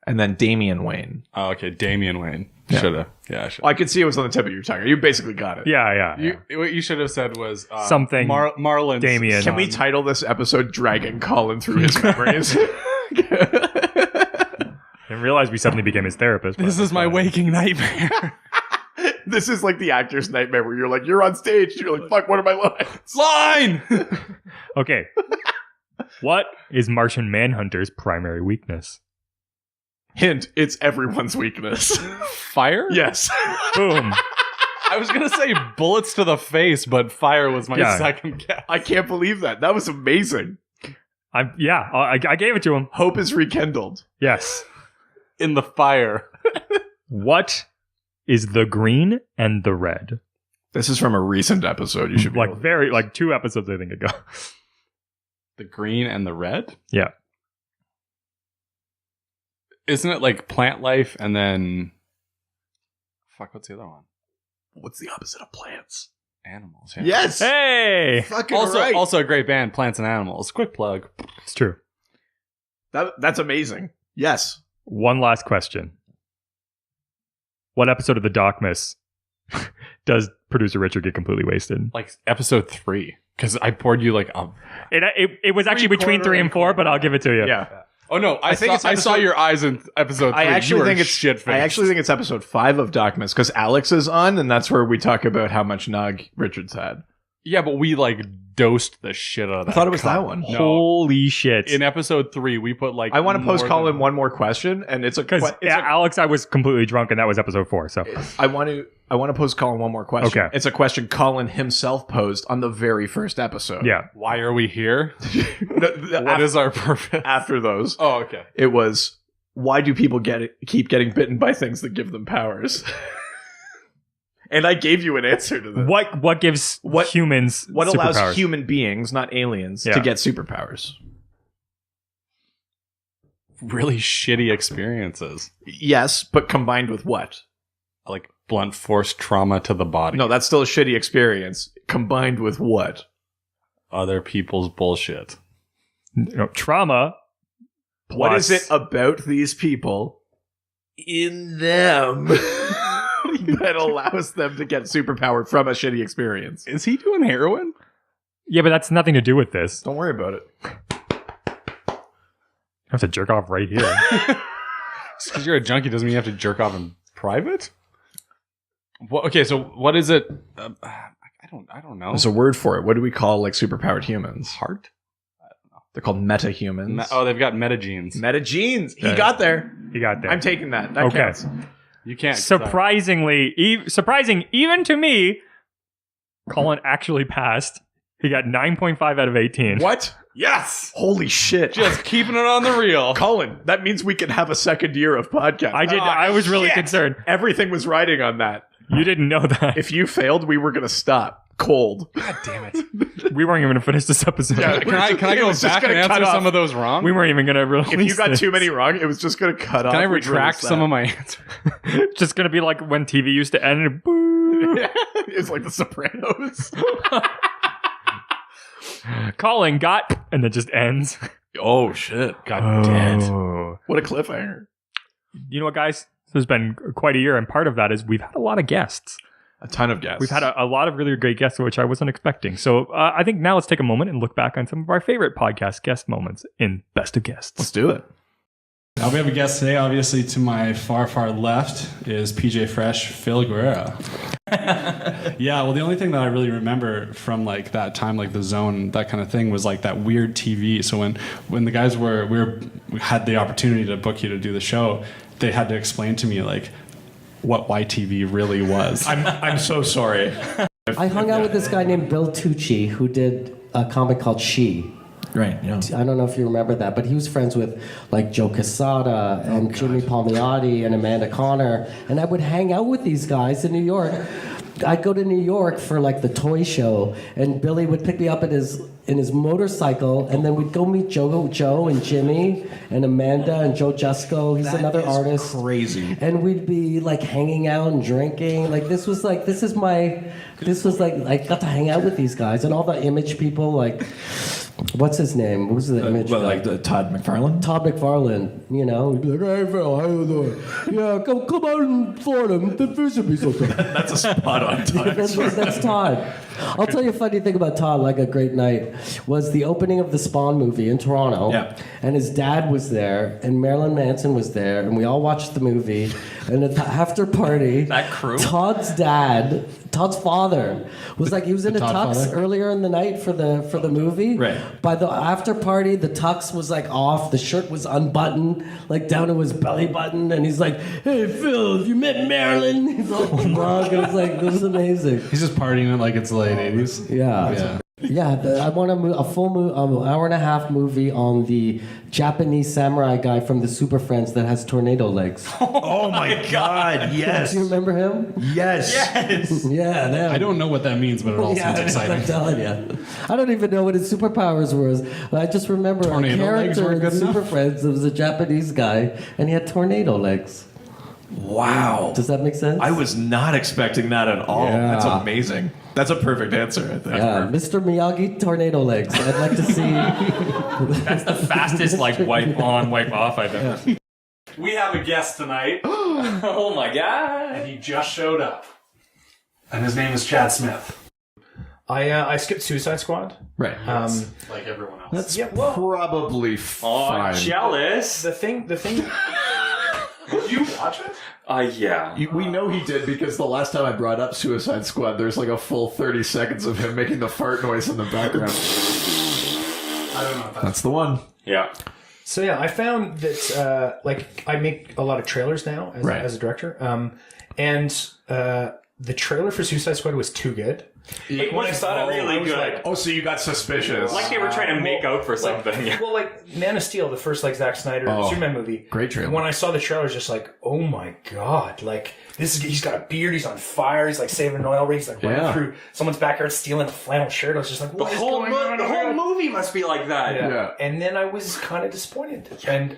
Speaker 4: And then Damian Wayne.
Speaker 9: Oh, okay. Damian Wayne.
Speaker 4: Yeah.
Speaker 9: Should have. Yeah, I should.
Speaker 4: Well, I could see it was on the tip of your tongue. You basically got it.
Speaker 2: Yeah.
Speaker 9: What you should have said was
Speaker 2: something.
Speaker 9: Marlon.
Speaker 2: Damian.
Speaker 4: Can we title this episode Dragging Colin Through His Memories?
Speaker 2: I didn't realize we suddenly became his therapist.
Speaker 9: This is my waking nightmare.
Speaker 4: This is like the actor's nightmare where you're like, you're on stage. And you're like, fuck, what are my lines?
Speaker 9: Line!
Speaker 2: Okay. What is Martian Manhunter's primary weakness?
Speaker 4: Hint, it's everyone's weakness.
Speaker 9: Fire?
Speaker 4: Yes.
Speaker 2: Boom.
Speaker 9: I was going to say bullets to the face, but fire was my second guess.
Speaker 4: I can't believe that. That was amazing.
Speaker 2: I gave it to him.
Speaker 4: Hope is rekindled.
Speaker 2: Yes.
Speaker 9: In the fire.
Speaker 2: What is the green and the red?
Speaker 4: This is from a recent episode. You should be
Speaker 2: like 2 episodes, I think, ago.
Speaker 9: The green and the red?
Speaker 2: Yeah.
Speaker 9: Isn't it like plant life and then... Fuck, what's the other one?
Speaker 4: What's the opposite of plants?
Speaker 9: Animals. Yeah.
Speaker 4: Yes.
Speaker 2: Hey.
Speaker 4: Fucking
Speaker 9: also,
Speaker 4: right.
Speaker 9: Also a great band, Plants and Animals. Quick plug.
Speaker 2: It's true.
Speaker 4: That's amazing. Yes.
Speaker 2: One last question. What episode of the Docmas does producer Richard get completely wasted?
Speaker 9: Like episode 3. Because I poured you like a...
Speaker 2: It was actually between 3 and 4, but I'll give it to you.
Speaker 4: Yeah.
Speaker 9: Oh no! I saw your eyes in episode 3.
Speaker 4: I actually think it's
Speaker 9: shit-faced.
Speaker 4: I actually think it's episode 5 of Docmas because Alex is on, and that's where we talk about how much nog Richard's had.
Speaker 9: Yeah, but we like dosed the shit out of that.
Speaker 4: I thought it was that one.
Speaker 9: No.
Speaker 2: Holy shit!
Speaker 9: In episode 3, we put like.
Speaker 4: I want to post Colin one more question, and it's
Speaker 2: because Alex, I was completely drunk, and that was episode 4. So
Speaker 4: I want to pose Colin one more question.
Speaker 2: Okay.
Speaker 4: It's a question Colin himself posed on the very first episode.
Speaker 2: Yeah.
Speaker 9: Why are we here? What is our purpose?
Speaker 4: After those.
Speaker 9: Oh, okay.
Speaker 4: It was, why do people keep getting bitten by things that give them powers? And I gave you an answer to this.
Speaker 2: What gives humans
Speaker 4: what
Speaker 2: superpowers?
Speaker 4: allows human beings, not aliens, to get superpowers?
Speaker 9: Really shitty experiences.
Speaker 4: Yes, but combined with what?
Speaker 9: Like blunt force trauma to the body.
Speaker 4: No, that's still a shitty experience. Combined with what?
Speaker 9: other people's bullshit.
Speaker 2: Trauma.
Speaker 4: What is it about these people in them that allows them to get superpower from a shitty experience?
Speaker 9: Is he doing heroin?
Speaker 2: Yeah, but that's nothing to do with this.
Speaker 4: Don't worry about it.
Speaker 2: I have to jerk off right here.
Speaker 9: Just because you're a junkie doesn't mean you have to jerk off in private? Okay, so what is it? I don't know.
Speaker 4: There's a word for it. What do we call like superpowered humans?
Speaker 9: Heart?
Speaker 4: They're called meta-humans.
Speaker 9: They've got metagenes.
Speaker 4: Metagenes. He
Speaker 2: Okay.
Speaker 4: got there.
Speaker 2: You got that.
Speaker 4: I'm taking that. That
Speaker 2: Okay.
Speaker 4: counts.
Speaker 9: You can't.
Speaker 2: Surprising even to me, Colin actually passed. He got 9.5 out of 18.
Speaker 4: What?
Speaker 9: Yes!
Speaker 4: Holy shit.
Speaker 9: Just keeping it on the reel.
Speaker 4: Colin, that means we can have a second year of podcast.
Speaker 2: I was really
Speaker 4: shit.
Speaker 2: concerned.
Speaker 4: Everything was riding on that.
Speaker 2: You didn't know that.
Speaker 4: If you failed, we were going to stop. Cold.
Speaker 9: God damn it.
Speaker 2: We weren't even going to finish this episode.
Speaker 4: Yeah,
Speaker 9: Can I
Speaker 4: It
Speaker 9: go
Speaker 4: was just
Speaker 9: back and
Speaker 4: gonna cut
Speaker 9: answer
Speaker 4: off.
Speaker 9: some of those wrong?
Speaker 2: We weren't even going to release
Speaker 4: If you got
Speaker 2: this.
Speaker 4: too many wrong, it was just going to cut off.
Speaker 9: Can I
Speaker 4: We'd
Speaker 9: retract
Speaker 4: release
Speaker 9: some
Speaker 4: that.
Speaker 9: of my answers?
Speaker 2: It's just going to be like when TV used to end and boo.
Speaker 4: It's like The Sopranos.
Speaker 2: Colin got, and it just ends.
Speaker 4: Oh, shit.
Speaker 9: God dead.
Speaker 2: Oh.
Speaker 4: What a cliffhanger.
Speaker 2: You know what, guys? This has been quite a year, and part of that is we've had a lot of guests.
Speaker 4: A ton of guests.
Speaker 2: We've had a lot of really great guests, which I wasn't expecting. So I think now let's take a moment and look back on some of our favorite podcast guest moments in Best of Guests.
Speaker 4: Let's do it.
Speaker 10: We have a guest today. Obviously, to my far, far left is PJ Fresh, Phil Guerrero. Yeah, well, the only thing that I really remember from like that time, like the Zone, that kind of thing, was like that weird TV. So when the guys we had the opportunity to book you to do the show, they had to explain to me like what YTV really was.
Speaker 4: I'm so sorry.
Speaker 11: I hung out with this guy named Bill Tucci who did a comic called She.
Speaker 4: Right, yeah.
Speaker 11: I don't know if you remember that, but he was friends with like Joe Quesada and Jimmy Palmiotti and Amanda Connor, and I would hang out with these guys in New York. I'd go to New York for like the toy show, and Billy would pick me up in his motorcycle, and then we'd go meet Joe and Jimmy and Amanda and Joe Jusko. He's another artist.
Speaker 4: Crazy.
Speaker 11: And we'd be like hanging out and drinking. Like I got to hang out with these guys and all the Image people. Like, what's his name? What was the Image guy?
Speaker 4: Like Todd McFarlane?
Speaker 11: Todd McFarlane, you know, he'd be like, "Hey Phil, how you doing? Yeah, come out in Florida and visit me sometime."
Speaker 4: That's a spot on time.
Speaker 11: That's Todd. I'll tell you a funny thing about Todd, like a great night, was the opening of the Spawn movie in Toronto.
Speaker 4: Yeah.
Speaker 11: And his dad was there, and Marilyn Manson was there, and we all watched the movie. And at the after party,
Speaker 2: That crew?
Speaker 11: Todd's father, was like, he was in a
Speaker 10: Todd
Speaker 11: tux
Speaker 10: father?
Speaker 11: earlier in the night for the movie.
Speaker 4: Right.
Speaker 11: By the after party, the tux was like off, the shirt was unbuttoned, like down to his belly button, and he's like, "Hey Phil, have you met Marilyn?" He's all drunk, and it's like, it was amazing.
Speaker 10: He's just partying it like it's the late 80s.
Speaker 11: Yeah. I want a full hour and a half movie on the Japanese samurai guy from the Super Friends that has tornado legs.
Speaker 4: Oh my God, yes.
Speaker 11: Do you remember him?
Speaker 4: Yes.
Speaker 11: Yeah, that.
Speaker 10: I don't know what that means, but it all sounds
Speaker 11: I'm
Speaker 10: exciting.
Speaker 11: telling you. I don't even know what his superpowers was. I just remember
Speaker 10: Tornado
Speaker 11: a
Speaker 10: legs
Speaker 11: character
Speaker 10: weren't
Speaker 11: in
Speaker 10: good
Speaker 11: Super
Speaker 10: enough?
Speaker 11: Friends that was a Japanese guy, and he had tornado legs.
Speaker 4: Wow.
Speaker 11: Does that make sense?
Speaker 4: I was not expecting that at all.
Speaker 11: Yeah.
Speaker 4: That's amazing. That's a perfect answer, I think.
Speaker 11: Yeah, Mr. Miyagi tornado legs. I'd like to see.
Speaker 2: That's the fastest like wipe on, wipe off I've ever.
Speaker 8: We have a guest tonight,
Speaker 2: Oh my god!
Speaker 8: and he just showed up. And his name is Chad Smith.
Speaker 12: I skipped Suicide Squad.
Speaker 4: Right.
Speaker 8: Like everyone else.
Speaker 4: That's
Speaker 12: Yeah, well,
Speaker 4: probably fine.
Speaker 2: Jealous.
Speaker 12: the thing.
Speaker 8: Did you watch it?
Speaker 2: Yeah.
Speaker 4: We know he did because the last time I brought up Suicide Squad, there's like a full 30 seconds of him making the fart noise in the background.
Speaker 8: I don't know if
Speaker 4: That's the one.
Speaker 2: Yeah.
Speaker 12: So yeah, I found that like I make a lot of trailers now as a director, and the trailer for Suicide Squad was too good.
Speaker 2: When I saw it really good.
Speaker 12: Like,
Speaker 4: Oh, so you got suspicious.
Speaker 2: Like they were trying to make out for something.
Speaker 12: well, like Man of Steel, the first like Zack Snyder Superman movie.
Speaker 4: Great trailer.
Speaker 12: When I saw the trailer, I was just like, oh my god! Like he's got a beard, he's on fire, he's like saving an oil rig, he's like running through someone's backyard stealing a flannel shirt. I was just like, what is going on?
Speaker 2: The whole movie must be like that.
Speaker 12: Yeah. And then I was kind of disappointed. And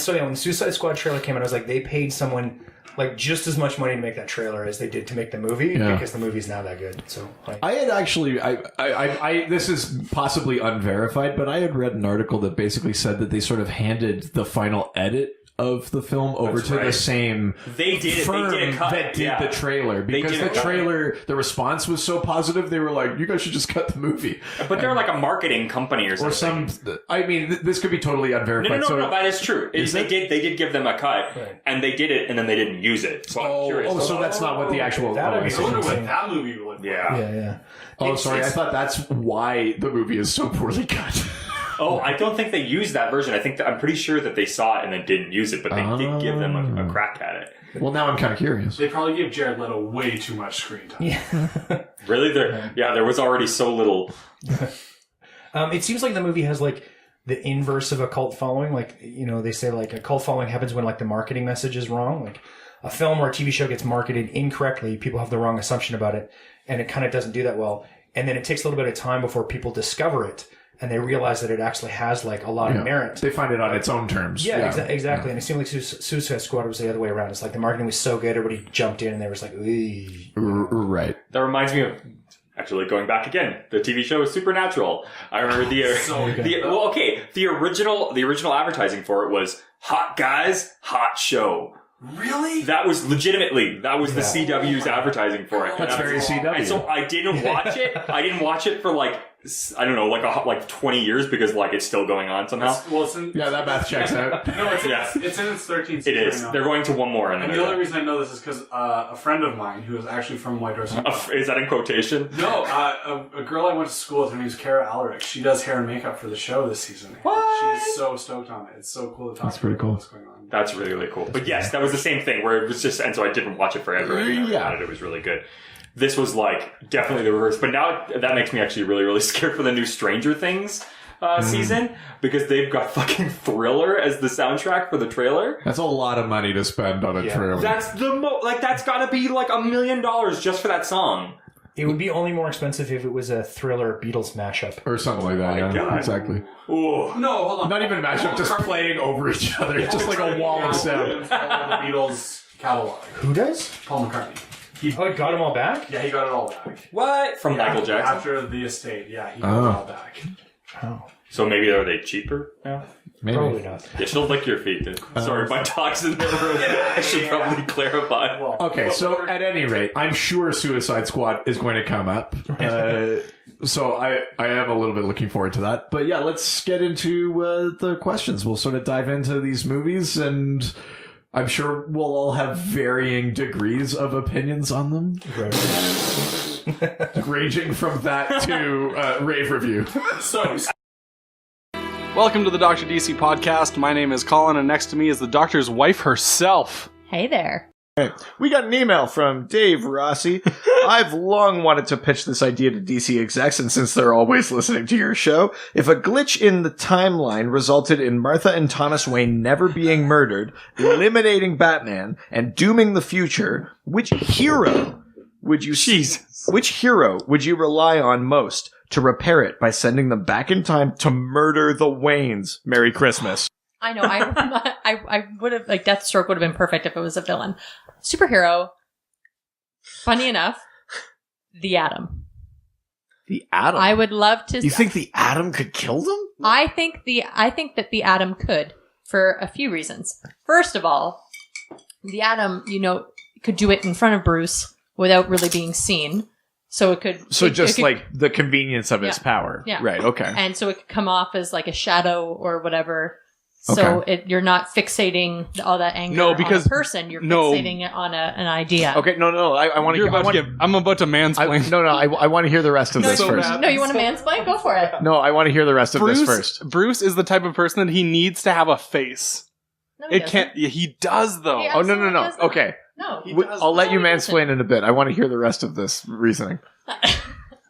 Speaker 12: so when the Suicide Squad trailer came out, I was like, they paid someone like just as much money to make that trailer as they did to make the movie because the movie's now that good. So like,
Speaker 4: I had actually, I this is possibly unverified, but I had read an article that basically said that they sort of handed the final edit of the film over to the same
Speaker 2: they did
Speaker 4: firm
Speaker 2: they did a cut.
Speaker 4: that did the trailer because the trailer, the response was so positive. They were like, "You guys should just cut the movie."
Speaker 2: But they're like a marketing company or something.
Speaker 4: I mean, this could be totally unverified.
Speaker 2: No, that is true. They did give them a cut, and they did it, and then they didn't use it. So I'm curious.
Speaker 4: So that's not what the actual.
Speaker 8: I wonder what that movie would look like.
Speaker 12: yeah.
Speaker 4: Oh, sorry. I thought that's why the movie is so poorly cut.
Speaker 2: Oh, I don't think they used that version. I'm pretty sure that they saw it and then didn't use it, but they did give them a crack at it.
Speaker 4: Well, now I'm kind of curious.
Speaker 8: They probably gave Jared Leto way too much screen time.
Speaker 12: Yeah.
Speaker 2: Really? There was already so little.
Speaker 12: It seems like the movie has like the inverse of a cult following. Like, you know, they say like a cult following happens when like the marketing message is wrong. Like a film or a TV show gets marketed incorrectly. People have the wrong assumption about it, and it kind of doesn't do that well. And then it takes a little bit of time before people discover it. And they realize that it actually has like a lot of merit.
Speaker 4: They find it on its own terms.
Speaker 12: Yeah. Exactly. And it seemed like Suicide Squad was the other way around. It's like the marketing was so good, everybody jumped in and they was like, ooh.
Speaker 4: Right.
Speaker 2: That reminds me of actually going back again. The TV show is Supernatural. I remember the original advertising for it was hot guys, hot show.
Speaker 8: Really?
Speaker 2: That was the CW's advertising for it.
Speaker 4: That's very CW.
Speaker 2: And so I didn't watch it. I didn't watch it for like, I don't know, like 20 years because like it's still going on somehow.
Speaker 4: That math checks out.
Speaker 8: No, it's in its 13th season.
Speaker 2: It is.
Speaker 8: Right now.
Speaker 2: They're going to one more.
Speaker 8: And the only reason I know this is because a friend of mine who is actually from White Horse.
Speaker 2: Is that in quotation?
Speaker 8: No, a girl I went to school with, her name's Kara Alaric. She does hair and makeup for the show this season.
Speaker 2: What?
Speaker 8: She is so stoked on it. It's so cool to talk
Speaker 4: That's pretty cool.
Speaker 8: what's going on.
Speaker 2: That's really, really cool. But yes, that was the same thing where it was just, and so I didn't watch it forever. It was really good. This was like definitely the reverse. But now that makes me actually really, really scared for the new Stranger Things season because they've got fucking Thriller as the soundtrack for the trailer.
Speaker 4: That's a lot of money to spend on a trailer.
Speaker 2: That's that's gotta be like $1 million just for that song.
Speaker 12: It would be only more expensive if it was a Thriller Beatles mashup.
Speaker 4: Or something like that,
Speaker 2: God.
Speaker 4: Exactly.
Speaker 2: Ooh.
Speaker 8: No, hold on.
Speaker 4: Not even a mashup, just playing over each other. Just like a wall of sound.
Speaker 8: All the Beatles catalog.
Speaker 12: Who does?
Speaker 8: Paul McCartney.
Speaker 12: He got them all back?
Speaker 8: Yeah, he got it all back.
Speaker 2: What? From Michael Jackson?
Speaker 8: After the estate, he got it all back.
Speaker 12: Oh.
Speaker 2: So maybe are they cheaper now?
Speaker 4: Maybe.
Speaker 12: Probably not.
Speaker 2: Yeah, she'll lick your feet. Sorry, my dog's in the room. I should probably clarify.
Speaker 4: Okay, so at any rate, I'm sure Suicide Squad is going to come up. So I am a little bit looking forward to that. But yeah, let's get into the questions. We'll sort of dive into these movies, and I'm sure we'll all have varying degrees of opinions on them. Ranging from that to rave review.
Speaker 9: Welcome to the Dr. DC podcast. My name is Colin, and next to me is the doctor's wife herself.
Speaker 13: Hey there.
Speaker 3: We got an email from Dave Rossi. I've long wanted to pitch this idea to DC execs, and since they're always listening to your show, if a glitch in the timeline resulted in Martha and Thomas Wayne never being murdered, eliminating Batman, and dooming the future, which hero would you rely on most to repair it by sending them back in time to murder the Waynes? Merry Christmas.
Speaker 13: I know. I would have, like, Deathstroke would have been perfect if it was a villain. Superhero. Funny enough, the Atom.
Speaker 3: The Atom?
Speaker 13: I would love to.
Speaker 3: You think the Atom could kill them?
Speaker 13: I think that the Atom could for a few reasons. First of all, the Atom, could do it in front of Bruce without really being seen. So it could.
Speaker 3: So just like the convenience of his power.
Speaker 13: Yeah.
Speaker 3: Right. Okay.
Speaker 13: And so it could come off as like a shadow or whatever. So you're not fixating all that anger on a person. You're fixating it on an idea.
Speaker 3: Okay. No. I want to.
Speaker 9: I'm about to mansplain.
Speaker 3: I want to hear the rest of this first.
Speaker 13: No, you want to mansplain? Go for it.
Speaker 3: No, I want to hear the rest of this first.
Speaker 9: Bruce is the type of person that he needs to have a face.
Speaker 13: No, he
Speaker 9: can't. He does though.
Speaker 13: He
Speaker 3: No.
Speaker 13: does not.
Speaker 3: Okay.
Speaker 13: No.
Speaker 3: I'll let you mansplain in a bit. I want to hear the rest of this reasoning.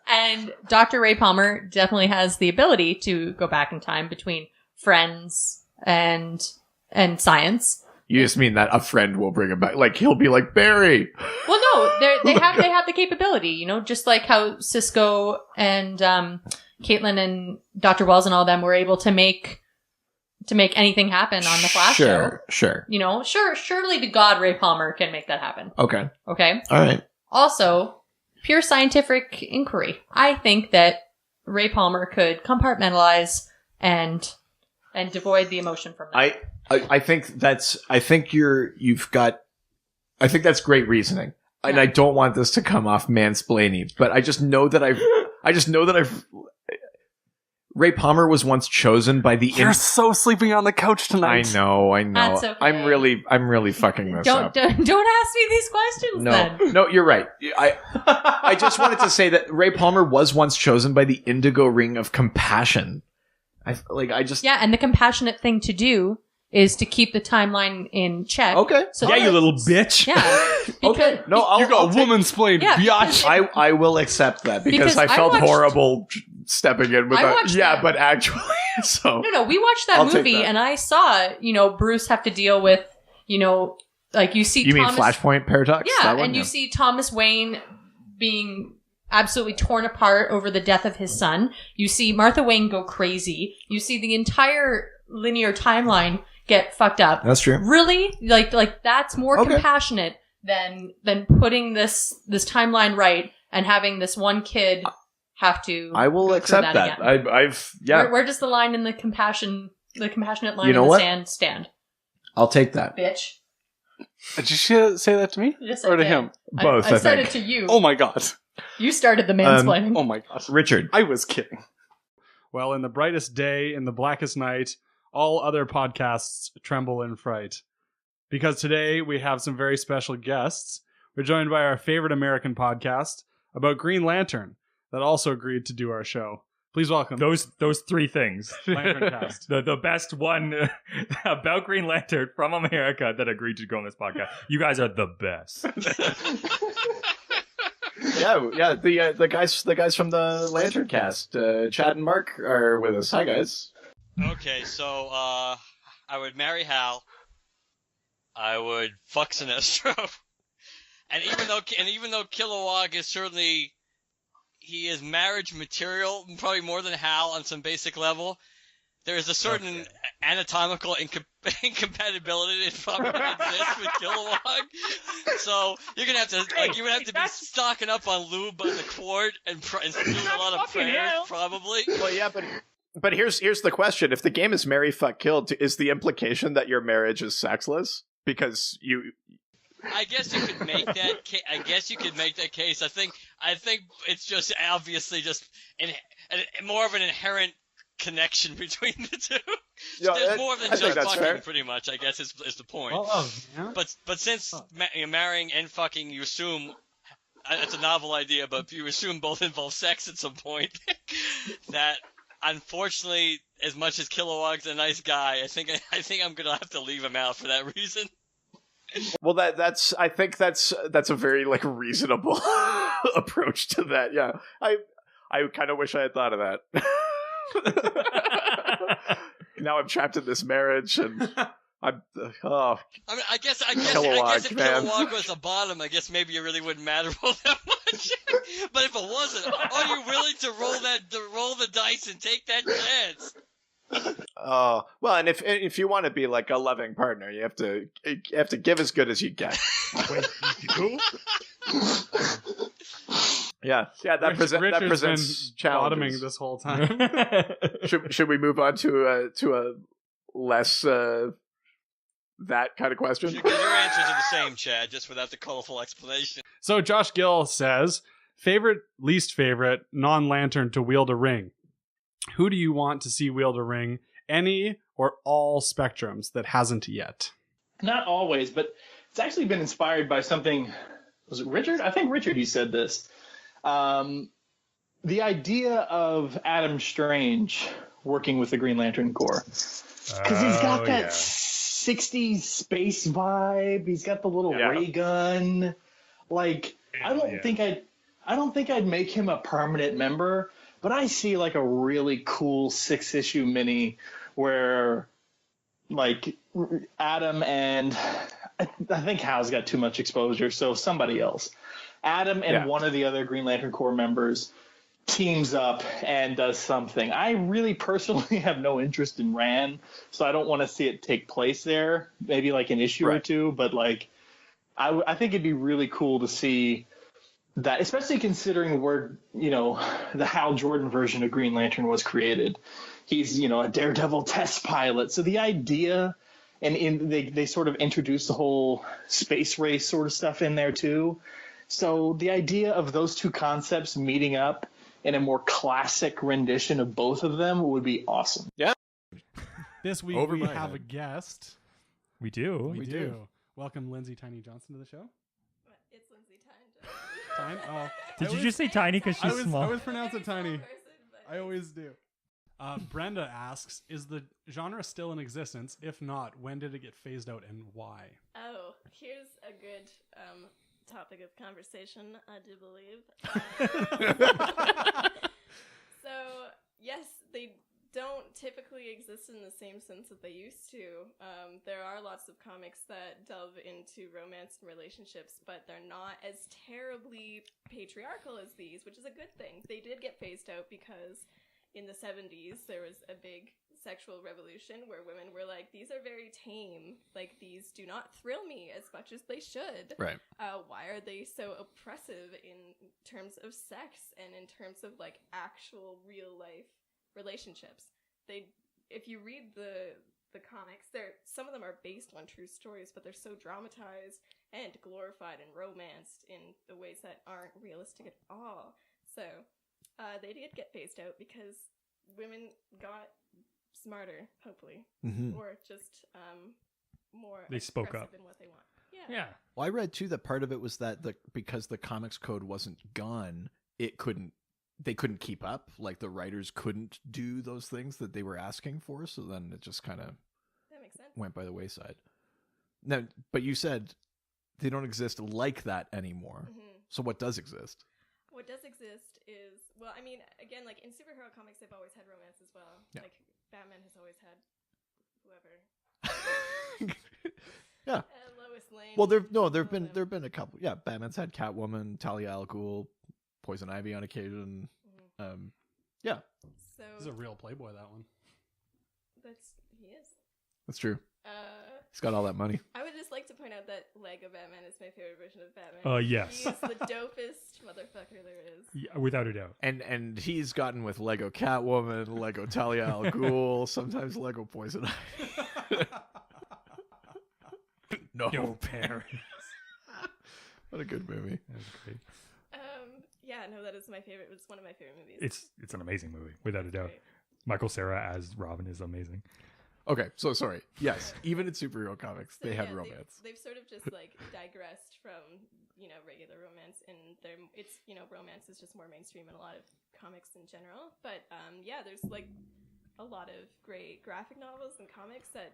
Speaker 13: And Dr. Ray Palmer definitely has the ability to go back in time between friends and science.
Speaker 3: You just mean that a friend will bring him back? Like he'll be like Barry.
Speaker 13: Well, no, they have the capability. Just like how Cisco and Caitlin and Dr. Wells and all them were able to make to make anything happen on the Flash show.
Speaker 4: Sure.
Speaker 13: You know, surely the god Ray Palmer can make that happen.
Speaker 4: Okay.
Speaker 13: Okay?
Speaker 4: All right.
Speaker 13: Also, pure scientific inquiry. I think that Ray Palmer could compartmentalize and devoid the emotion from that.
Speaker 4: I think that's great reasoning. Yeah. And I don't want this to come off mansplaining, but I just know that Ray Palmer was once chosen by the.
Speaker 9: You're so sleeping on the couch tonight.
Speaker 4: I know.
Speaker 13: That's okay.
Speaker 4: I'm really fucking this up.
Speaker 13: Don't ask me these questions. Then.
Speaker 4: No, you're right. I just wanted to say that Ray Palmer was once chosen by the Indigo Ring of Compassion.
Speaker 13: Yeah, and the compassionate thing to do is to keep the timeline in check.
Speaker 4: Okay.
Speaker 2: So you little bitch.
Speaker 13: Yeah.
Speaker 4: Okay. No,
Speaker 9: you got woman-splained, biatch.
Speaker 4: I will accept that because I felt horrible stepping in with that. Yeah, but actually, so.
Speaker 13: No, we watched that movie and I saw, Bruce have to deal with, like you see.
Speaker 4: You mean Flashpoint Paradox?
Speaker 13: Yeah, and you see Thomas Wayne being absolutely torn apart over the death of his son. You see Martha Wayne go crazy. You see the entire linear timeline get fucked up.
Speaker 4: That's true.
Speaker 13: Really? Like that's more compassionate than putting this timeline right and having this one kid have to.
Speaker 4: I will accept that.
Speaker 13: Where does the line in the compassionate line in the sand stand?
Speaker 4: I'll take that.
Speaker 13: Bitch.
Speaker 9: Did you say that to me or to him?
Speaker 4: Both.
Speaker 13: I said it to you.
Speaker 9: Oh my god.
Speaker 13: You started the mansplaining.
Speaker 9: Oh my god.
Speaker 4: Richard.
Speaker 9: I was kidding.
Speaker 10: Well, in the brightest day, in the blackest night, all other podcasts tremble in fright. Because today we have some very special guests. We're joined by our favorite American podcast about Green Lantern that also agreed to do our show. Please welcome
Speaker 2: those three things.
Speaker 10: LanternCast.
Speaker 2: the best one about Green Lantern from America that agreed to go on this podcast. You guys are the best.
Speaker 4: Yeah. The guys from the LanternCast, Chad and Mark are with us. Hi, guys.
Speaker 14: Okay, so I would marry Hal. I would fuck Sinestro. and even though Kilowog is certainly he is marriage material, probably more than Hal on some basic level. There is a certain anatomical incompatibility that probably exists with Kilowog. So you're gonna have to be stocking up on lube on the quart and doing a lot of prayers, probably.
Speaker 4: Well, yeah, but here's the question: if the game is marry, fuck, kill, is the implication that your marriage is sexless? Because you.
Speaker 14: I guess you could make that. Case. I think it's just obviously just more of an inherent connection between the two.
Speaker 4: Yeah,
Speaker 14: there's more than just fucking,
Speaker 4: fair.
Speaker 14: pretty much. I guess is the point.
Speaker 10: Yeah.
Speaker 14: But since marrying and fucking, you assume it's a novel idea, but you assume both involve sex at some point. That unfortunately, as much as Kilowog's a nice guy, I think I'm gonna have to leave him out for that reason.
Speaker 4: Well, that's I think that's a very reasonable approach to that. Yeah, I kind of wish I had thought of that. Now I'm trapped in this marriage, and I'm. I
Speaker 14: mean, I guess if Kilowog was the bottom, I guess maybe it really wouldn't matter all that much. But if it wasn't, are you willing to roll the dice and take that chance?
Speaker 4: Well, and if you want to be a loving partner, you have to give as good as you get. Yeah. That presents challenges.
Speaker 10: Bottoming this whole time.
Speaker 4: Should we move on to a less that kind of question?
Speaker 14: Your answers are the same, Chad, just without the colorful explanation.
Speaker 10: So Josh Gill says, favorite, least favorite non-lantern to wield a ring. Who do you want to see wield a ring? Any or all spectrums that hasn't yet?
Speaker 15: Not always, but it's actually been inspired by something. Was it Richard? I think Richard, you said this. The idea of Adam Strange working with the Green Lantern Corps. Because he's got that 60s space vibe. He's got the little ray gun. I don't think I'd make him a permanent member. But I see a really cool 6-issue mini where Adam and I think Hal's got too much exposure, so somebody else. Adam and one of the other Green Lantern Corps members teams up and does something. I really personally have no interest in Ran, so I don't want to see it take place there. Maybe like an issue or two, but like I think it'd be really cool to see that, especially considering where, you know, the Hal Jordan version of Green Lantern was created. He's, you know, a Daredevil test pilot. So the idea, and they sort of introduced the whole space race sort of stuff in there too. So the idea of those two concepts meeting up in a more classic rendition of both of them would be awesome.
Speaker 3: Yeah.
Speaker 10: This week
Speaker 3: Over
Speaker 10: we
Speaker 3: my
Speaker 10: have
Speaker 3: head.
Speaker 10: a guest.
Speaker 2: We do.
Speaker 10: We do. Welcome, Lindsey Tiny Johnson, to the show.
Speaker 13: It's Lindsey
Speaker 10: Tyne? Oh.
Speaker 2: Did you just say tiny because she's small?
Speaker 10: I always pronounce it tiny. I always do. Brenda asks, is the genre still in existence? If not, when did it get phased out and why?
Speaker 16: Oh, here's a good topic of conversation, I do believe. So, yes, they don't typically exist in the same sense that they used to. There are lots of comics that delve into romance and relationships, but they're not as terribly patriarchal as these, which is a good thing. They did get phased out because in the 70s, there was a big sexual revolution where women were like, these are very tame. Like, these do not thrill me as much as they should.
Speaker 3: Right.
Speaker 16: Why are they so oppressive in terms of sex and in terms of, like, actual real-life relationships? If you read the comics, some of them are based on true stories, but they're so dramatized and glorified and romanced in the ways that aren't realistic at all. So they did get phased out because women got smarter, hopefully, or just more
Speaker 2: They spoke
Speaker 16: expressive
Speaker 2: up
Speaker 16: in what they want.
Speaker 2: Yeah.
Speaker 3: Well, I read too that part of it was that because the comics code wasn't gone, they couldn't keep up. Like the writers couldn't do those things that they were asking for. So then it just kind of went by the wayside. Now, but you said they don't exist like that anymore. So what does exist?
Speaker 16: What does exist is, well, I mean, again, like in superhero comics, they've always had romance as well.
Speaker 3: Yeah.
Speaker 16: Like Batman has always had whoever.
Speaker 3: Yeah.
Speaker 16: Lois Lane.
Speaker 3: Well, there've been a couple. Yeah, Batman's had Catwoman, Talia al Ghul, Poison Ivy on occasion. Yeah.
Speaker 16: So
Speaker 10: he's a real playboy, that one.
Speaker 16: He is.
Speaker 3: That's true. He's got all that money.
Speaker 16: I would just like to point out that Lego Batman is my favorite version of Batman.
Speaker 2: Yes.
Speaker 16: He's the dopest motherfucker there is.
Speaker 2: Yeah, without a doubt.
Speaker 3: And he's gotten with Lego Catwoman, Lego Talia al Ghul, sometimes Lego Poison Ivy. No parents. What a good movie.
Speaker 2: That's great.
Speaker 16: Yeah, no, that is my favorite. It's one of my favorite movies.
Speaker 2: It's an amazing movie, without a doubt. Michael Cera as Robin is amazing.
Speaker 3: Okay, so sorry. Yes, even in superhero comics, they had romance.
Speaker 16: They've sort of just like digressed from, regular romance, and it's romance is just more mainstream in a lot of comics in general. But there's like a lot of great graphic novels and comics that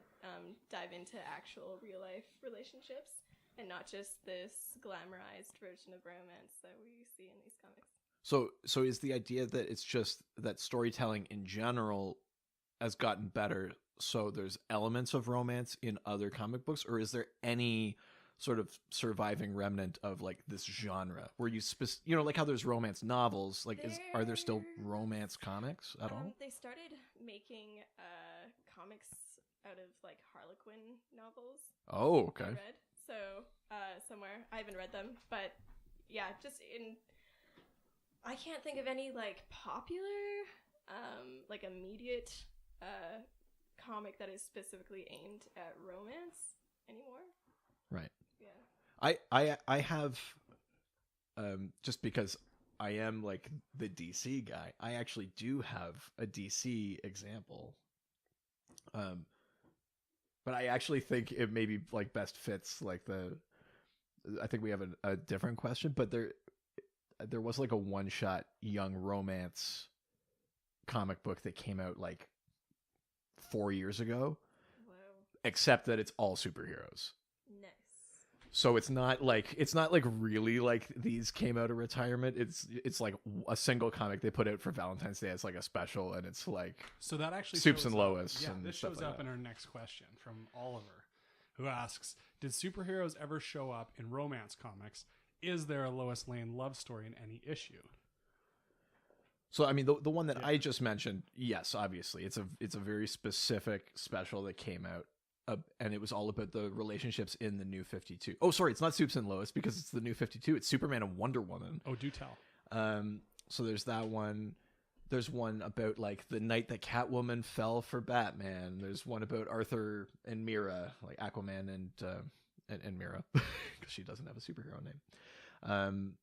Speaker 16: dive into actual real life relationships and not just this glamorized version of romance that we see in these comics.
Speaker 3: So is the idea that it's just that storytelling in general has gotten better, so there's elements of romance in other comic books, or is there any sort of surviving remnant of like this genre where you like how there's romance novels, like are there still romance comics at all?
Speaker 16: They started making comics out of like Harley Quinn novels.
Speaker 3: Oh, okay.
Speaker 16: I read so somewhere. I haven't read them, but yeah, I can't think of any like popular like immediate comic that is specifically aimed at romance anymore.
Speaker 3: Right.
Speaker 16: Yeah.
Speaker 3: I have just because I am like the DC guy, I actually do have a DC example. But I actually think it maybe like best fits like I think we have a different question, but there was like a one-shot young romance comic book that came out like 4 years ago.
Speaker 16: Wow.
Speaker 3: Except that it's all superheroes.
Speaker 16: Nice.
Speaker 3: So it's not like really like these came out of retirement. It's like a single comic they put out for Valentine's Day as like a special, and it's like
Speaker 10: so that actually
Speaker 3: Soups and
Speaker 10: up.
Speaker 3: Lois.
Speaker 10: Yeah,
Speaker 3: and
Speaker 10: this
Speaker 3: stuff
Speaker 10: shows
Speaker 3: like
Speaker 10: up
Speaker 3: that.
Speaker 10: in our next question from Oliver, who asks, "Did superheroes ever show up in romance comics? Is there a Lois Lane love story in any issue?"
Speaker 4: So I mean, the one that I just mentioned, yes, obviously, it's a very specific special that came out, and it was all about the relationships in the New 52. Oh, sorry, it's not Supes and Lois because it's the New 52. It's Superman and Wonder Woman.
Speaker 10: Oh, do tell.
Speaker 4: So there's that one. There's one about like the night that Catwoman fell for Batman. There's one about Arthur and Mira, like Aquaman and Mira, because she doesn't have a superhero name.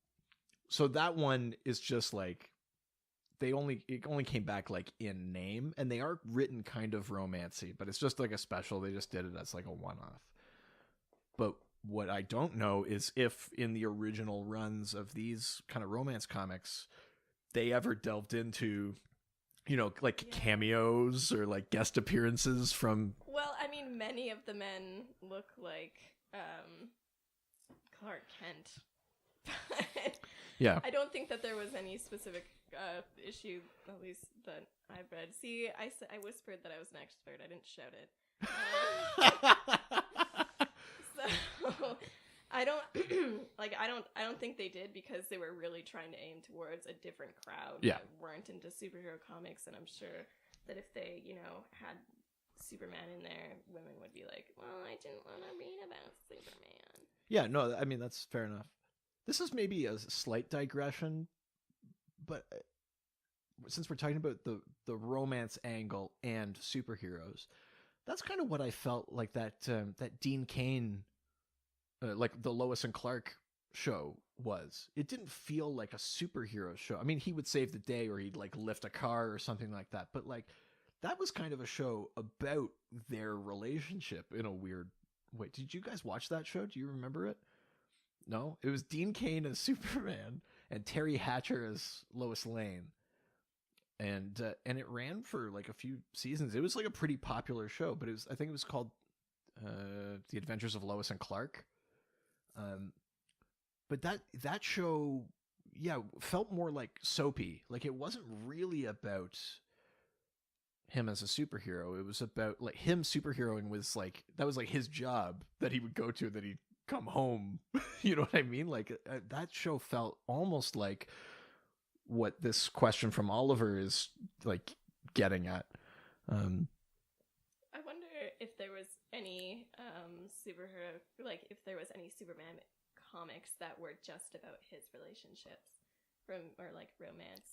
Speaker 4: So that one is just like it only came back like in name, and they are written kind of romancy, but it's just like a special. They just did it as like a one-off. But what I don't know is if in the original runs of these kind of romance comics, they ever delved into, like cameos or like guest appearances from.
Speaker 16: Well, I mean, many of the men look like Clark Kent.
Speaker 4: Yeah.
Speaker 16: I don't think that there was any specific issue, at least that I've read. See, I whispered that I was an expert. I didn't shout it. So I don't think they did, because they were really trying to aim towards a different crowd that weren't into superhero comics, and I'm sure that if they, had Superman in there, women would be like, well, I didn't want to read about Superman.
Speaker 4: Yeah, no, I mean, that's fair enough. This is maybe a slight digression, but since we're talking about the romance angle and superheroes, that's kind of what I felt like that Dean Cain, like the Lois and Clark show was. It didn't feel like a superhero show. I mean, he would save the day, or he'd like lift a car or something like that, but like that was kind of a show about their relationship in a weird way. Did you guys watch that show? Do you remember it? No, it was Dean Cain as Superman and Terry Hatcher as Lois Lane, and it ran for like a few seasons. It was like a pretty popular show, but I think it was called The Adventures of Lois and Clark. But that show, felt more like soapy. Like it wasn't really about him as a superhero. It was about like him superheroing was like, that was like his job that he would go to, that he'd come home. You know what I mean? Like that show felt almost like what this question from Oliver is like getting at.
Speaker 16: I wonder if there was any superhero, like if there was any Superman comics that were just about his relationships or like romance.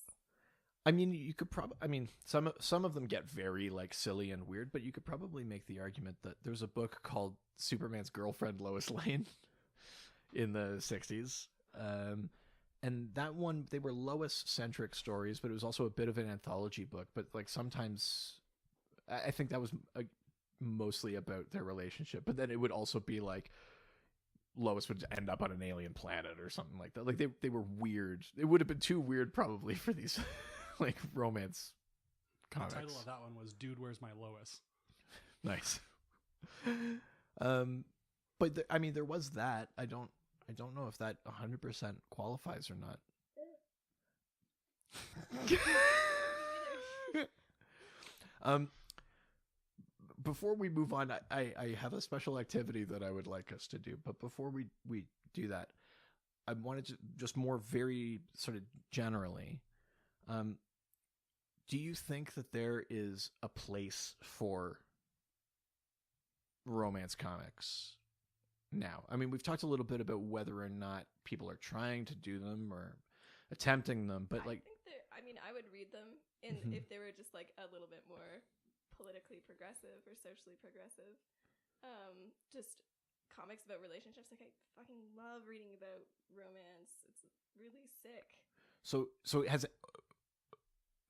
Speaker 4: I mean, you could probably. I mean, some of them get very like silly and weird, but you could probably make the argument that there's a book called Superman's Girlfriend, Lois Lane, in the 60s, and that one, they were Lois-centric stories, but it was also a bit of an anthology book. But like sometimes, I think that was mostly about their relationship. But then it would also be like Lois would end up on an alien planet or something like that. Like they were weird. It would have been too weird probably for these like romance comics.
Speaker 10: The title of that one was "Dude, Where's My Lois?"
Speaker 4: Nice. But I mean, there was that. I don't know if that 100% qualifies or not. Before we move on, I have a special activity that I would like us to do. But before we do that, I wanted to just more very sort of generally, do you think that there is a place for romance comics now? I mean, we've talked a little bit about whether or not people are trying to do them or attempting them, but like,
Speaker 16: I mean, I would read them if they were just like a little bit more politically progressive or socially progressive. Just comics about relationships. Like, I fucking love reading about romance. It's really sick.
Speaker 4: So has it,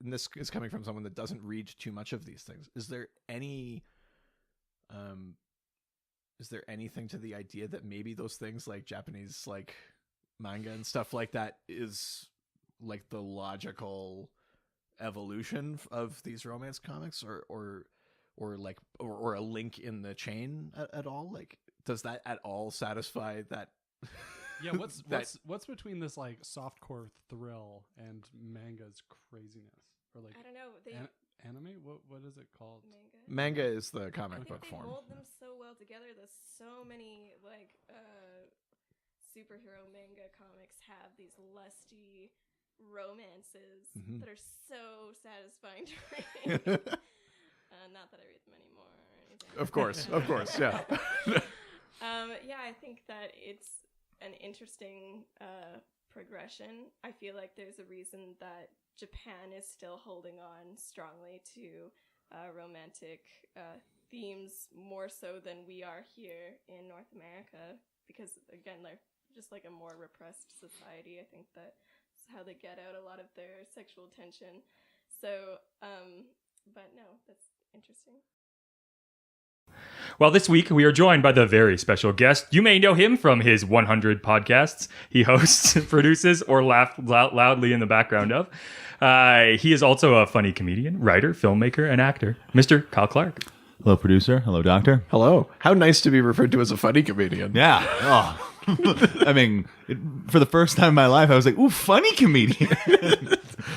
Speaker 4: and this is coming from someone that doesn't read too much of these things. Is there anything to the idea that maybe those things like Japanese like manga and stuff like that is like the logical evolution of these romance comics, or a link in the chain at all? Like, does that at all satisfy that?
Speaker 10: Yeah, what's between this like softcore thrill and manga's craziness? Or like,
Speaker 16: I don't know.
Speaker 10: Anime? What is it called?
Speaker 4: Manga is the comic book
Speaker 16: they
Speaker 4: form.
Speaker 16: They mold them so well together. There's so many like superhero manga comics have these lusty romances
Speaker 4: Mhm.
Speaker 16: that are so satisfying to read. Not that I read them anymore or anything.
Speaker 4: Of course, yeah.
Speaker 16: Yeah, I think that it's an interesting progression. I feel like there's a reason that Japan is still holding on strongly to romantic themes more so than we are here in North America, because again, they're just like a more repressed society. I think that's how they get out a lot of their sexual tension. So, but no, that's interesting.
Speaker 2: Well, this week we are joined by the very special guest. You may know him from his 100 podcasts he hosts, produces, or laughs loudly in the background of. He is also a funny comedian, writer, filmmaker, and actor, Mr. Kyle Clark.
Speaker 17: Hello, producer. Hello, doctor.
Speaker 4: Hello. How nice to be referred to as a funny comedian.
Speaker 17: Yeah. Oh. I mean, for the first time in my life, I was like, ooh, funny comedian.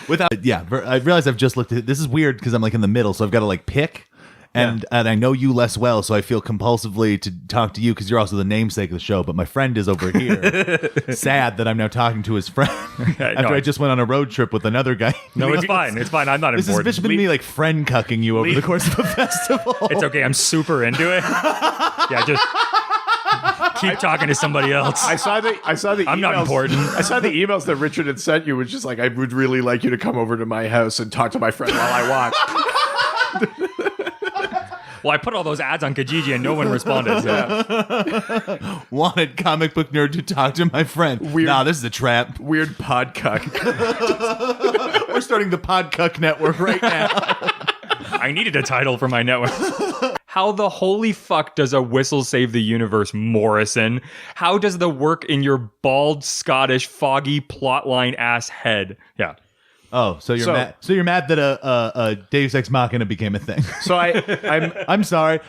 Speaker 17: I realize I've just looked at it. This is weird because I'm like in the middle, so I've got to like pick. And I know you less well, so I feel compulsively to talk to you because you're also the namesake of the show. But my friend is over here, sad that I'm now talking to his friend after I just went on a road trip with another guy.
Speaker 2: No, it's fine. It's fine. I'm not important.
Speaker 17: This has been me like friend cucking you over the course of a festival.
Speaker 2: It's okay. I'm super into it. Yeah, just keep talking to somebody else.
Speaker 4: I saw the
Speaker 2: I'm
Speaker 4: emails.
Speaker 2: not important.
Speaker 4: I saw the emails that Richard had sent you, which is like, I would really like you to come over to my house and talk to my friend while I watch.
Speaker 2: Well, I put all those ads on Kijiji and no one responded. So.
Speaker 17: Wanted comic book nerd to talk to my friend. Nah, this is a trap.
Speaker 4: Weird podcuck.
Speaker 17: We're starting the podcuck network right now.
Speaker 2: I needed a title for my network. How the holy fuck does a whistle save the universe, Morrison? How does the work in your bald, Scottish, foggy, plotline ass head? Yeah.
Speaker 17: Oh, so you're mad that a Deus Ex Machina became a thing.
Speaker 4: So
Speaker 17: I'm sorry.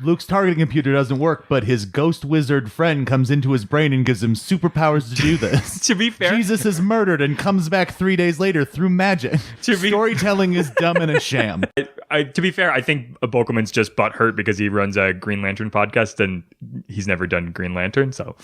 Speaker 17: Luke's targeting computer doesn't work, but his ghost wizard friend comes into his brain and gives him superpowers to do this.
Speaker 2: To be fair,
Speaker 17: Jesus is murdered and comes back 3 days later through magic. Storytelling is dumb and a sham.
Speaker 2: To be fair, I think Bokelman's just butthurt because he runs a Green Lantern podcast and he's never done Green Lantern, so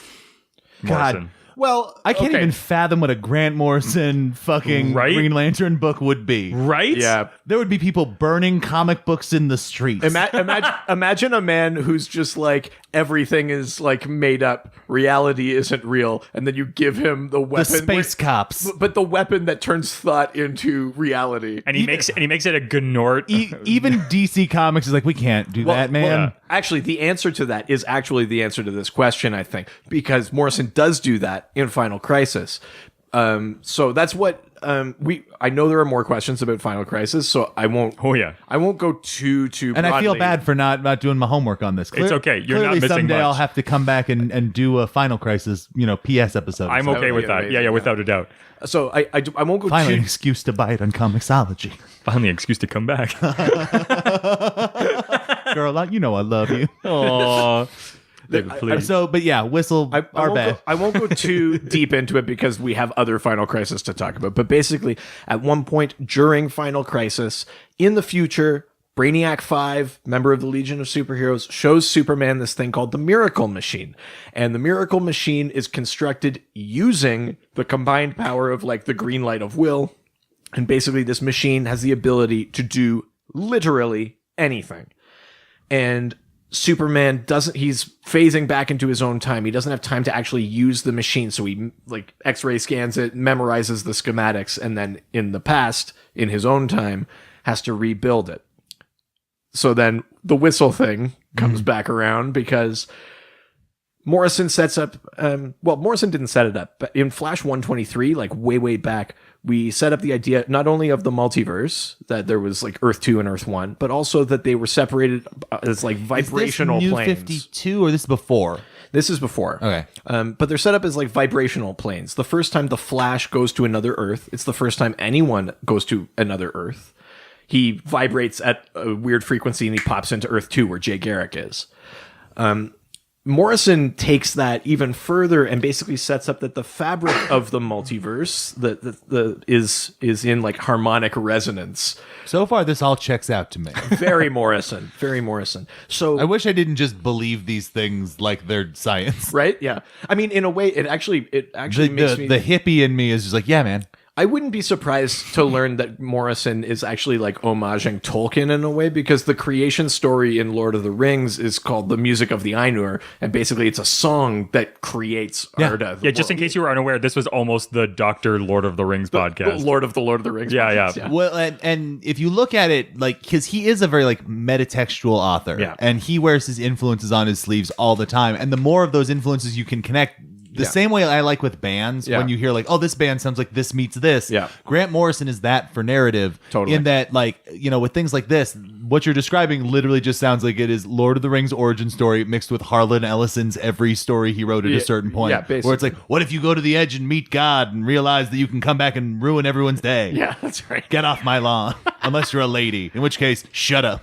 Speaker 2: Morrison.
Speaker 17: God. Well, I can't even fathom what a Grant Morrison fucking Green Lantern book would be.
Speaker 2: Right?
Speaker 4: Yeah.
Speaker 17: There would be people burning comic books in the streets.
Speaker 4: Imagine a man who's just like, everything is like made up. Reality isn't real. And then you give him the weapon.
Speaker 17: The space cops.
Speaker 4: But the weapon that turns thought into reality.
Speaker 2: And he makes it a Gnort.
Speaker 17: Even DC Comics is like, we can't do that, man.
Speaker 4: Well, actually, the answer to that is actually the answer to this question, I think. Because Morrison does do that in Final Crisis. So that's what I know there are more questions about Final Crisis, so I won't I won't go too
Speaker 17: And
Speaker 4: broadly.
Speaker 17: I feel bad for not doing my homework on this.
Speaker 2: It's okay. You're not
Speaker 17: clearly
Speaker 2: missing
Speaker 17: someday
Speaker 2: much.
Speaker 17: I'll have to come back and do a Final Crisis, PS episode.
Speaker 2: I'm okay with that. Yeah, without a doubt.
Speaker 4: So I won't go
Speaker 17: Finally
Speaker 4: too
Speaker 17: an excuse to buy it on Comixology.
Speaker 2: Finally an excuse to come back.
Speaker 17: Girl, you know I love you.
Speaker 2: Aww. Whistle
Speaker 4: I won't go too deep into it because we have other Final Crisis to talk about. But basically, at one point during Final Crisis, in the future, Brainiac 5, member of the Legion of Superheroes, shows Superman this thing called the Miracle Machine. And the Miracle Machine is constructed using the combined power of like the green light of will. And basically this machine has the ability to do literally anything. And Superman he's phasing back into his own time. He doesn't have time to actually use the machine. So he like X-ray scans it, memorizes the schematics, and then in the past, in his own time, has to rebuild it. So then the whistle thing comes back around because Morrison sets up, Morrison didn't set it up, but in Flash 123, like way back, we set up the idea not only of the multiverse, that there was like Earth 2 and Earth 1, but also that they were separated as like vibrational
Speaker 17: is this
Speaker 4: planes.
Speaker 17: New 52 or this is before?
Speaker 4: This is before.
Speaker 17: Okay.
Speaker 4: But they're set up as like vibrational planes. The first time the Flash goes to another Earth, it's the first time anyone goes to another Earth. He vibrates at a weird frequency and he pops into Earth 2 where Jay Garrick is.
Speaker 3: Morrison takes that even further and basically sets up that the fabric of the multiverse is in like harmonic resonance.
Speaker 17: So far, this all checks out to me.
Speaker 3: Very Morrison. Very Morrison. So
Speaker 17: I wish I didn't just believe these things like they're science.
Speaker 3: Right? Yeah. I mean, in a way, it actually makes me...
Speaker 17: The hippie in me is just like, yeah, man.
Speaker 3: I wouldn't be surprised to learn that Morrison is actually like homaging Tolkien in a way, because the creation story in Lord of the Rings is called The Music of the Ainur, and basically it's a song that creates Arda.
Speaker 2: Yeah, just in case you were unaware, this was almost the Dr. Lord of the Rings podcast.
Speaker 3: Lord of the Rings podcast.
Speaker 2: Yeah.
Speaker 17: Well, and if you look at it, like, because he is a very like metatextual author, and he wears his influences on his sleeves all the time, and the more of those influences you can connect. The same way I like with bands, when you hear like, oh, this band sounds like this meets this.
Speaker 3: Yeah.
Speaker 17: Grant Morrison is that for narrative.
Speaker 3: Totally.
Speaker 17: In that, like, you know, with things like this, what you're describing literally just sounds like it is Lord of the Rings origin story mixed with Harlan Ellison's every story he wrote at a certain point.
Speaker 3: Yeah, basically.
Speaker 17: Where it's like, what if you go to the edge and meet God and realize that you can come back and ruin everyone's day?
Speaker 3: Yeah, that's right.
Speaker 17: Get off my lawn. Unless you're a lady, in which case, shut up.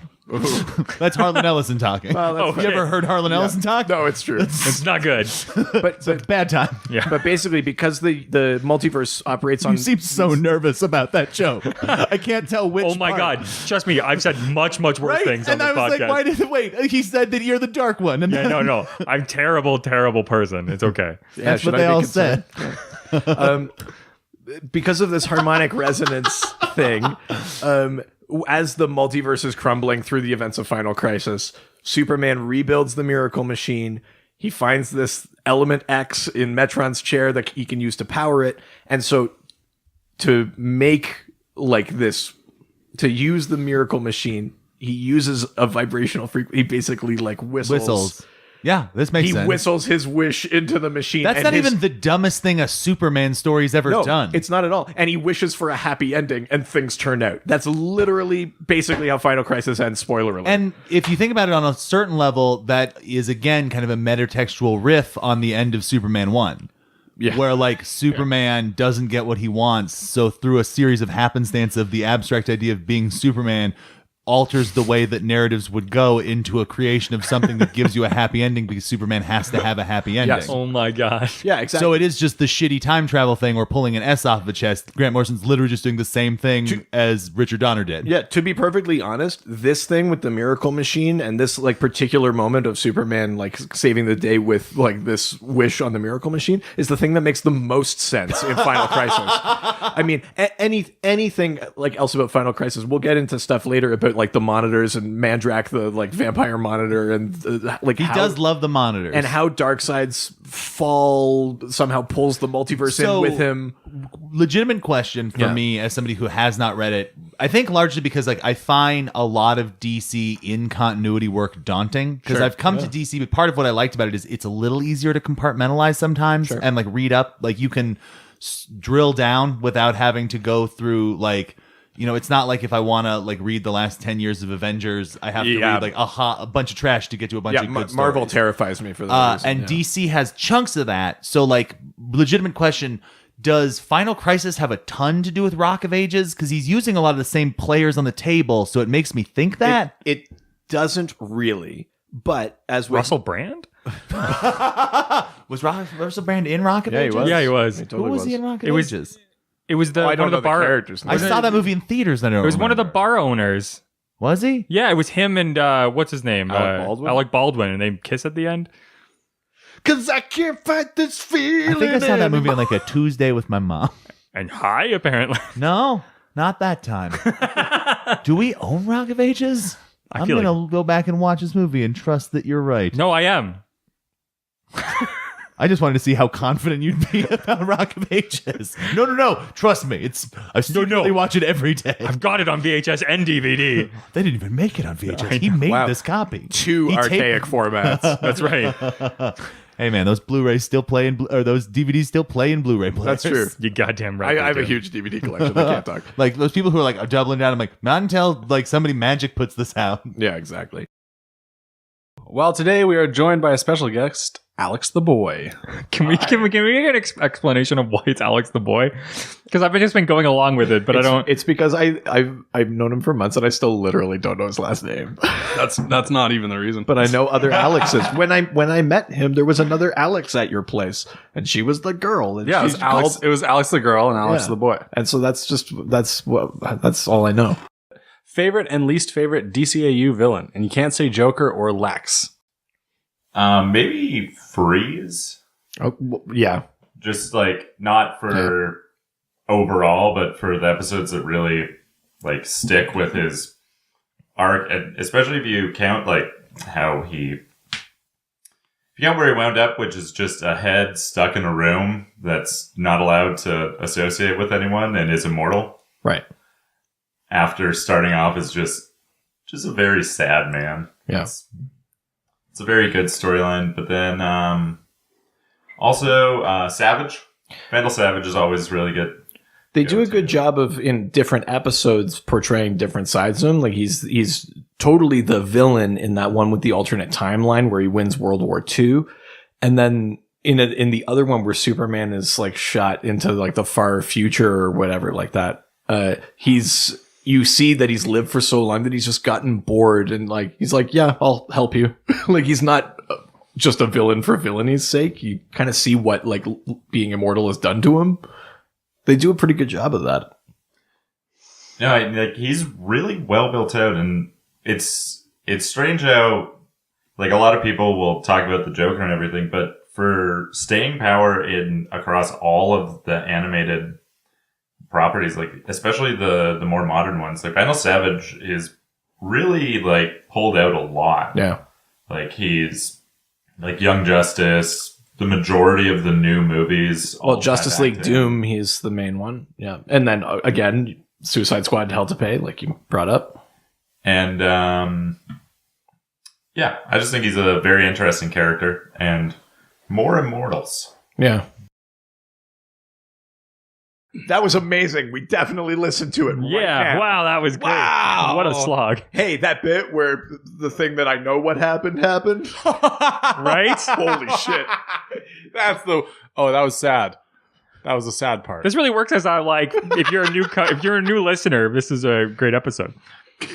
Speaker 17: That's Harlan Ellison talking.
Speaker 3: Well,
Speaker 17: you ever heard Harlan Ellison talk?
Speaker 3: No, it's true.
Speaker 2: It's not good.
Speaker 3: But
Speaker 17: it's a bad time.
Speaker 2: Yeah.
Speaker 3: But basically, because the multiverse operates on...
Speaker 17: You seem so nervous about that joke. I can't tell which
Speaker 2: Oh my
Speaker 17: part.
Speaker 2: God. Trust me, I've said much worse
Speaker 17: Right?
Speaker 2: things on
Speaker 17: And
Speaker 2: this
Speaker 17: I was
Speaker 2: podcast.
Speaker 17: like, wait, he said that you're the dark one. And
Speaker 2: Yeah, no. I'm terrible person. It's okay.
Speaker 3: Yeah,
Speaker 17: that's what they all said.
Speaker 3: Because of this harmonic resonance thing, as the multiverse is crumbling through the events of Final Crisis, Superman rebuilds the Miracle Machine. He finds this element X in Metron's chair that he can use to power it. And so to make like this, to use the Miracle Machine, he uses a vibrational frequency. He basically like whistles.
Speaker 17: Yeah, this makes sense.
Speaker 3: He whistles his wish into the machine.
Speaker 17: That's
Speaker 3: and
Speaker 17: not even the dumbest thing a Superman story's ever done.
Speaker 3: It's not at all. And he wishes for a happy ending, and things turn out. That's literally basically how Final Crisis ends, spoiler alert.
Speaker 17: And if you think about it on a certain level, that is, again, kind of a metatextual riff on the end of Superman 1.
Speaker 3: Yeah.
Speaker 17: Where, like, Superman doesn't get what he wants, so through a series of happenstance of the abstract idea of being Superman, alters the way that narratives would go into a creation of something that gives you a happy ending, because Superman has to have a happy ending.
Speaker 3: Yes.
Speaker 2: Oh my gosh.
Speaker 3: Yeah, exactly.
Speaker 17: So it is just the shitty time travel thing or pulling an S off of a chest. Grant Morrison's literally just doing the same thing as Richard Donner did.
Speaker 3: Yeah, to be perfectly honest, this thing with the Miracle Machine and this like particular moment of Superman like saving the day with like this wish on the Miracle Machine is the thing that makes the most sense in Final Crisis. I mean, anything like else about Final Crisis, we'll get into stuff later about like the monitors and Mandrak, the like vampire monitor, and like
Speaker 17: He does love the monitors.
Speaker 3: and how Darkseid's fall somehow pulls the multiverse in with him.
Speaker 17: Legitimate question for me as somebody who has not read it. I think largely because like I find a lot of DC in continuity work daunting, because I've come to DC, but part of what I liked about it is it's a little easier to compartmentalize sometimes and like read up. Like you can drill down without having to go through like, you know, it's not like if I want to like read the last 10 years of Avengers, I have to read like a bunch of trash to get to a bunch of good stories.
Speaker 3: Marvel terrifies me for that reason.
Speaker 17: And DC has chunks of that. So like, legitimate question, does Final Crisis have a ton to do with Rock of Ages? Because he's using a lot of the same players on the table, so it makes me think that.
Speaker 3: It doesn't really, but as with
Speaker 2: Russell Brand?
Speaker 17: Was Russell Brand in Rock of Ages?
Speaker 2: Yeah, he was.
Speaker 3: He totally
Speaker 17: Who was he in Rock of
Speaker 2: It was-
Speaker 17: Ages?
Speaker 2: It was the
Speaker 3: I don't
Speaker 2: one of
Speaker 3: know
Speaker 2: the
Speaker 3: the
Speaker 2: bar
Speaker 3: characters.
Speaker 17: I saw that movie in theaters. And I don't
Speaker 2: It was one of the
Speaker 17: remember.
Speaker 2: bar owners.
Speaker 17: Was he?
Speaker 2: Yeah, it was him and what's his name?
Speaker 3: Alec Baldwin?
Speaker 2: and they kiss at the end.
Speaker 3: Cause I can't fight this feeling.
Speaker 17: I think I saw that movie on like a Tuesday with my mom.
Speaker 2: And high, apparently.
Speaker 17: No, not that time. Do we own Rock of Ages? I'm
Speaker 2: feel
Speaker 17: going to go back and watch this movie and trust that you're right.
Speaker 2: No, I am.
Speaker 17: I just wanted to see how confident you'd be about Rock of Ages. No. Trust me. I secretly watch it every day.
Speaker 2: I've got it on VHS and DVD.
Speaker 17: They didn't even make it on VHS. He made this copy.
Speaker 3: Two archaic formats.
Speaker 2: That's right.
Speaker 17: Hey man, those Blu-rays still play in, or those DVDs still play in Blu-ray players.
Speaker 3: That's true.
Speaker 2: You goddamn right.
Speaker 3: I have a huge DVD collection. I can't talk.
Speaker 17: Like those people who are like doubling down. I'm like, not until like somebody magic puts this out.
Speaker 3: Yeah, exactly.
Speaker 9: Well, today we are joined by a special guest, Alex the Boy.
Speaker 2: Can we get an explanation of why it's Alex the Boy? Because I've just been going along with it, but I don't.
Speaker 4: It's because I've known him for months and I still literally don't know his last name.
Speaker 9: That's not even the reason.
Speaker 4: But I know other Alexes. When I met him, there was another Alex at your place, and she was the girl. And
Speaker 9: Yeah, it was Alex. It was Alex the girl and Alex the boy.
Speaker 4: And so that's all I know.
Speaker 9: Favorite and least favorite DCAU villain, and you can't say Joker or Lex.
Speaker 18: Maybe Freeze.
Speaker 4: Oh, yeah.
Speaker 18: Just like not for overall, but for the episodes that really like stick with his arc, and especially if you count like how if you count where he wound up, which is just a head stuck in a room that's not allowed to associate with anyone and is immortal.
Speaker 4: Right.
Speaker 18: After starting off as just a very sad man.
Speaker 4: Yeah.
Speaker 18: It's a very good storyline, but then also Savage. Vandal Savage is always really good.
Speaker 4: They do a good job of, in different episodes, portraying different sides of him. Like he's totally the villain in that one with the alternate timeline where he wins World War II, and then in the other one where Superman is like shot into like the far future or whatever like that. You see that he's lived for so long that he's just gotten bored and like he's like, yeah, I'll help you. Like he's not just a villain for villainy sake. You kind of see what like being immortal has done to him. They do a pretty good job of that.
Speaker 18: No, like he's really well built out, and it's strange how like a lot of people will talk about the Joker and everything, but for staying power across all of the animated properties, like especially the more modern ones, like Vandal Savage is really like pulled out a lot.
Speaker 4: Yeah,
Speaker 18: like he's like Young Justice, the majority of the new movies.
Speaker 4: Well, Justice League Doom, he's the main one. Yeah, and then again, Suicide Squad, Hell to Pay, like you brought up,
Speaker 18: and yeah, I just think he's a very interesting character, and more immortals.
Speaker 4: Yeah. That was amazing. We definitely listened to it.
Speaker 2: Yeah, wow, that was great.
Speaker 4: Wow.
Speaker 2: What a slog.
Speaker 4: Hey, that bit where the thing that I know what happened.
Speaker 2: Right?
Speaker 4: Holy shit.
Speaker 9: That was sad. That was the sad part.
Speaker 2: This really works as I like, if you're a new listener, this is a great episode.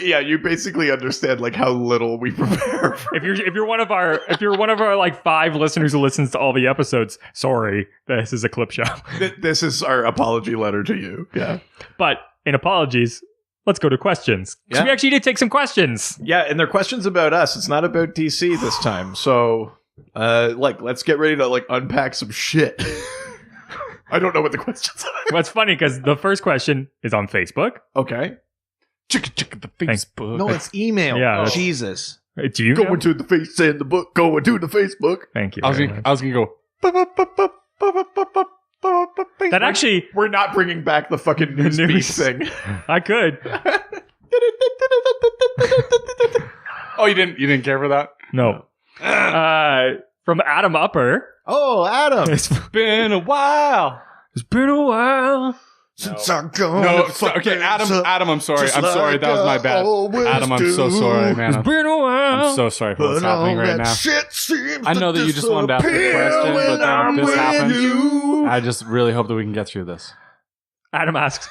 Speaker 4: Yeah, you basically understand like how little we prepare for.
Speaker 2: If you're one of our like 5 listeners who listens to all the episodes, sorry, this is a clip show.
Speaker 4: This is our apology letter to you. Yeah.
Speaker 2: But in apologies, let's go to questions. Yeah. We actually did take some questions.
Speaker 4: Yeah, and they're questions about us. It's not about DC this time. So let's get ready to like unpack some shit. I don't know what the questions are.
Speaker 2: Well, it's funny because the first question is on Facebook.
Speaker 4: Okay.
Speaker 9: The Facebook.
Speaker 4: No, it's email.
Speaker 2: Yeah,
Speaker 4: Jesus.
Speaker 2: Do you
Speaker 4: going to the face and the book? Going to the Facebook.
Speaker 2: Thank you.
Speaker 9: I was gonna go.
Speaker 2: That actually,
Speaker 4: we're not bringing back the fucking news thing.
Speaker 2: I could.
Speaker 9: Oh, you didn't care for that?
Speaker 2: No. From Adam Upper.
Speaker 4: Oh, Adam.
Speaker 9: It's been a while.
Speaker 2: It's been a while.
Speaker 4: Since I'm gone.
Speaker 9: No, okay, Adam, I'm sorry. I'm sorry. That was my bad. Adam, I'm so sorry, man.
Speaker 2: It's been a while.
Speaker 9: I'm so sorry for what's happening right now. I know that you just wanted to ask the question, but then this happened. I just really hope that we can get through this.
Speaker 2: Adam asks,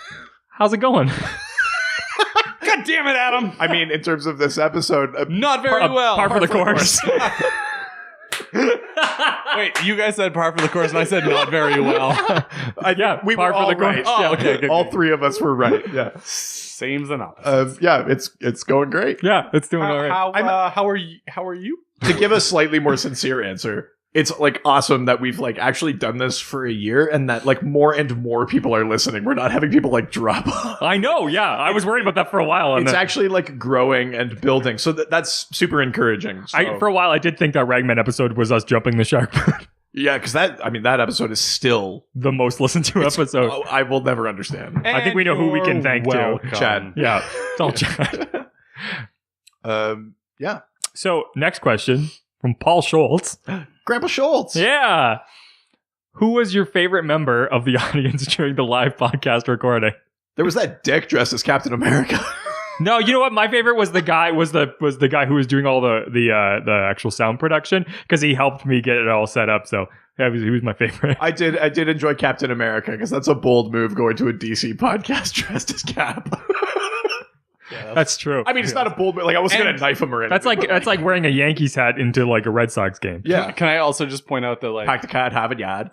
Speaker 2: how's it going?
Speaker 9: God damn it, Adam.
Speaker 4: I mean, in terms of this episode,
Speaker 9: not very well.
Speaker 2: Par for the course.
Speaker 9: Wait, you guys said par for the course, and I said not very well.
Speaker 4: We were all right.
Speaker 9: Oh,
Speaker 4: yeah,
Speaker 9: okay. Good,
Speaker 4: all
Speaker 9: good.
Speaker 4: 3 of us were right. Yeah,
Speaker 9: same than opposite.
Speaker 4: Yeah, it's going great.
Speaker 2: Yeah, it's doing all right.
Speaker 9: How are you? How are you?
Speaker 4: To give a slightly more sincere answer, it's like awesome that we've like actually done this for a year, and that like more and more people are listening. We're not having people like drop off.
Speaker 2: I know. Yeah, I was worried about that for a while.
Speaker 4: It's actually like growing and building, so that's super encouraging. So.
Speaker 2: For a while, I did think that Ragman episode was us jumping the shark.
Speaker 4: Yeah, because that episode is still
Speaker 2: the most listened to episode.
Speaker 4: I will never understand.
Speaker 2: I think we know who we can thank too.
Speaker 4: Chad.
Speaker 2: Yeah, it's all Chad.
Speaker 4: Yeah.
Speaker 2: So next question from Paul Schultz.
Speaker 4: Grandpa Schultz.
Speaker 2: Yeah. Who was your favorite member of the audience during the live podcast recording?
Speaker 4: There was that dick dressed as Captain America.
Speaker 2: No, you know what? My favorite was the guy who was doing all the actual sound production because he helped me get it all set up. So yeah, he was my favorite.
Speaker 4: I did enjoy Captain America because that's a bold move going to a DC podcast dressed as Cap.
Speaker 2: That's true.
Speaker 4: I mean, it's not a bold move. Like I wasn't gonna knife him or anything.
Speaker 2: That's like wearing a Yankees hat into like a Red Sox game.
Speaker 4: Yeah.
Speaker 9: Can I also just point out that like
Speaker 4: pack the cat, have it, yad.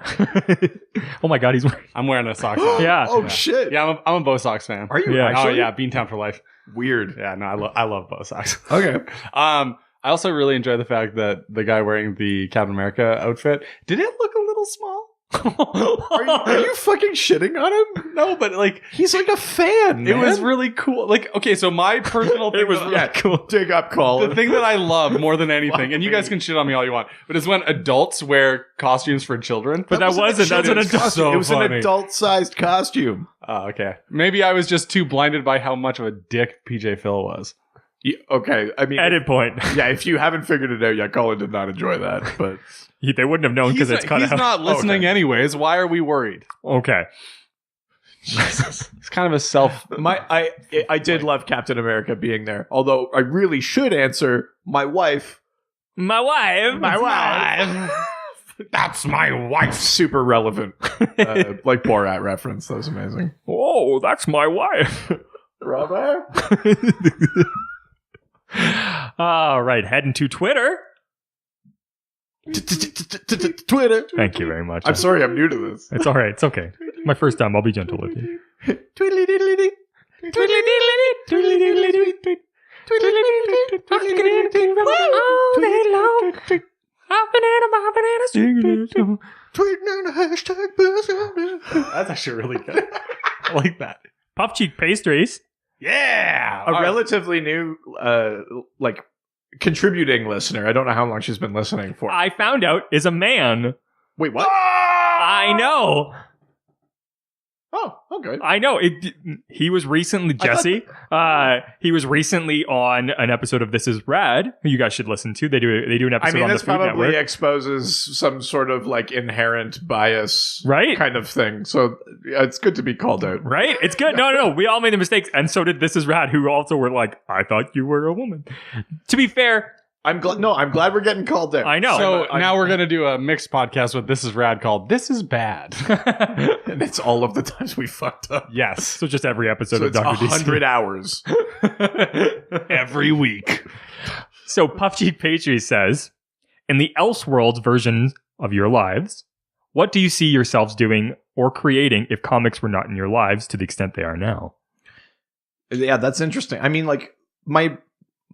Speaker 2: Oh my God,
Speaker 9: I'm wearing a Sox hat.
Speaker 2: Yeah.
Speaker 4: Oh shit.
Speaker 9: Yeah, I'm a Bo Sox fan.
Speaker 4: Are you
Speaker 2: Yeah.
Speaker 4: actually?
Speaker 9: Oh yeah, Beantown for life.
Speaker 4: Weird.
Speaker 9: Yeah, no, I love Bo Sox.
Speaker 4: Okay.
Speaker 9: I also really enjoy the fact that the guy wearing the Captain America outfit, did it look a little small?
Speaker 4: Are you fucking shitting on him?
Speaker 9: No, but like
Speaker 4: he's like a fan.
Speaker 9: It
Speaker 4: man.
Speaker 9: was really cool. Like, okay, so my personal thing
Speaker 4: It was really cool. Dig up, Colin.
Speaker 9: The thing that I love more than anything, and you guys can shit on me all you want, but it's when adults wear costumes for children.
Speaker 2: But that's an adult
Speaker 4: costume. It was an
Speaker 9: funny.
Speaker 4: adult-sized costume.
Speaker 9: Oh, okay. Maybe I was just too blinded by how much of a dick PJ Phil was.
Speaker 4: Yeah, okay, I mean,
Speaker 2: Edit point.
Speaker 4: Yeah, if you haven't figured it out yet, Colin did not enjoy that, but
Speaker 2: They wouldn't have known because it's cut
Speaker 9: He's
Speaker 2: out.
Speaker 9: not listening
Speaker 4: Okay.
Speaker 9: anyways. Why are we worried?
Speaker 2: Okay.
Speaker 9: Jesus. It's kind of a self.
Speaker 4: I did love Captain America being there. Although I really should answer my wife.
Speaker 2: My wife.
Speaker 4: That's my wife. Super relevant. Like Borat reference. That was amazing.
Speaker 2: Oh, that's my wife.
Speaker 4: Brother.
Speaker 2: All right, heading to Twitter.
Speaker 4: Twitter.
Speaker 2: Thank you very much.
Speaker 4: I'm sorry, I'm new to this.
Speaker 2: It's all right. It's okay. My first time. I'll be gentle with you.
Speaker 4: Twiddly diddly dee. Twiddly diddly dee. Twiddly diddly dee. Twiddly diddly dee.
Speaker 2: All day long.
Speaker 4: Tweeting on a hashtag buzz.
Speaker 9: That's actually really good. I like that.
Speaker 2: Puff cheek pastries.
Speaker 9: Yeah.
Speaker 4: A relatively new, like, contributing listener. I don't know how long she's been listening for.
Speaker 2: I found out is a man.
Speaker 4: Wait, what?
Speaker 2: I know.
Speaker 4: Oh, okay.
Speaker 2: I know. He was recently, Jesse. He was recently on an episode of This Is Rad, who you guys should listen to. They do an episode on the
Speaker 4: this
Speaker 2: Food
Speaker 4: probably
Speaker 2: Network.
Speaker 4: exposes some sort of like inherent bias,
Speaker 2: Right?
Speaker 4: Kind of thing. So it's good to be called out,
Speaker 2: Right? It's good. No. We all made the mistakes, and so did This Is Rad, who also were like, "I thought you were a woman." To be fair,
Speaker 4: I'm glad we're getting called out.
Speaker 2: I know.
Speaker 9: So now we're gonna do a mixed podcast with This Is Rad called This Is Bad.
Speaker 4: And it's all of the times we fucked up.
Speaker 9: Yes.
Speaker 2: So just every episode
Speaker 4: So
Speaker 2: of
Speaker 4: it's
Speaker 2: Dr. DC.
Speaker 4: 100 hours.
Speaker 9: Every week.
Speaker 2: So Puff Cheek Pastries says, in the Elseworlds version of your lives, what do you see yourselves doing or creating if comics were not in your lives to the extent they are now?
Speaker 4: Yeah, that's interesting. I mean, like my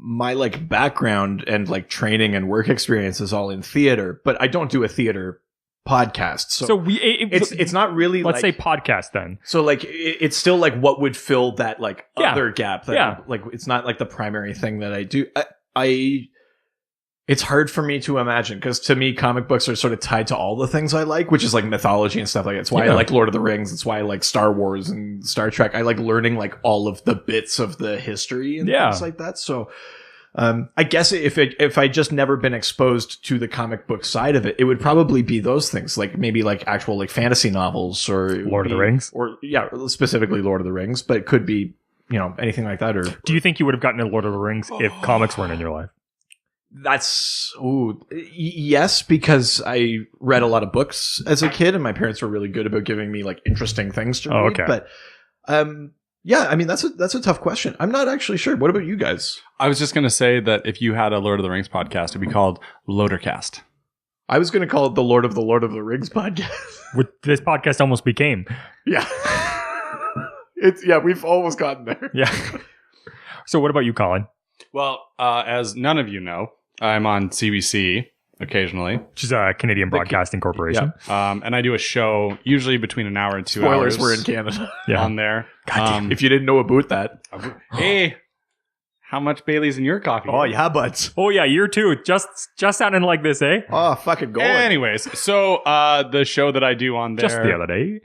Speaker 4: like background and like training and work experience is all in theater, but I don't do a theater podcast. So it's not really.
Speaker 2: Let's say
Speaker 4: like,
Speaker 2: podcast then.
Speaker 4: So like it's still like what would fill that like
Speaker 2: Yeah.
Speaker 4: other gap. That
Speaker 2: Yeah.
Speaker 4: like it's not like the primary thing that I do. It's hard for me to imagine because to me comic books are sort of tied to all the things I like, which is like mythology and stuff like that. It's why I like Lord of the Rings. It's why I like Star Wars and Star Trek. I like learning like all of the bits of the history and things like that. So I guess if I just never been exposed to the comic book side of it, it would probably be those things, like maybe like actual like fantasy novels or
Speaker 2: Lord of the Rings,
Speaker 4: or specifically Lord of the Rings, but it could be anything like that. Or
Speaker 2: do you think you would have gotten into Lord of the Rings if comics weren't in your life?
Speaker 4: That's yes, because I read a lot of books as a kid, and my parents were really good about giving me like interesting things to read.
Speaker 2: Okay.
Speaker 4: But yeah, I mean that's a tough question. I'm not actually sure. What about you guys?
Speaker 9: I was just gonna say that if you had a Lord of the Rings podcast, it'd be called LoaderCast.
Speaker 4: I was going to call it the Lord of the Rings podcast.
Speaker 2: Which this podcast almost became.
Speaker 4: Yeah. We've almost gotten there.
Speaker 2: Yeah. So what about you, Colin?
Speaker 9: Well, as none of you know, I'm on CBC occasionally,
Speaker 2: which is a Canadian Broadcasting Corporation.
Speaker 9: Yeah. And I do a show usually between an hour and 2
Speaker 4: Spoilers,
Speaker 9: hours.
Speaker 4: we're in Canada.
Speaker 9: On there.
Speaker 4: If you didn't know about that.
Speaker 9: Hey, how much Bailey's in your coffee?
Speaker 4: Oh, yeah, buds.
Speaker 2: Oh, yeah, year two. Just sounding like this, eh?
Speaker 4: Oh, fucking going.
Speaker 9: Anyways, so the show that I do on there
Speaker 2: just the other day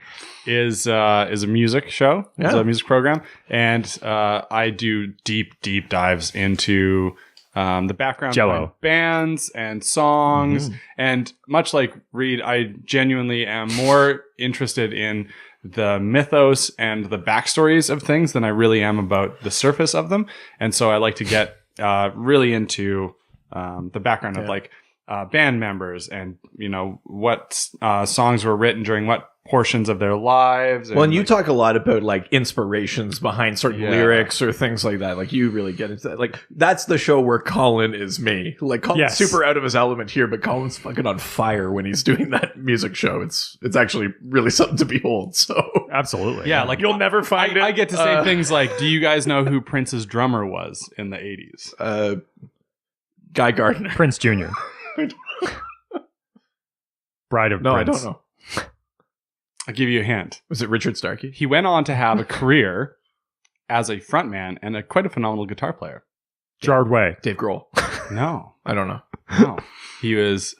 Speaker 9: is a music show.
Speaker 4: Yeah.
Speaker 9: It's a music program. And I do deep dives into the background
Speaker 2: Jello.
Speaker 9: behind bands and songs. And much like Reed, I genuinely am more interested in the mythos and the backstories of things than I really am about the surface of them. And so I like to get really into the background of like band members and, you know, what songs were written during what portions of their lives.
Speaker 3: And you talk a lot about like inspirations behind certain lyrics or things like that. Like you really get into that. Like that's the show where Colin is me. Like Colin's super out of his element here, but Colin's fucking on fire when he's doing that music show. It's actually really something to behold. So
Speaker 2: absolutely,
Speaker 9: yeah. Like
Speaker 3: you'll never find it.
Speaker 9: I get to say things like, "Do you guys know who Prince's drummer was in the '80s?"
Speaker 3: Guy Gardner,
Speaker 2: Prince Jr. Bride of Prince.
Speaker 3: I don't know.
Speaker 9: I'll give you a hint.
Speaker 3: Was it Richard Starkey?
Speaker 9: He went on to have a career as a frontman and quite a phenomenal guitar player.
Speaker 2: Gerard Way.
Speaker 3: Dave Grohl.
Speaker 9: No.
Speaker 3: I don't know.
Speaker 9: No. He was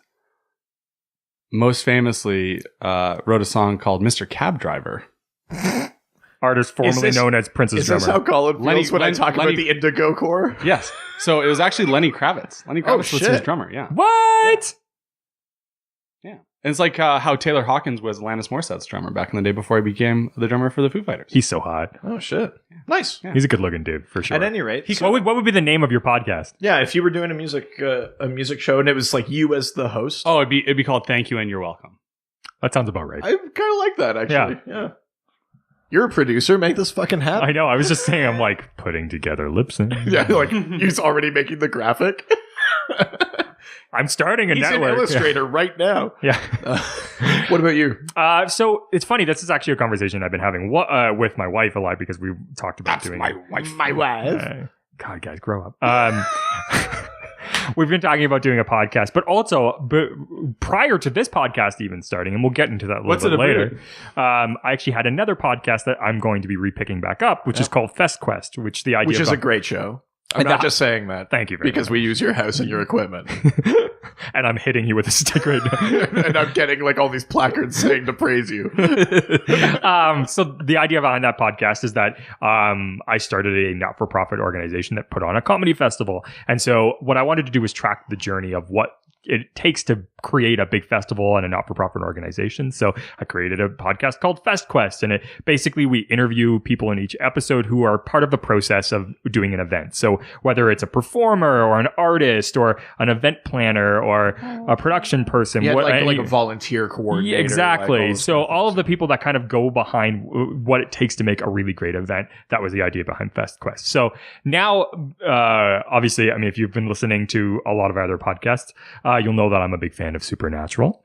Speaker 9: most famously wrote a song called Mr. Cab Driver.
Speaker 2: Artist formerly known as Prince's drummer.
Speaker 3: Is this how Colin feels when I talk about the Indigo Corps?
Speaker 9: Yes. So it was actually Lenny Kravitz. Lenny Kravitz was his drummer, yeah.
Speaker 2: What?
Speaker 9: Yeah. And it's like how Taylor Hawkins was Alanis Morissette's drummer back in the day before he became the drummer for the Foo Fighters.
Speaker 2: He's so hot.
Speaker 3: Oh, shit. Nice.
Speaker 2: Yeah. He's a good looking dude, for sure.
Speaker 3: At any rate.
Speaker 2: What would be the name of your podcast?
Speaker 3: Yeah, if you were doing a music show and it was like you as the host.
Speaker 9: Oh, it'd be called Thank You and You're Welcome.
Speaker 2: That sounds about right.
Speaker 3: I kind of like that, actually. Yeah. You're a producer. Make this fucking happen.
Speaker 2: I know. I was just saying, I'm like putting together lip sync.
Speaker 3: Yeah, like he's already making the graphic.
Speaker 2: I'm starting a
Speaker 3: He's
Speaker 2: network.
Speaker 3: An Illustrator right now.
Speaker 2: Yeah.
Speaker 3: What about you?
Speaker 2: So it's funny. This is actually a conversation I've been having with my wife a lot because we talked about doing
Speaker 3: my wife. My wife.
Speaker 2: God, guys, grow up. We've been talking about doing a podcast, but also prior to this podcast even starting, and we'll get into that a little bit later. I actually had another podcast that I'm going to be repicking back up, which is called Fest Quest, which is
Speaker 3: a great show. I'm not just saying that.
Speaker 2: Thank you very
Speaker 3: because
Speaker 2: much.
Speaker 3: we use your house and your equipment.
Speaker 2: And I'm hitting you with a stick right now.
Speaker 3: And I'm getting like all these placards saying to praise you.
Speaker 2: So the idea behind that podcast is that I started a not-for-profit organization that put on a comedy festival. And so what I wanted to do was track the journey of what it takes to create a big festival and a not-for-profit organization. So I created a podcast called Fest Quest, and we interview people in each episode who are part of the process of doing an event. So whether it's a performer or an artist or an event planner or a production person,
Speaker 3: like a volunteer coordinator.
Speaker 2: Yeah, exactly. So all of the people that kind of go behind what it takes to make a really great event. That was the idea behind Fest Quest. So now, obviously, I mean, if you've been listening to a lot of our other podcasts, you'll know that I'm a big fan of Supernatural.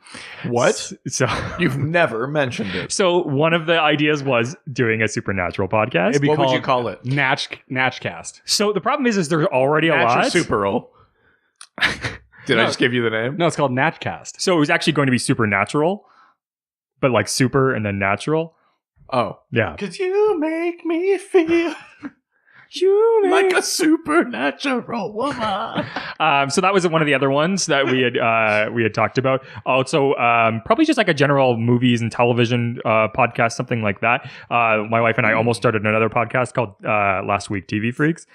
Speaker 3: What?
Speaker 2: So
Speaker 3: you've never mentioned it.
Speaker 2: So one of the ideas was doing a Supernatural podcast.
Speaker 3: What would you call it?
Speaker 9: Natchcast.
Speaker 2: So the problem is there's already a lot.
Speaker 3: Superal. Did I just give you the name?
Speaker 9: No, it's called Natchcast.
Speaker 2: So it was actually going to be Supernatural, but like super and then natural.
Speaker 3: Oh.
Speaker 2: Yeah.
Speaker 3: Because you make me feel... like a supernatural woman.
Speaker 2: So that was one of the other ones that we had talked about. Also, probably just like a general movies and television podcast, something like that. My wife and I almost started another podcast called Last Week TV Freaks,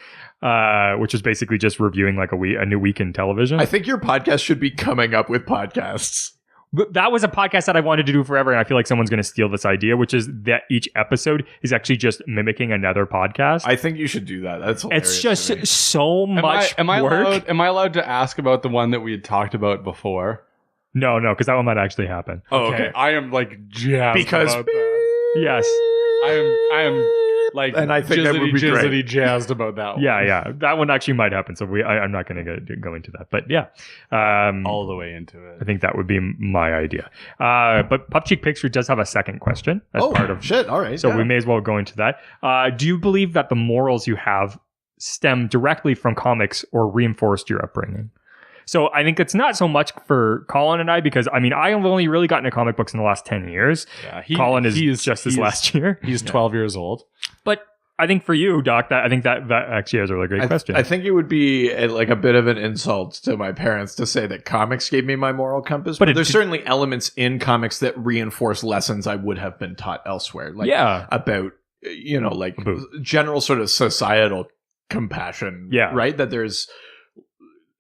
Speaker 2: which is basically just reviewing like a new week in television.
Speaker 3: I think your podcast should be coming up with podcasts.
Speaker 2: But that was a podcast that I wanted to do forever, and I feel like someone's going to steal this idea, which is that each episode is actually just mimicking another podcast.
Speaker 3: I think you should do that. That's hilarious.
Speaker 2: It's just so much work.
Speaker 9: Am I allowed to ask about the one that we had talked about before?
Speaker 2: No, because that one might actually happen.
Speaker 9: Oh, okay. I am like jazzed
Speaker 3: because
Speaker 9: about that.
Speaker 2: Yes.
Speaker 9: I am like,
Speaker 3: and I think that would be great.
Speaker 9: Jazzed about that one.
Speaker 2: Yeah. That one actually might happen. So I'm not going to go into that. But yeah.
Speaker 9: All the way into it.
Speaker 2: I think that would be my idea. But Pup Cheek Picture does have a second question as part of
Speaker 3: shit. All right.
Speaker 2: So we may as well go into that. Do you believe that the morals you have stem directly from comics or reinforced your upbringing? So I think it's not so much for Colin and I, because I mean, I have only really gotten into comic books in the last 10 years.
Speaker 9: Yeah,
Speaker 2: Colin is just this last year.
Speaker 9: He's 12 years old.
Speaker 2: But I think for you, Doc, I think that actually is a really great question.
Speaker 3: I think it would be like a bit of an insult to my parents to say that comics gave me my moral compass. But there's certainly elements in comics that reinforce lessons I would have been taught elsewhere. Like about, like general sort of societal compassion.
Speaker 2: Yeah.
Speaker 3: Right? That there's...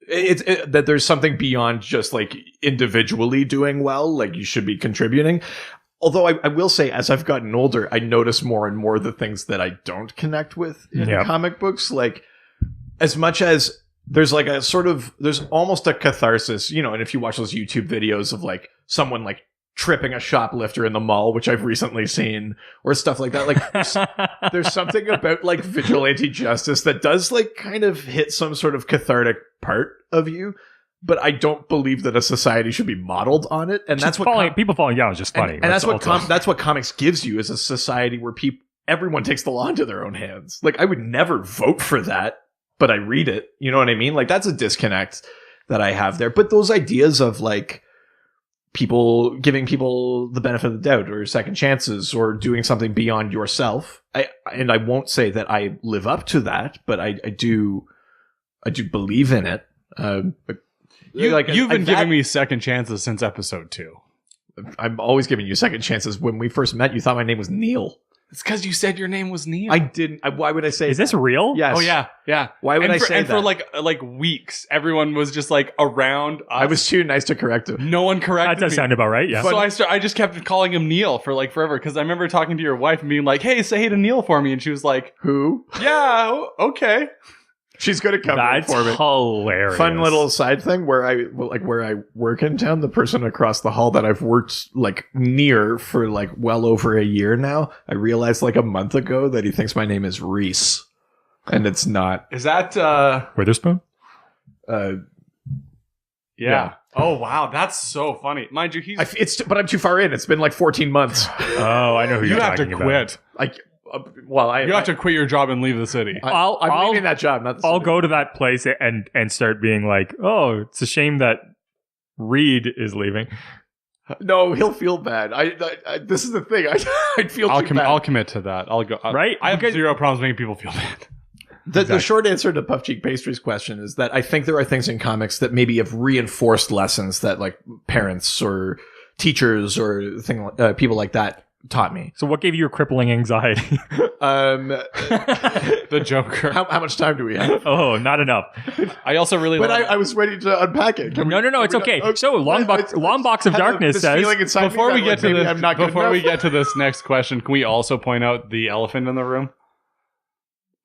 Speaker 3: that there's something beyond just like individually doing well, like you should be contributing.
Speaker 4: although I will say, as I've gotten older, I notice more and more the things that I don't connect with in comic books. Like, as much as there's like a sort of, there's almost a catharsis, you know, and if you watch those YouTube videos of like someone like tripping a shoplifter in the mall, which I've recently seen, or stuff like that, like there's something about like vigilante justice that does like kind of hit some sort of cathartic part of you. But I don't believe that a society should be modeled on it, and that's what
Speaker 2: people falling down is just funny.
Speaker 4: And that's what comics gives you, is a society where everyone takes the law into their own hands. Like, I would never vote for that, but I read it. You know what I mean? Like, that's a disconnect that I have there. But those ideas of like giving people the benefit of the doubt or second chances or doing something beyond yourself, I won't say that I live up to that, but I do believe in it.
Speaker 9: You've been giving me second chances since episode 2.
Speaker 4: I'm always giving you second chances. When we first met, you thought my name was Neil.
Speaker 9: It's because you said your name was Neil.
Speaker 4: I didn't. Why would I say?
Speaker 2: Is this real?
Speaker 4: Yes.
Speaker 9: Oh yeah.
Speaker 4: Why would I say that?
Speaker 9: And for like weeks, everyone was just like around us.
Speaker 4: I was too nice to correct him.
Speaker 9: No one corrected me.
Speaker 2: That does sound about right. Yeah.
Speaker 9: So I just kept calling him Neil for like forever, because I remember talking to your wife and being like, "Hey, say hey to Neil for me," and she was like,
Speaker 4: "Who?"
Speaker 9: Yeah. Okay.
Speaker 4: She's going to come
Speaker 2: That's
Speaker 4: for me.
Speaker 2: Hilarious.
Speaker 4: Fun little side thing where I work in town. The person across the hall that I've worked like near for like well over a year now, I realized like a month ago that he thinks my name is Reese, and it's not.
Speaker 9: Is that
Speaker 2: Witherspoon?
Speaker 9: Yeah. Oh wow, that's so funny. Mind you,
Speaker 4: but I'm too far in. It's been like 14 months.
Speaker 2: Oh, I know who
Speaker 9: you
Speaker 2: you're
Speaker 9: have to
Speaker 2: talking
Speaker 9: quit.
Speaker 2: about.
Speaker 9: You have to quit your job and leave the city.
Speaker 4: I'm leaving that job.
Speaker 2: I'll go to that place and start being like, oh, it's a shame that Reed is leaving.
Speaker 4: No, he'll feel bad. This is the thing. I'd feel too bad.
Speaker 9: I'll commit to that. I'll go.
Speaker 2: Right?
Speaker 9: I have zero problems making people feel bad.
Speaker 4: The short answer to Puff Cheek Pastry's question is that I think there are things in comics that maybe have reinforced lessons that like parents or teachers or people like that taught me.
Speaker 2: So what gave you a crippling anxiety?
Speaker 9: The Joker.
Speaker 4: How much time do we have?
Speaker 2: Oh, not enough.
Speaker 9: I also really
Speaker 4: But I was ready to unpack it.
Speaker 2: No, it's okay. So long box of darkness says
Speaker 9: before we get to this next question, can we also point out the elephant in the room?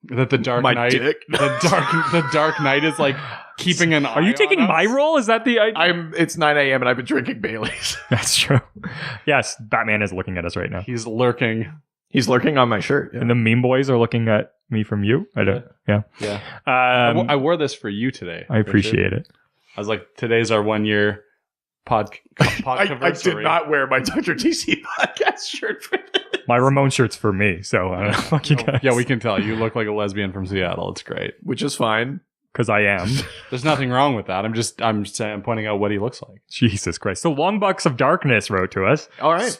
Speaker 9: That the Dark Knight, the Dark Knight is like keeping an eye.
Speaker 2: Are you taking my role? Is that the?
Speaker 4: It's 9 a.m. and I've been drinking Baileys.
Speaker 2: That's true. Yes, Batman is looking at us right now.
Speaker 9: He's lurking.
Speaker 4: He's lurking on my shirt. Yeah.
Speaker 2: And the meme boys are looking at me from you. I don't. Yeah.
Speaker 9: I wore this for you today.
Speaker 2: I appreciate it.
Speaker 9: I was like, today's our 1 year podcast.
Speaker 4: I did not wear my Dr. TC podcast shirt for this.
Speaker 2: My Ramon shirt's for me, so fuck you guys.
Speaker 9: Yeah, we can tell. You look like a lesbian from Seattle. It's great.
Speaker 4: Which is fine.
Speaker 2: Because I am.
Speaker 9: There's nothing wrong with that. I'm pointing out what he looks like.
Speaker 2: Jesus Christ. So Long Box of Darkness wrote to us.
Speaker 4: All right.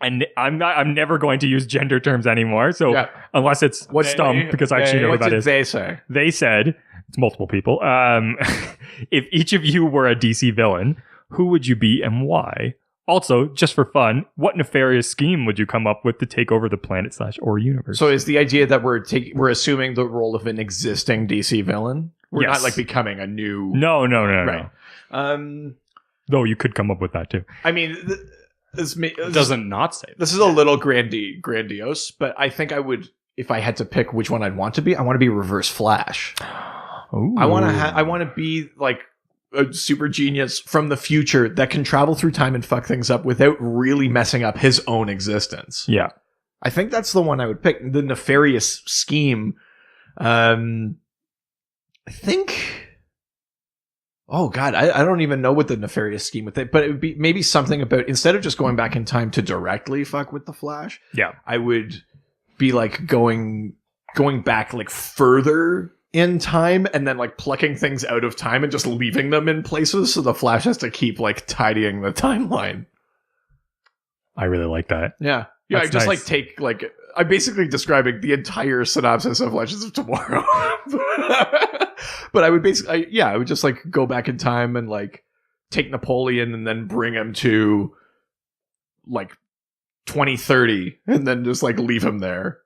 Speaker 2: And I'm never going to use gender terms anymore. So unless it's stump, because I actually know what that is.
Speaker 4: What did they say?
Speaker 2: They said, it's multiple people, if each of you were a DC villain, who would you be and why? Also, just for fun, what nefarious scheme would you come up with to take over the planet / or universe?
Speaker 4: So is the idea that we're assuming the role of an existing DC villain? We're not like becoming a new...
Speaker 2: No.
Speaker 4: Right.
Speaker 2: Though you could come up with that too.
Speaker 4: I mean...
Speaker 9: This doesn't not say that.
Speaker 4: This is a little grandiose, but I think I would, if I had to pick which one I'd want to be, I want to be Reverse Flash.
Speaker 2: Ooh.
Speaker 4: I want to be like a super genius from the future that can travel through time and fuck things up without really messing up his own existence.
Speaker 2: Yeah.
Speaker 4: I think that's the one I would pick. The nefarious scheme. I think... Oh God, I don't even know what the nefarious scheme with it, but it would be maybe something about, instead of just going back in time to directly fuck with the Flash, I would be like going back like further in time and then like plucking things out of time and just leaving them in places, so the Flash has to keep like tidying the timeline.
Speaker 2: I really like that.
Speaker 4: Yeah. Yeah, I just like take like, I'm basically describing the entire synopsis of Legends of Tomorrow. But I would basically, I would just like go back in time and like take Napoleon and then bring him to like 2030 and then just like leave him there.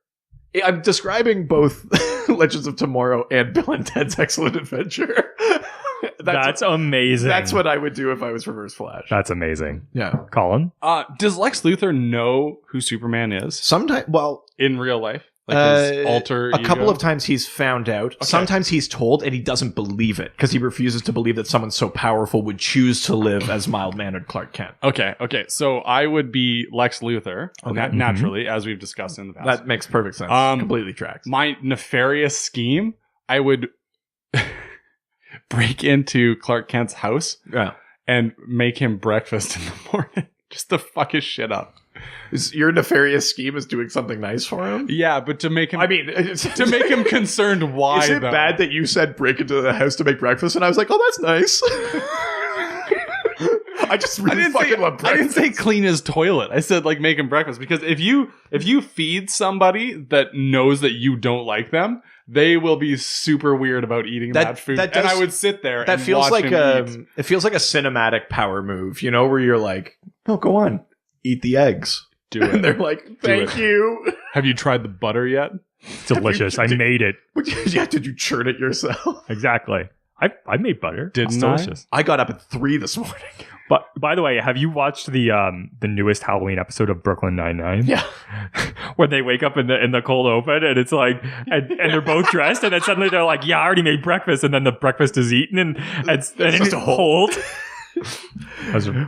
Speaker 4: I'm describing both Legends of Tomorrow and Bill and Ted's Excellent Adventure.
Speaker 2: That's amazing.
Speaker 4: That's what I would do if I was Reverse Flash.
Speaker 2: That's amazing.
Speaker 4: Yeah.
Speaker 2: Colin?
Speaker 9: Does Lex Luthor know who Superman is?
Speaker 4: Sometimes, well,
Speaker 9: in real life, like his alter
Speaker 4: a couple
Speaker 9: ego?
Speaker 4: of times he's found out. Okay. Sometimes he's told, and he doesn't believe it because he refuses to believe that someone so powerful would choose to live as mild-mannered Clark Kent.
Speaker 9: Okay. So I would be Lex Luthor, naturally, as we've discussed in the past.
Speaker 4: That makes perfect sense. Completely tracks.
Speaker 9: My nefarious scheme, I would break into Clark Kent's house and make him breakfast in the morning just to fuck his shit up.
Speaker 4: Your nefarious scheme is doing something nice for him?
Speaker 9: Yeah, but to make him... I mean... to make him concerned why,
Speaker 4: Is it
Speaker 9: though?
Speaker 4: bad that you said break into the house to make breakfast? And I was like, oh, that's nice. I just really fucking love breakfast.
Speaker 9: I didn't say clean his toilet. I said, like, make him breakfast. Because if you feed somebody that knows that you don't like them, they will be super weird about eating that food. And I would sit there
Speaker 4: that
Speaker 9: and
Speaker 4: feels
Speaker 9: watch
Speaker 4: like
Speaker 9: him eat.
Speaker 4: it feels like a cinematic power move, you know, where you're like, no, go on, eat the eggs.
Speaker 9: Do it.
Speaker 4: And they're like, thank you.
Speaker 9: Have you tried the butter yet?
Speaker 2: Delicious. I made it.
Speaker 4: Yeah, did you churn it yourself?
Speaker 2: Exactly. I made butter.
Speaker 9: Didn't
Speaker 2: it's delicious.
Speaker 4: I got up at 3 this morning.
Speaker 2: But by the way, have you watched the newest Halloween episode of Brooklyn Nine-Nine?
Speaker 4: Yeah.
Speaker 2: When they wake up in the cold open and it's like, and they're both dressed and then suddenly they're like, yeah, I already made breakfast, and then the breakfast is eaten and it's just a hold.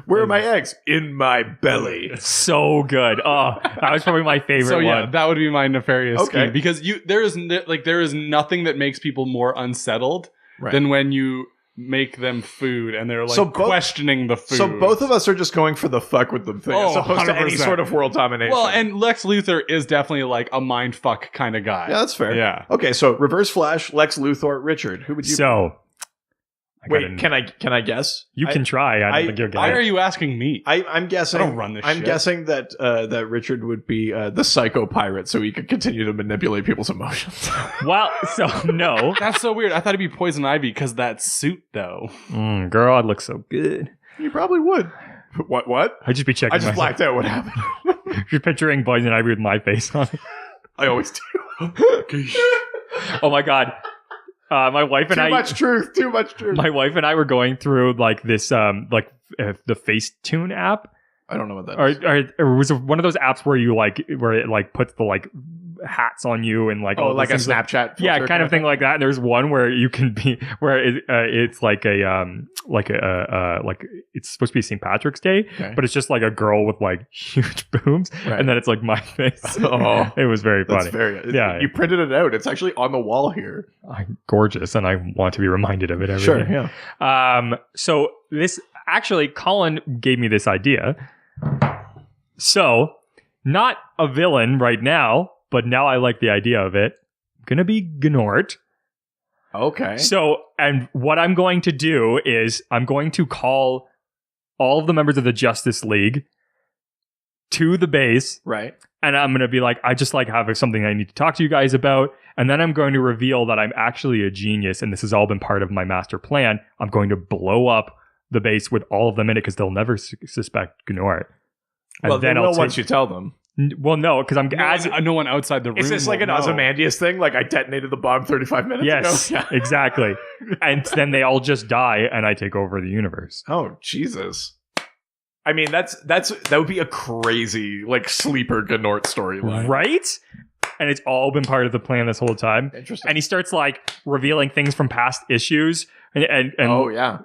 Speaker 4: Where are my eggs? In my belly.
Speaker 2: So good. Oh, that was probably my favorite one.
Speaker 9: That would be my nefarious scheme, because there is nothing that makes people more unsettled than when you make them food and they're like questioning the food.
Speaker 4: So both of us are just going for the fuck with them thing, as opposed to any
Speaker 9: 100%.
Speaker 4: sort of world domination.
Speaker 9: Well, and Lex Luthor is definitely like a mind fuck kind of guy.
Speaker 4: Yeah, that's fair.
Speaker 9: Yeah.
Speaker 4: Okay, so Reverse Flash, Lex Luthor, Richard. Who would you?
Speaker 2: So,
Speaker 4: wait, can I guess?
Speaker 2: You can try. I don't think you'll get
Speaker 9: Why
Speaker 2: it.
Speaker 9: are you asking me?
Speaker 4: I'm guessing.
Speaker 9: I don't run this
Speaker 4: I'm
Speaker 9: shit.
Speaker 4: guessing that that Richard would be the psycho pirate, so he could continue to manipulate people's emotions.
Speaker 2: Well, so no.
Speaker 9: That's so weird. I thought it'd be Poison Ivy because that suit, though.
Speaker 2: Girl, I'd look so good.
Speaker 4: You probably would. What?
Speaker 2: I'd just be checking.
Speaker 4: I just blacked out. What happened?
Speaker 2: You're picturing Poison Ivy with my face on it.
Speaker 4: I always do.
Speaker 2: Oh my god. My wife and
Speaker 4: Too much truth.
Speaker 2: My wife and I were going through like this, the Facetune app.
Speaker 4: I don't know what that is.
Speaker 2: Or was it one of those apps where it like puts the like hats on you and like all
Speaker 4: like a
Speaker 2: things
Speaker 4: Snapchat filter
Speaker 2: yeah, kind of thing like that. And there's one where you can be it's like it's supposed to be St. Patrick's Day, but it's just like a girl with like huge boobs, and then it's like my face.
Speaker 4: Oh,
Speaker 2: it was very funny.
Speaker 4: Yeah, you printed it out. It's actually on the wall here.
Speaker 2: Gorgeous, and I want to be reminded of it every day.
Speaker 4: Sure, yeah.
Speaker 2: So this actually, Colin gave me this idea. So, not a villain right now, but now I like the idea of it. Gonna be Gnort.
Speaker 4: Okay.
Speaker 2: So, and what I'm going to do is I'm going to call all of the members of the Justice League to the base.
Speaker 4: Right.
Speaker 2: And I'm going to be like, I just like have something I need to talk to you guys about. And then I'm going to reveal that I'm actually a genius and this has all been part of my master plan. I'm going to blow up the base with all of them in it because they'll never suspect Gnort. And
Speaker 4: Well,
Speaker 2: then
Speaker 4: they will once you tell them.
Speaker 2: Well, no, because
Speaker 9: no one outside the room.
Speaker 4: Is this like an Ozymandias thing? Like I detonated the bomb 35 minutes
Speaker 2: Yes,
Speaker 4: ago?
Speaker 2: exactly. And then they all just die and I take over the universe.
Speaker 4: Oh, Jesus. I mean, that would be a crazy like sleeper Gnort storyline.
Speaker 2: Right? And it's all been part of the plan this whole time.
Speaker 4: Interesting.
Speaker 2: And he starts like revealing things from past issues and
Speaker 4: oh yeah.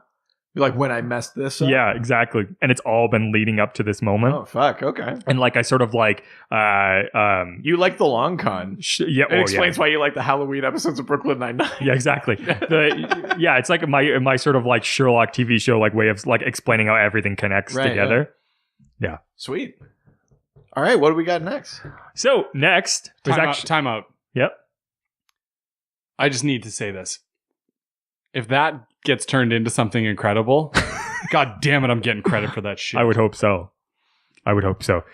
Speaker 4: Like when I messed this up?
Speaker 2: Yeah, exactly. And it's all been leading up to this moment.
Speaker 4: Oh, fuck. Okay.
Speaker 2: And like I sort of like
Speaker 4: you like the long con.
Speaker 2: Yeah,
Speaker 4: it explains why you like the Halloween episodes of Brooklyn Nine-Nine.
Speaker 2: Yeah, exactly. It's like my sort of like Sherlock TV show like way of like explaining how everything connects together. Yeah.
Speaker 4: Sweet. All right, what do we got next?
Speaker 2: So next
Speaker 9: time out.
Speaker 2: Yep.
Speaker 9: I just need to say this. If that gets turned into something incredible, god damn it, I'm getting credit for that shit.
Speaker 2: I would hope so.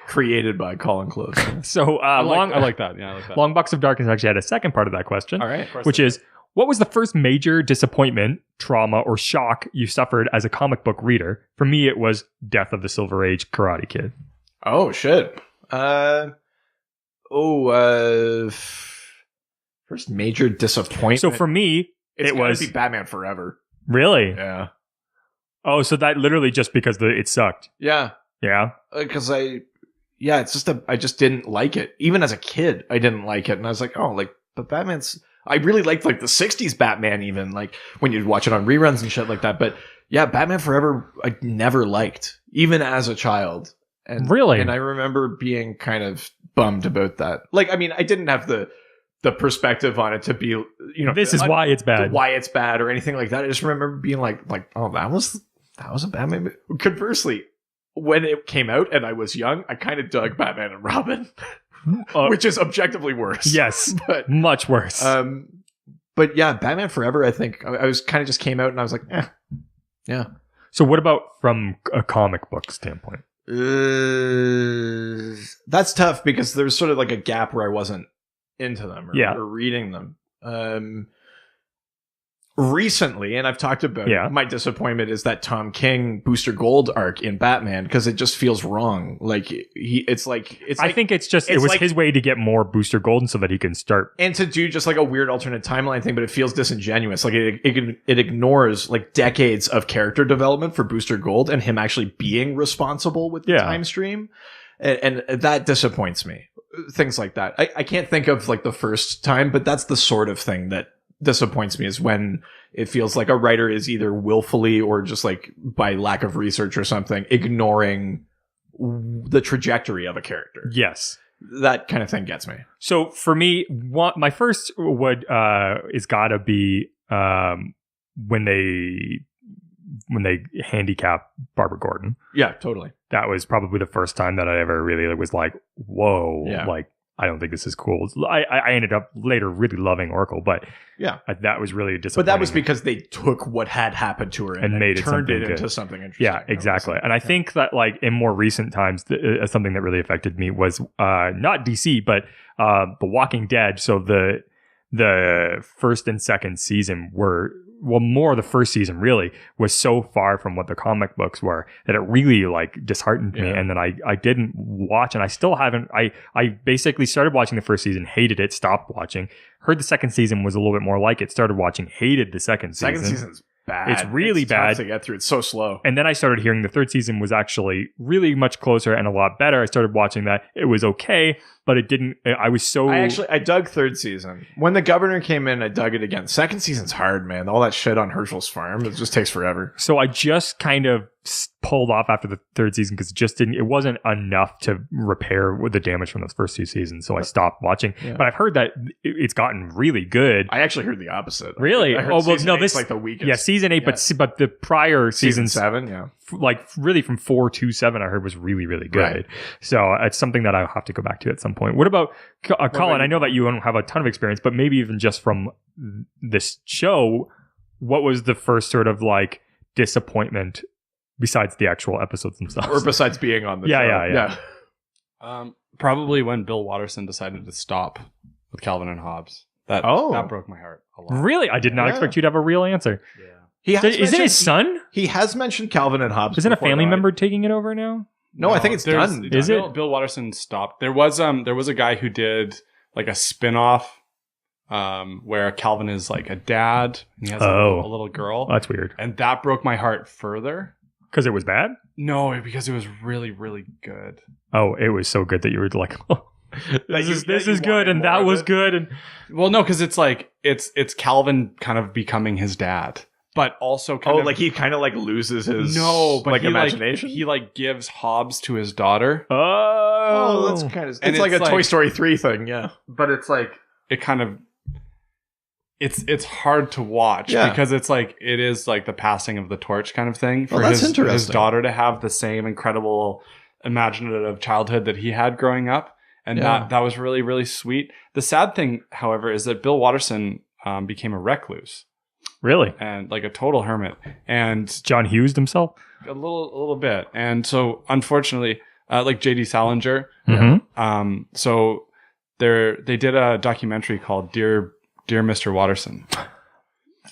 Speaker 4: Created by Colin Close.
Speaker 2: So
Speaker 9: I like that. Yeah, I like that.
Speaker 2: Long Box of Darkness actually had a second part of that question.
Speaker 4: All right.
Speaker 2: Which is, what was the first major disappointment, trauma, or shock you suffered as a comic book reader? For me, it was Death of the Silver Age Karate Kid.
Speaker 4: Oh, shit. First major disappointment.
Speaker 2: So for me,
Speaker 4: It's
Speaker 2: it
Speaker 4: gotta
Speaker 2: was
Speaker 4: be Batman Forever.
Speaker 2: Really?
Speaker 4: Yeah.
Speaker 2: Oh, so that literally just because it sucked.
Speaker 4: Yeah.
Speaker 2: Yeah.
Speaker 4: Because it's just I just didn't like it. Even as a kid, I didn't like it. And I was like, oh, like, but Batman's, I really liked like the 60s Batman even, like when you'd watch it on reruns and shit like that. But yeah, Batman Forever, I never liked, even as a child. And
Speaker 2: really?
Speaker 4: And I remember being kind of bummed about that. Like, I mean, I didn't have the perspective on it to be,
Speaker 2: this is why it's bad.
Speaker 4: Why it's bad or anything like that. I just remember being like, oh, that was a Batman movie. Conversely, when it came out and I was young, I kind of dug Batman and Robin, which is objectively worse.
Speaker 2: Yes,
Speaker 4: but
Speaker 2: much worse.
Speaker 4: But yeah, Batman Forever, I think I was kind of just came out and I was like, yeah.
Speaker 2: So what about from a comic book standpoint?
Speaker 4: That's tough because there's sort of like a gap where I wasn't into them or reading them. Recently, and I've talked about my disappointment is that Tom King Booster Gold arc in Batman, because it just feels wrong. Like I think
Speaker 2: it's just it was like, his way to get more Booster Gold so that he can start
Speaker 4: and to do just like a weird alternate timeline thing, but it feels disingenuous. Like it ignores like decades of character development for Booster Gold and him actually being responsible with the time stream, and that disappoints me. Things like that. I can't think of like the first time, but that's the sort of thing that disappoints me, is when it feels like a writer is either willfully or just like by lack of research or something ignoring the trajectory of a character.
Speaker 2: Yes,
Speaker 4: that kind of thing gets me.
Speaker 2: So for me, my first would is gotta be when they handicap Barbara Gordon.
Speaker 4: Yeah, totally.
Speaker 2: That was probably the first time that I ever really was like, whoa, like I don't think this is cool. I ended up later really loving Oracle, but that was really disappointing.
Speaker 4: But that was because they took what had happened to her and made turned it into something interesting.
Speaker 2: Yeah, exactly. And I think that like in more recent times, something that really affected me was not DC, but The Walking Dead. So the first and second season were, well, more the first season really was so far from what the comic books were that it really like disheartened me. And then I didn't watch, and I still haven't. I basically started watching the first season, hated it, stopped watching. Heard the second season was a little bit more like it, started watching, hated the second season.
Speaker 4: Second season's bad.
Speaker 2: It's really bad
Speaker 4: tough to get through. It's so slow.
Speaker 2: And then I started hearing the third season was actually really much closer and a lot better. I started watching that. It was okay, but it didn't. I
Speaker 4: dug third season. When the governor came in, I dug it again. Second season's hard, man. All that shit on Herschel's farm, it just takes forever.
Speaker 2: So I just kind of pulled off after the third season because it wasn't enough to repair the damage from those first two seasons. So I stopped watching. Yeah. But I've heard that it's gotten really good.
Speaker 4: I actually heard the opposite.
Speaker 2: Really?
Speaker 4: I heard this like the weakest.
Speaker 2: Yeah, season 8, but the prior
Speaker 4: season 7,
Speaker 2: like really from 4 to 7, I heard was really, really good. Right. So it's something that I'll have to go back to at some point. What about Colin? I know that you don't have a ton of experience, but maybe even just from this show, what was the first sort of like disappointment besides the actual episodes themselves,
Speaker 4: or besides being on the show?
Speaker 9: Yeah. Probably when Bill Watterson decided to stop with Calvin and Hobbes. That broke my heart a lot.
Speaker 2: Really, I did not expect you to have a real answer.
Speaker 4: Yeah.
Speaker 2: Is it his son?
Speaker 4: He has mentioned Calvin and Hobbes.
Speaker 2: Isn't a family member taking it over now?
Speaker 4: No, I think it's done.
Speaker 2: Is it?
Speaker 9: Bill Watterson stopped. There was a guy who did like a spin-off where Calvin is like a dad and he has a little girl.
Speaker 2: That's weird.
Speaker 9: And that broke my heart further.
Speaker 2: Because it was bad?
Speaker 9: No, because it was really, really good.
Speaker 2: Oh, it was so good that you were like, oh, this is good and that was good. And
Speaker 9: well, no, because it's like it's Calvin kind of becoming his dad. But also kind of
Speaker 4: like he kind of like loses his
Speaker 9: imagination. He like gives Hobbes to his daughter.
Speaker 4: Oh, that's kind of it's like a Toy Story 3 thing, yeah.
Speaker 9: But it's like it kind of it's hard to watch because it's like it is like the passing of the torch kind of thing for his daughter to have the same incredible imaginative childhood that he had growing up, and that was really, really sweet. The sad thing, however, is that Bill Watterson became a recluse.
Speaker 2: Really?
Speaker 9: And like a total hermit. And
Speaker 2: John Hughes himself?
Speaker 9: A little bit. And so unfortunately, like J.D. Salinger, so they did a documentary called Dear Mr. Watterson.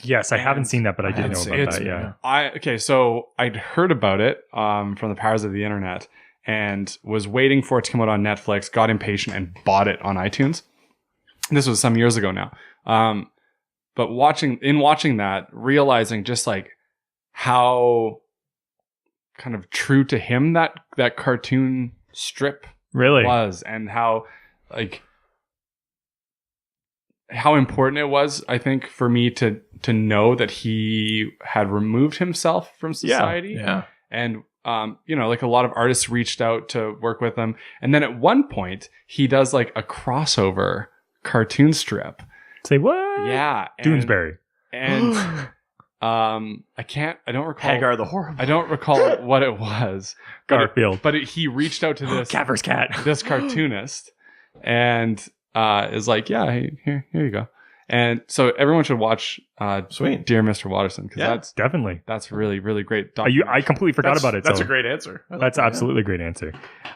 Speaker 2: Yes, I haven't seen that, but I did know about that, yeah.
Speaker 9: So I'd heard about it from the powers of the internet and was waiting for it to come out on Netflix, got impatient and bought it on iTunes. This was some years ago now. but watching that, realizing just like how kind of true to him that cartoon strip
Speaker 2: really
Speaker 9: was, and how like how important it was, I think, for me to know that he had removed himself from society.
Speaker 3: Yeah.
Speaker 9: And like a lot of artists reached out to work with him, and then at one point he does like a crossover cartoon strip.
Speaker 2: Say what?
Speaker 9: Yeah,
Speaker 2: Doonesbury.
Speaker 9: And I don't recall
Speaker 3: Hagar the Horrible.
Speaker 9: I don't recall what it was.
Speaker 2: Garfield.
Speaker 9: But he reached out to this
Speaker 2: Catver's cat.
Speaker 9: This cartoonist, and is like, yeah, here you go. And so everyone should watch
Speaker 3: Sweet.
Speaker 9: Dear Mr. Watterson, because that's really, really great.
Speaker 2: I completely forgot about it.
Speaker 3: That's
Speaker 2: so
Speaker 3: a great answer.
Speaker 2: That's absolutely a great answer.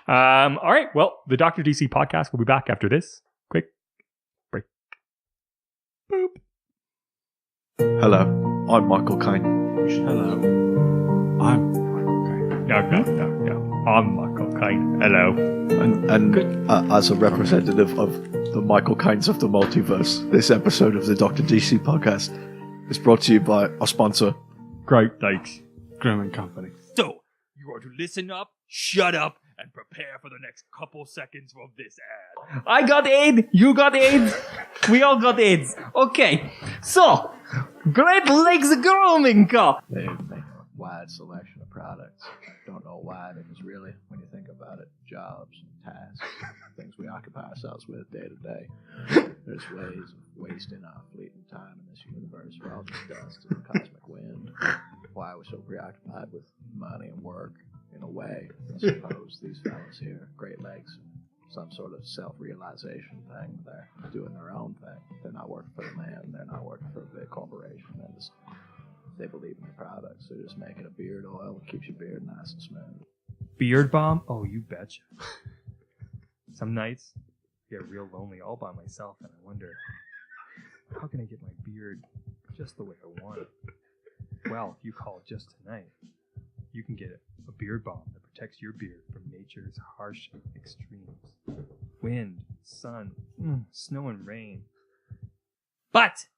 Speaker 2: All right. Well, the Dr. DC podcast will be back after this quick break. Boop.
Speaker 6: Hello, I'm Michael Caine.
Speaker 10: Hello, I'm Michael Caine.
Speaker 2: No. I'm Michael Caine. Hello.
Speaker 6: And as a representative of the Michael Caines of the multiverse, this episode of the Dr. DC podcast is brought to you by our sponsor,
Speaker 2: Great Lakes
Speaker 10: Grooming Company.
Speaker 2: So, you are to listen up, shut up, and prepare for the next couple seconds of this ad.
Speaker 7: I got AIDS. You got AIDS. We all got AIDS. Okay. So, Great Lakes Grooming Co.
Speaker 6: They make a wide selection of products. Don't know why, because really, when you think about it, jobs, tasks, things we occupy ourselves with day to day. There's ways of wasting our fleeting time in this universe. We're all just dust in the cosmic wind. Why we're so preoccupied with money and work, in a way, I suppose these fellas here, Great Lakes, some sort of self-realization thing. They're doing their own thing. They're not working for the man. They're not working for a big corporation. They believe in the products. They're just making a beard oil that keeps your beard nice and smooth.
Speaker 2: Beard balm? Oh, you betcha. Some nights I get real lonely all by myself, and I wonder, how can I get my beard just the way I want it? Well, if you call just tonight, you can get a beard balm that protects your beard from nature's harsh extremes. Wind, sun, snow and rain. But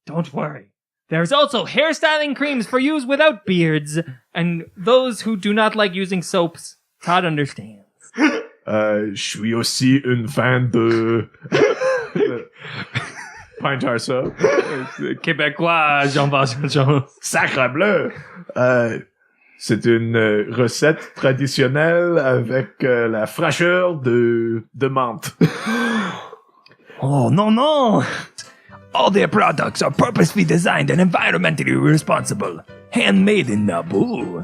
Speaker 2: don't worry. There's also hairstyling creams for use without beards, and those who do not like using soaps. Todd understands.
Speaker 3: Je suis aussi une fan de Pine Tar Soap.
Speaker 2: Québécois, Jean-Baptiste.
Speaker 3: Sacre bleu! C'est une recette traditionnelle avec la fraîcheur de menthe.
Speaker 7: Oh, no. All their products are purposely designed and environmentally responsible. Handmade in Naboo.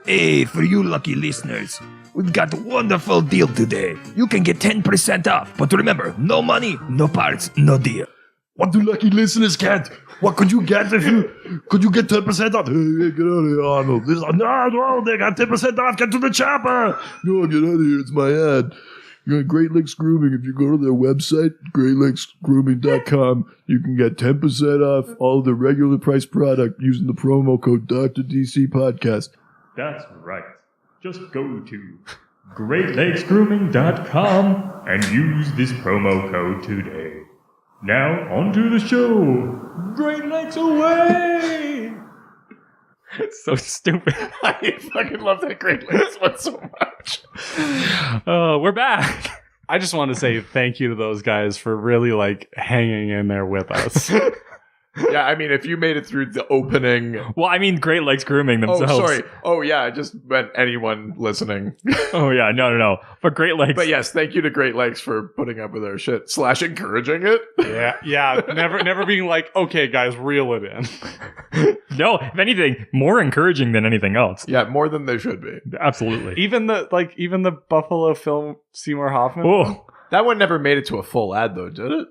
Speaker 7: Hey, for you lucky listeners, we've got a wonderful deal today. You can get 10% off, but remember, no money, no parts, no deal.
Speaker 6: What do lucky listeners get? What could you get if you... Could you get 10% off? Hey, get out of here, Arnold. No, they got 10% off. Get to the chopper. No, get out of here. It's my ad. You got Great Lakes Grooming. If you go to their website, greatlakesgrooming.com, you can get 10% off all the regular price product using the promo code Dr. DC Podcast.
Speaker 2: That's right. Just go to greatlakesgrooming.com and use this promo code today. Now, on to the show. Great Lakes away! It's so stupid.
Speaker 3: I fucking love that Great Lakes one so much.
Speaker 2: We're back.
Speaker 9: I just want to say thank you to those guys for really hanging in there with us.
Speaker 3: Yeah, I mean, if you made it through the opening...
Speaker 2: Well, I mean, Great Lakes Grooming themselves.
Speaker 3: Oh, sorry. Oh, yeah, I just meant anyone listening.
Speaker 2: Oh, yeah, no. But Great Lakes...
Speaker 3: But yes, thank you to Great Lakes for putting up with our shit, / encouraging it.
Speaker 9: Yeah. Never being like, okay, guys, reel it in.
Speaker 2: No, if anything, more encouraging than anything else.
Speaker 3: Yeah, more than they should be.
Speaker 2: Absolutely.
Speaker 9: Even the Buffalo film Seymour Hoffman.
Speaker 2: Oh,
Speaker 3: that one never made it to a full ad, though, did it?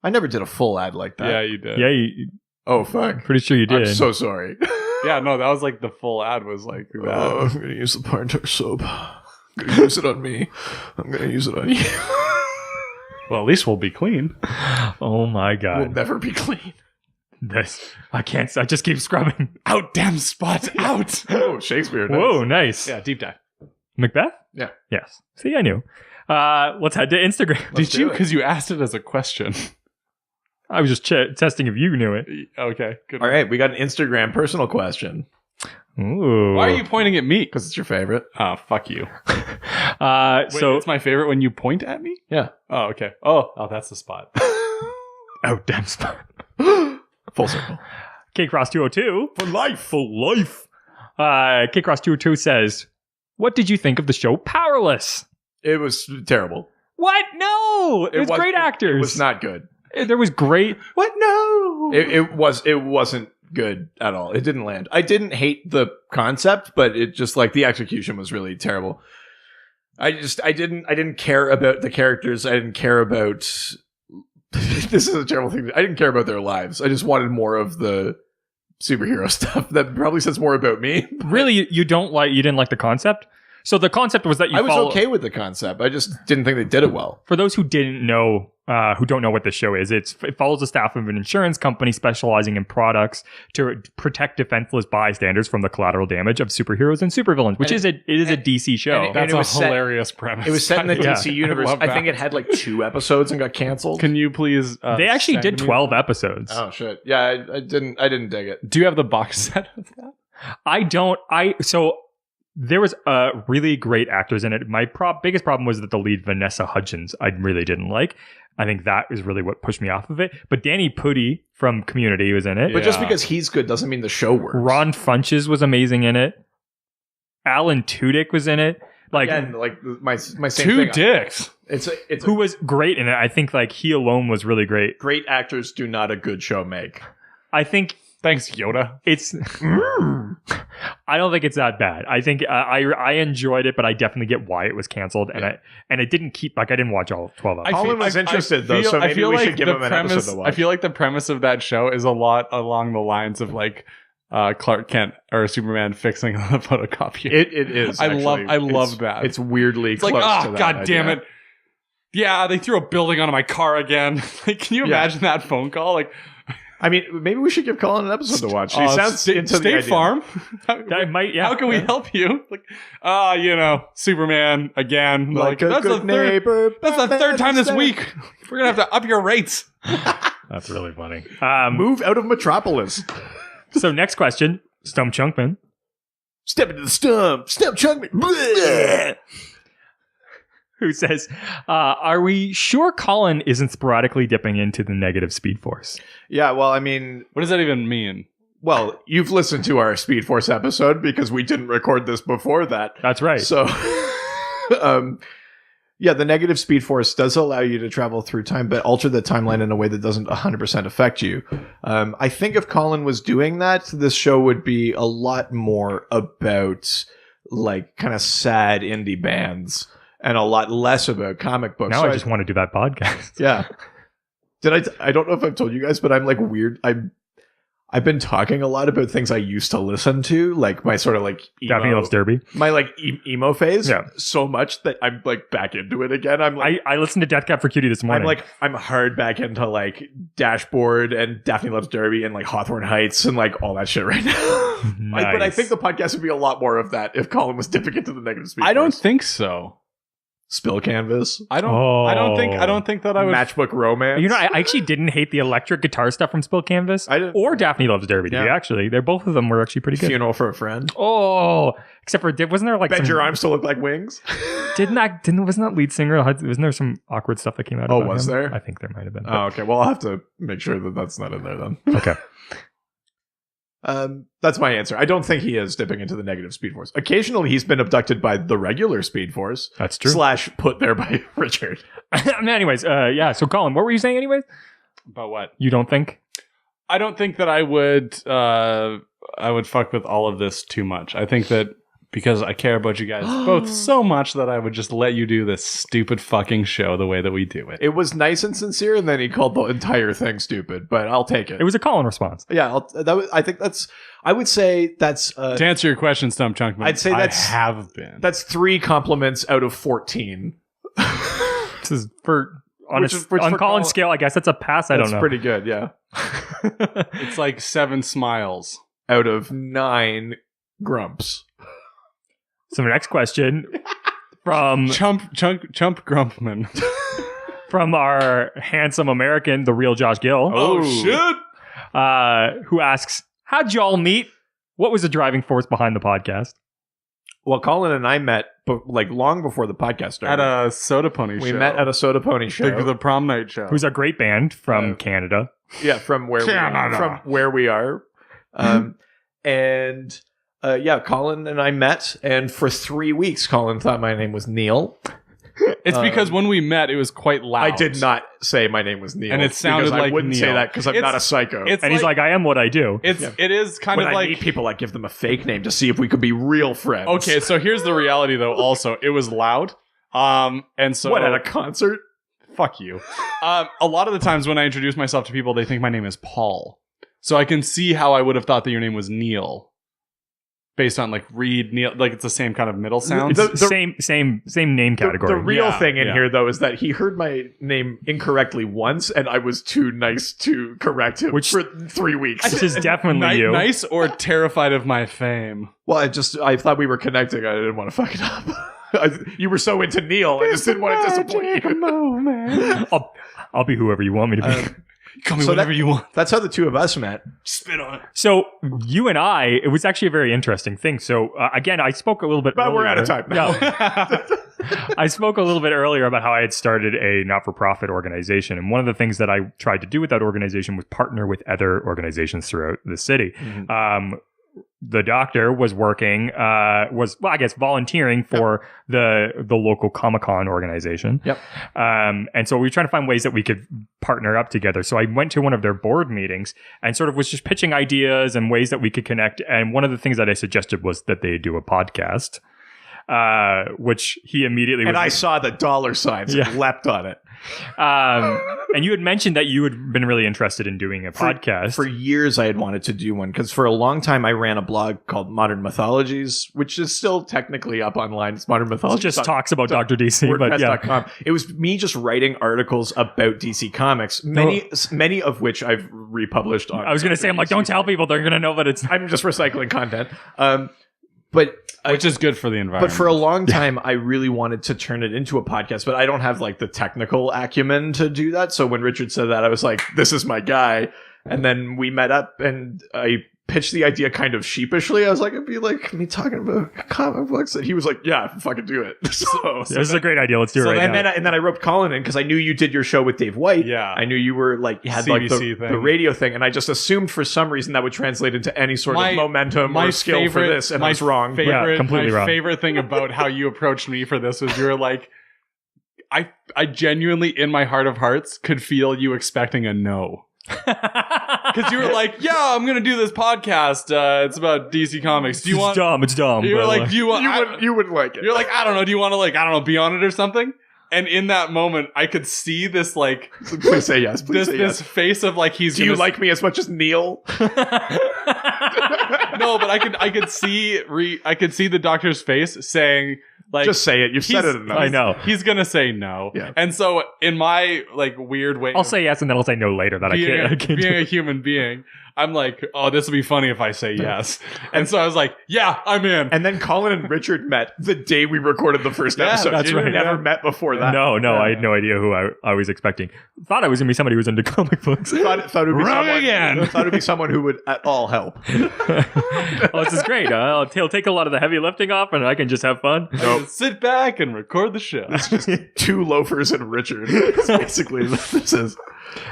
Speaker 3: I never did a full ad like that.
Speaker 9: Yeah, you did.
Speaker 2: Yeah, you...
Speaker 3: Oh, fuck.
Speaker 2: Pretty sure you did.
Speaker 3: I'm so sorry.
Speaker 9: Yeah, no, that was the full ad was like that.
Speaker 3: Oh, I'm going to use the Pine Tar Soap. I'm going to use it on me. I'm going to use it on you.
Speaker 9: Well, at least we'll be clean.
Speaker 2: Oh, my God.
Speaker 3: We'll never be clean.
Speaker 2: I can't. I just keep scrubbing.
Speaker 9: Out, damn spot. Out.
Speaker 3: Oh, Shakespeare.
Speaker 2: Nice. Whoa, nice.
Speaker 9: Yeah, deep dive.
Speaker 3: Macbeth?
Speaker 2: Yeah. Yes. See, I knew. Let's head to Instagram.
Speaker 9: Did you? Because you asked it as a question.
Speaker 2: I was just testing if you knew it.
Speaker 9: Okay, good.
Speaker 3: All right, we got an Instagram personal question.
Speaker 2: Ooh.
Speaker 9: Why are you pointing at me?
Speaker 3: Because it's your favorite.
Speaker 9: Oh, fuck you.
Speaker 2: Wait,
Speaker 9: so it's my favorite when you point at me?
Speaker 3: Yeah.
Speaker 9: Oh, okay. Oh, that's the spot.
Speaker 2: Oh, damn spot.
Speaker 3: Full circle.
Speaker 2: K-Cross 202.
Speaker 3: For life.
Speaker 2: For life. K-Cross 202 says, what did you think of the show Powerless?
Speaker 3: It was terrible.
Speaker 2: What? No! It was great actors.
Speaker 3: It was not good.
Speaker 2: There was great...
Speaker 3: What? No! It wasn't good at all. It didn't land. I didn't hate the concept, but it just like the execution was really terrible. I didn't care about the characters. I didn't care about this is a terrible thing. I didn't care about their lives. I just wanted more of the superhero stuff. That probably says more about me.
Speaker 2: Really, you didn't like the concept? So the concept was that
Speaker 3: I was okay with the concept. I just didn't think they did it well.
Speaker 2: For those who didn't know, who don't know what this show is, it follows the staff of an insurance company specializing in products to protect defenseless bystanders from the collateral damage of superheroes and supervillains, which is a DC show.
Speaker 9: That's a hilarious premise.
Speaker 3: It was set in the DC universe.
Speaker 9: love
Speaker 3: I
Speaker 9: that.
Speaker 3: think it had like 2 episodes and got canceled.
Speaker 9: Can you please?
Speaker 2: They actually
Speaker 9: send
Speaker 2: did
Speaker 9: me-
Speaker 2: 12 episodes.
Speaker 3: Oh shit! Yeah, I didn't dig it.
Speaker 9: Do you have the box set of that?
Speaker 2: I don't. So there was really great actors in it. My biggest problem was that the lead, Vanessa Hudgens, I really didn't like. I think that is really what pushed me off of it. But Danny Pudi from Community was in it.
Speaker 3: But just because he's good doesn't mean the show works.
Speaker 2: Ron Funches was amazing in it. Alan Tudyk was in it. Like,
Speaker 3: Again, like my same
Speaker 9: Two
Speaker 3: thing.
Speaker 9: dicks.
Speaker 3: It's
Speaker 2: who was great in it. I think like he alone was really great.
Speaker 3: Great actors do not a good show make.
Speaker 2: I think.
Speaker 9: Thanks, Yoda.
Speaker 2: It's. I don't think it's that bad. I think I enjoyed it, but I definitely get why it was canceled, and it didn't keep I didn't watch all 12 episodes.
Speaker 3: Colin was interested though, so maybe we should give him an episode to watch.
Speaker 9: I feel like the premise of that show is a lot along the lines of like Clark Kent or Superman fixing the photocopier.
Speaker 3: It is.
Speaker 9: I
Speaker 3: actually.
Speaker 9: love that.
Speaker 3: It's weirdly
Speaker 9: It's
Speaker 3: close
Speaker 9: like,
Speaker 3: to
Speaker 9: oh
Speaker 3: that
Speaker 9: god
Speaker 3: idea.
Speaker 9: damn it. Yeah, they threw a building onto my car again. Like, can you imagine that phone call? Like,
Speaker 3: I mean, maybe we should give Colin an episode to watch. He sounds into the
Speaker 9: State
Speaker 3: idea.
Speaker 9: Farm.
Speaker 2: That might, yeah.
Speaker 9: How can we help you? Like, Superman again.
Speaker 3: Like a good neighbor.
Speaker 9: That's the third time this week. We're gonna have to up your rates.
Speaker 2: That's really funny.
Speaker 3: Move out of Metropolis.
Speaker 2: So next question, Stump Chunkman.
Speaker 3: Step into the stump. Stump Chunkman. Bleh.
Speaker 2: Who says, are we sure Colin isn't sporadically dipping into the negative Speed Force?
Speaker 3: Yeah, well, I mean,
Speaker 9: what does that even mean?
Speaker 3: Well, you've listened to our Speed Force episode because we didn't record this before that.
Speaker 2: That's right.
Speaker 3: So, yeah, the negative Speed Force does allow you to travel through time, but alter the timeline in a way that doesn't 100% affect you. I think if Colin was doing that, this show would be a lot more about like kind of sad indie bands. And a lot less about comic books.
Speaker 2: Now
Speaker 3: So
Speaker 2: I just want to do that podcast.
Speaker 3: Yeah. I don't know if I've told you guys, but I'm like weird. I've been talking a lot about things I used to listen to, like my sort of like emo,
Speaker 2: Daphne Loves Derby.
Speaker 3: My like emo phase.
Speaker 2: Yeah.
Speaker 3: So much that I'm like back into it again. I'm like
Speaker 2: I listened to Death Cab for Cutie this morning.
Speaker 3: I'm hard back into like Dashboard and Daphne Loves Derby and like Hawthorne Heights and like all that shit right now.
Speaker 2: Nice.
Speaker 3: But I think the podcast would be a lot more of that if Colin was dipping into the negative Speed
Speaker 9: I don't
Speaker 3: Force.
Speaker 9: think so.
Speaker 3: Spill Canvas.
Speaker 9: I don't think that I would.
Speaker 3: Matchbook Romance.
Speaker 2: You know, I actually didn't hate the electric guitar stuff from Spill Canvas. I didn't. Or Daphne Loves Derby.
Speaker 3: Yeah.
Speaker 2: Actually, both of them were actually pretty good.
Speaker 3: Funeral for a Friend.
Speaker 2: Oh, except for wasn't there like
Speaker 3: Bend
Speaker 2: some,
Speaker 3: your arms to look like wings?
Speaker 2: wasn't that lead singer? Wasn't there some awkward stuff that came out?
Speaker 3: Oh,
Speaker 2: about
Speaker 3: was
Speaker 2: him?
Speaker 3: there?
Speaker 2: I think there might have been.
Speaker 3: Oh, okay. Well, I'll have to make sure that that's not in there then.
Speaker 2: Okay.
Speaker 3: That's my answer. I don't think he is dipping into the negative Speed Force. Occasionally, he's been abducted by the regular Speed Force.
Speaker 2: That's true.
Speaker 3: / put there by Richard.
Speaker 2: Anyways, yeah. So, Colin, what were you saying? Anyways,
Speaker 9: About what?
Speaker 2: you don't think?
Speaker 9: I don't think that I would. I would fuck with all of this too much. I think that because I care about you guys both so much that I would just let you do this stupid fucking show the way that we do it.
Speaker 3: It was nice and sincere, and then he called the entire thing stupid. But I'll take it.
Speaker 2: It was a Colin response.
Speaker 3: Yeah, I think that's. I would say that's.
Speaker 9: To answer your question, Stump Chunkman,
Speaker 3: I'd say that's
Speaker 9: I have been.
Speaker 3: That's 3 compliments out of 14.
Speaker 2: This is for on
Speaker 3: Which is- which
Speaker 2: on
Speaker 3: for
Speaker 2: Colin's
Speaker 3: Colin-
Speaker 2: scale. I guess that's a pass. I don't know.
Speaker 3: That's pretty good. Yeah,
Speaker 9: It's like 7 smiles.
Speaker 3: out of 9 grumps.
Speaker 2: So, next question from
Speaker 9: Chump Grumpman
Speaker 2: from our handsome American, the real Josh Gill.
Speaker 9: Oh, shit.
Speaker 2: Who asks, how'd y'all meet? What was the driving force behind the podcast?
Speaker 3: Well, Colin and I met like long before the podcast started.
Speaker 9: At a Soda Pony show.
Speaker 3: We met at a Soda Pony show.
Speaker 9: The prom night show.
Speaker 2: Who's a great band from Canada.
Speaker 3: Yeah, from where we are. And Colin and I met, and for 3 weeks, Colin thought my name was Neil.
Speaker 9: It's because when we met, it was quite loud.
Speaker 3: I did not say my name was Neil,
Speaker 9: and it sounded
Speaker 3: because
Speaker 9: like
Speaker 3: I wouldn't
Speaker 9: Neil.
Speaker 3: say that because I'm not a psycho.
Speaker 2: And he's like, I am what I do.
Speaker 9: It is kind
Speaker 3: when
Speaker 9: of
Speaker 3: I
Speaker 9: like
Speaker 3: meet people, I give them a fake name to see if we could be real friends.
Speaker 9: Okay, so here's the reality, though. Also, it was loud, and so
Speaker 3: what, at a concert?
Speaker 9: Fuck you. A lot of the times when I introduce myself to people, they think my name is Paul. So I can see how I would have thought that your name was Neil. Based on like Reed, Neil, like it's the same kind of middle sounds.
Speaker 2: Same name category.
Speaker 3: The real thing in here, though, is that he heard my name incorrectly once, and I was too nice to correct him for 3 weeks.
Speaker 2: Which is definitely you.
Speaker 9: Nice or terrified of my fame?
Speaker 3: Well, I thought we were connecting. I didn't want to fuck it up. You were so into Neil, I just didn't want to disappoint you.
Speaker 2: I'll be whoever you want me to be.
Speaker 9: Call me whatever you want.
Speaker 3: That's how the two of us met.
Speaker 9: Spit on it.
Speaker 2: So you and I, it was actually a very interesting thing. So again, I spoke a little bit.
Speaker 3: But we're out of time now.
Speaker 2: I spoke a little bit earlier about how I had started a not-for-profit organization, and one of the things that I tried to do with that organization was partner with other organizations throughout the city. Mm-hmm. The doctor was working, volunteering for the local Comic-Con organization.
Speaker 3: Yep.
Speaker 2: And so we were trying to find ways that we could partner up together. So I went to one of their board meetings and sort of was just pitching ideas and ways that we could connect. And one of the things that I suggested was that they do a podcast, which he immediately
Speaker 3: and I saw the dollar signs and leapt on it.
Speaker 2: And you had mentioned that you had been really interested in doing a podcast.
Speaker 3: For years, I had wanted to do one because for a long time, I ran a blog called Modern Mythologies, which is still technically up online. It's Modern Mythologies.
Speaker 2: It just talks about Dr. DC, but yeah.
Speaker 3: It was me just writing articles about DC Comics, many of which I've republished on.
Speaker 2: I was going to say, I'm like, don't tell people; they're going to know that it's.
Speaker 3: I'm just recycling content.
Speaker 9: Which is good for the environment.
Speaker 3: But for a long time, I really wanted to turn it into a podcast, but I don't have like the technical acumen to do that. So when Richard said that, I was like, this is my guy. And then we met up and I pitched the idea kind of sheepishly. I was like, it'd be like me talking about comic books. And he was like, yeah, fucking do it. So
Speaker 2: this is a great idea. Let's do it right now.
Speaker 3: And then I roped Colin in because I knew you did your show with Dave White.
Speaker 9: Yeah.
Speaker 3: I knew you were like, you had like the radio thing. And I just assumed for some reason that would translate into any sort of momentum or skill for this. And I was wrong.
Speaker 2: Completely wrong.
Speaker 9: My favorite thing about how you approached me for this was you were like, I genuinely, in my heart of hearts, could feel you expecting a no. Because you were like, yeah, I'm gonna do this podcast. It's about DC Comics. Do you want?
Speaker 2: It's dumb.
Speaker 9: You were like, do you want?
Speaker 3: You wouldn't like it.
Speaker 9: You're like, I don't know. Do you want to like, I don't know, be on it or something? And in that moment, I could see this like,
Speaker 3: please say yes. Please say yes.
Speaker 9: This face of like he's.
Speaker 3: Do you like me as much as Neil?
Speaker 9: No, but I could see the doctor's face saying. Like,
Speaker 3: just say it. You've said it enough.
Speaker 2: I know.
Speaker 9: He's going to say no.
Speaker 3: Yeah.
Speaker 9: And so in my like weird way,
Speaker 2: I'll say yes and then I'll say no later that I can't
Speaker 9: being a human being, I'm like, oh, this will be funny if I say yes. And so I was like, yeah, I'm in.
Speaker 3: And then Colin and Richard met the day we recorded the first episode.
Speaker 2: That's right.
Speaker 3: Never met before that.
Speaker 2: No, I had no idea who I was expecting. Thought I was going to be somebody who was into comic books.
Speaker 3: Thought it would be someone who would at all help.
Speaker 2: Oh, this is great. He'll take a lot of the heavy lifting off and I can just have fun.
Speaker 9: Nope. Sit back and record the show.
Speaker 3: It's just two loafers and Richard. It's basically what this is.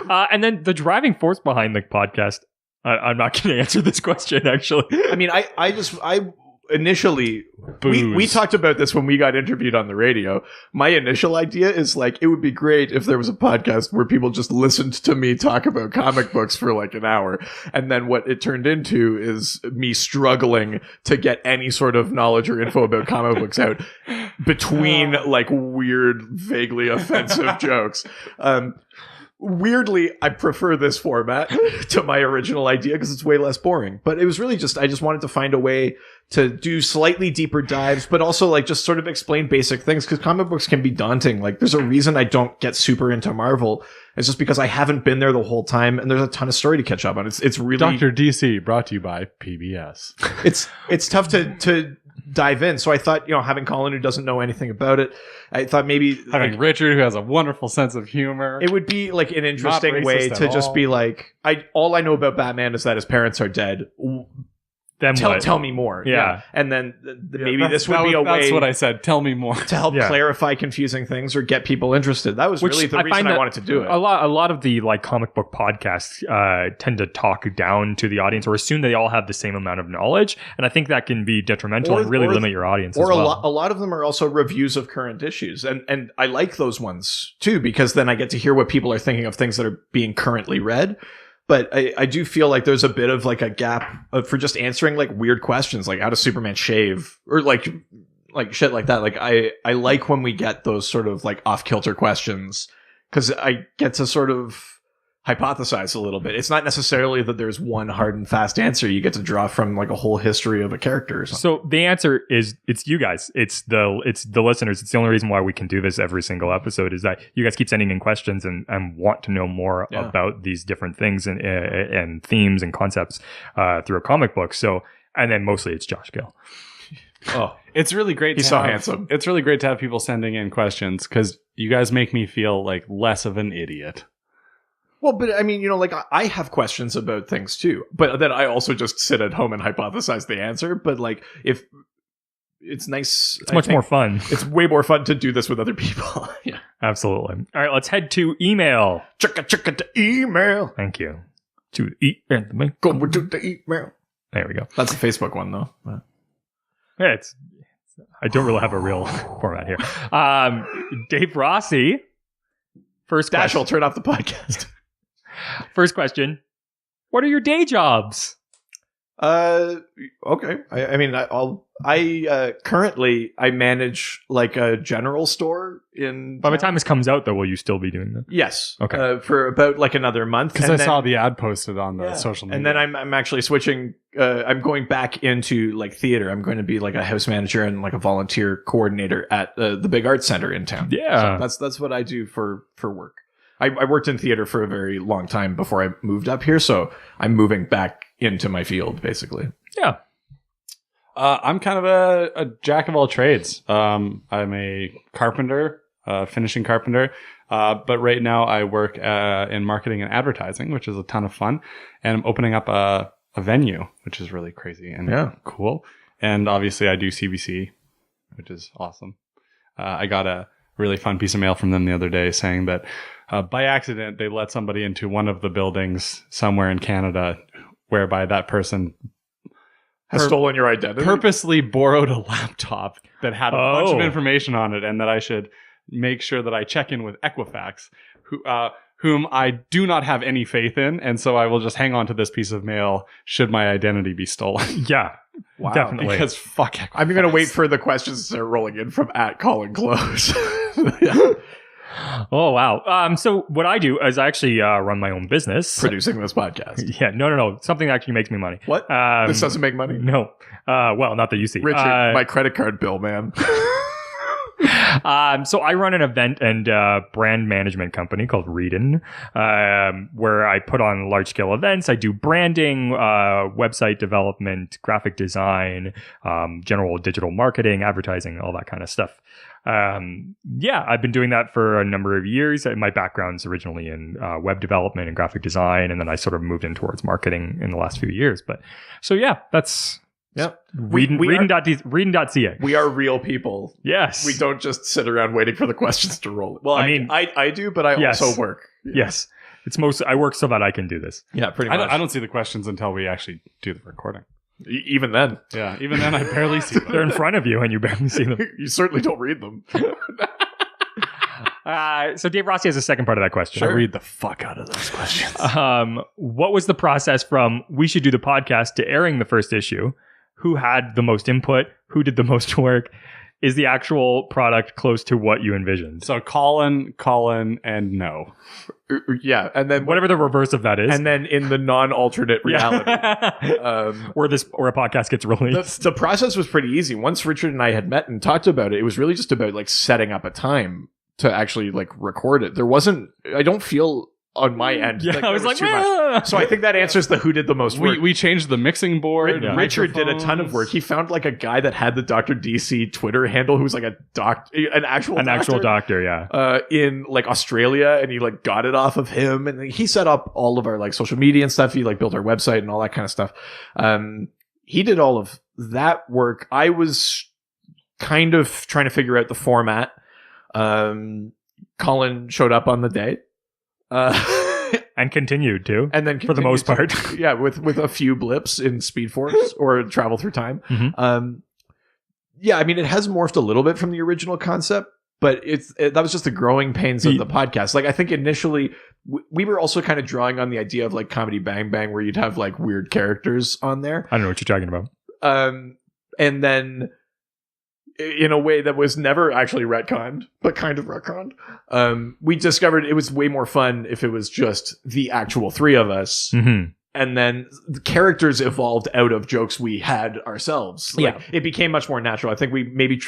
Speaker 2: And then the driving force behind the podcast. I'm not going to answer this question, actually.
Speaker 3: I mean, I initially, we talked about this when we got interviewed on the radio. My initial idea is like, it would be great if there was a podcast where people just listened to me talk about comic books for like an hour. And then what it turned into is me struggling to get any sort of knowledge or info about comic books out between like weird, vaguely offensive jokes. Weirdly, I prefer this format to my original idea because it's way less boring. But it was really just, I just wanted to find a way to do slightly deeper dives, but also like just sort of explain basic things because comic books can be daunting. Like there's a reason I don't get super into Marvel. It's just because I haven't been there the whole time and there's a ton of story to catch up on. It's really...
Speaker 9: Dr. DC brought to you by PBS.
Speaker 3: It's tough to dive in. So I thought, having Colin, who doesn't know anything about it, I thought maybe
Speaker 9: having Richard, who has a wonderful sense of humor,
Speaker 3: it would be like an interesting way to just be like, all I know about Batman is that his parents are dead.
Speaker 2: Then
Speaker 3: tell me more.
Speaker 2: Yeah.
Speaker 3: And then maybe this would be a way.
Speaker 9: That's what I said. Tell me more.
Speaker 3: To help clarify confusing things or get people interested. That was really the reason I wanted to do it.
Speaker 2: A lot of the like comic book podcasts tend to talk down to the audience or assume they all have the same amount of knowledge. And I think that can be detrimental and really limit your audience as well.
Speaker 3: A lot of them are also reviews of current issues. And I like those ones too, because then I get to hear what people are thinking of things that are being currently read. But I do feel like there's a bit of like a gap for just answering like weird questions, like how does Superman shave, or like shit like that. Like I like when we get those sort of like off kilter questions, because I get to sort of hypothesize a little bit. It's not necessarily that there's one hard and fast answer. You get to draw from like a whole history of a character or something.
Speaker 2: So the answer is it's you guys. It's the listeners. It's the only reason why we can do this every single episode is that you guys keep sending in questions and want to know more about these different things and themes and concepts through a comic book. So, and then mostly it's Josh Gill.
Speaker 9: Oh, it's really great.
Speaker 3: He's so handsome.
Speaker 9: It's really great to have people sending in questions because you guys make me feel like less of an idiot.
Speaker 3: Well, but I mean, like I have questions about things too, but then I also just sit at home and hypothesize the answer. But like, if it's nice,
Speaker 2: it's much more fun.
Speaker 3: It's way more fun to do this with other people. Yeah,
Speaker 2: absolutely. All right, let's head to email.
Speaker 3: Chicka to email.
Speaker 2: Thank you. Go to
Speaker 3: the email.
Speaker 2: There we go.
Speaker 3: That's a Facebook one though.
Speaker 2: Yeah, I don't really have a real format here. Dave Rossi. First question.
Speaker 3: Dash, I'll turn off the podcast.
Speaker 2: First question. What are your day jobs?
Speaker 3: Okay. I mean, currently I manage like a general store in.
Speaker 2: By the time this comes out, though, will you still be doing that?
Speaker 3: Yes.
Speaker 2: Okay.
Speaker 3: For about like another month.
Speaker 9: Because I saw the ad posted on the social media.
Speaker 3: And then I'm actually switching. I'm going back into like theater. I'm going to be like a house manager and like a volunteer coordinator at the big art center in town.
Speaker 2: Yeah.
Speaker 3: So that's what I do for work. I worked in theater for a very long time before I moved up here, so I'm moving back into my field, basically.
Speaker 2: Yeah.
Speaker 9: I'm kind of a jack of all trades. I'm a carpenter, finishing carpenter, but right now I work in marketing and advertising, which is a ton of fun, and I'm opening up a venue, which is really crazy and cool. And obviously I do CBC, which is awesome. I got a really fun piece of mail from them the other day saying that by accident they let somebody into one of the buildings somewhere in Canada whereby that person
Speaker 3: has stolen your identity,
Speaker 9: purposely borrowed a laptop that had a bunch of information on it, and that I should make sure that I check in with Equifax, whom I do not have any faith in, and so I will just hang on to this piece of mail should my identity be stolen.
Speaker 2: Yeah.
Speaker 3: Wow.
Speaker 2: Definitely.
Speaker 9: Because fuck Equifax.
Speaker 3: I'm going to wait for the questions to start rolling in from @Colin Close.
Speaker 2: Oh, wow. So what I do is I actually run my own business.
Speaker 3: Producing this podcast.
Speaker 2: Yeah. No. Something that actually makes me money.
Speaker 3: What? This doesn't make money?
Speaker 2: No. Well, not that you see.
Speaker 3: Richard, my credit card bill, man.
Speaker 2: So I run an event and brand management company called Readin', where I put on large scale events. I do branding, website development, graphic design, general digital marketing, advertising, all that kind of stuff. I've been doing that for a number of years. My background's originally in web development and graphic design, and then I sort of moved in towards marketing in the last few years. But so that's.
Speaker 3: Yep.
Speaker 2: Readin.ca.
Speaker 3: We are real people.
Speaker 2: Yes.
Speaker 3: We don't just sit around waiting for the questions to roll. Well, I do, but I also work.
Speaker 2: Yes. It's mostly I work so that I can do this.
Speaker 3: Yeah, pretty much.
Speaker 9: I don't see the questions until we actually do the recording.
Speaker 3: Even then.
Speaker 9: Yeah, even then I barely see them.
Speaker 2: They're in front of you and you barely see them.
Speaker 3: You certainly don't read them.
Speaker 2: So Dave Rossi has a second part of that question.
Speaker 9: Sure. I read the fuck out of those questions.
Speaker 2: What was the process from we should do the podcast to airing the first issue? Who had the most input? Who did the most work? Is the actual product close to what you envisioned?
Speaker 9: So Colin, and no.
Speaker 3: Yeah, and then
Speaker 2: whatever the reverse of that is.
Speaker 3: And then in the non-alternate reality,
Speaker 2: where a podcast gets released.
Speaker 3: The process was pretty easy. Once Richard and I had met and talked about it was really just about like setting up a time to actually like record it. I don't feel on my end.
Speaker 2: Yeah, I was like,
Speaker 3: too much. So I think that answers the who did the most work.
Speaker 9: We changed the mixing board.
Speaker 3: Richard did a ton of work. He found like a guy that had the Dr. DC Twitter handle who was like an actual
Speaker 2: doctor, yeah.
Speaker 3: In like Australia, and he like got it off of him, and he set up all of our like social media and stuff. He like built our website and all that kind of stuff. He did all of that work. I was kind of trying to figure out the format. Colin showed up on the day.
Speaker 2: And continued to,
Speaker 3: and then
Speaker 2: for the most part,
Speaker 3: yeah, with a few blips in Speed Force or Travel Through Time.
Speaker 2: Mm-hmm.
Speaker 3: Yeah, I mean, it has morphed a little bit from the original concept, but that was just the growing pains of the podcast. Like, I think initially we were also kind of drawing on the idea of like Comedy Bang Bang, where you'd have like weird characters on there.
Speaker 2: I don't know what you're talking about.
Speaker 3: And then, in a way that was never actually retconned, but kind of retconned, we discovered it was way more fun if it was just the actual three of us.
Speaker 2: Mm-hmm.
Speaker 3: And then the characters evolved out of jokes we had ourselves. Like, it became much more natural. I think we maybe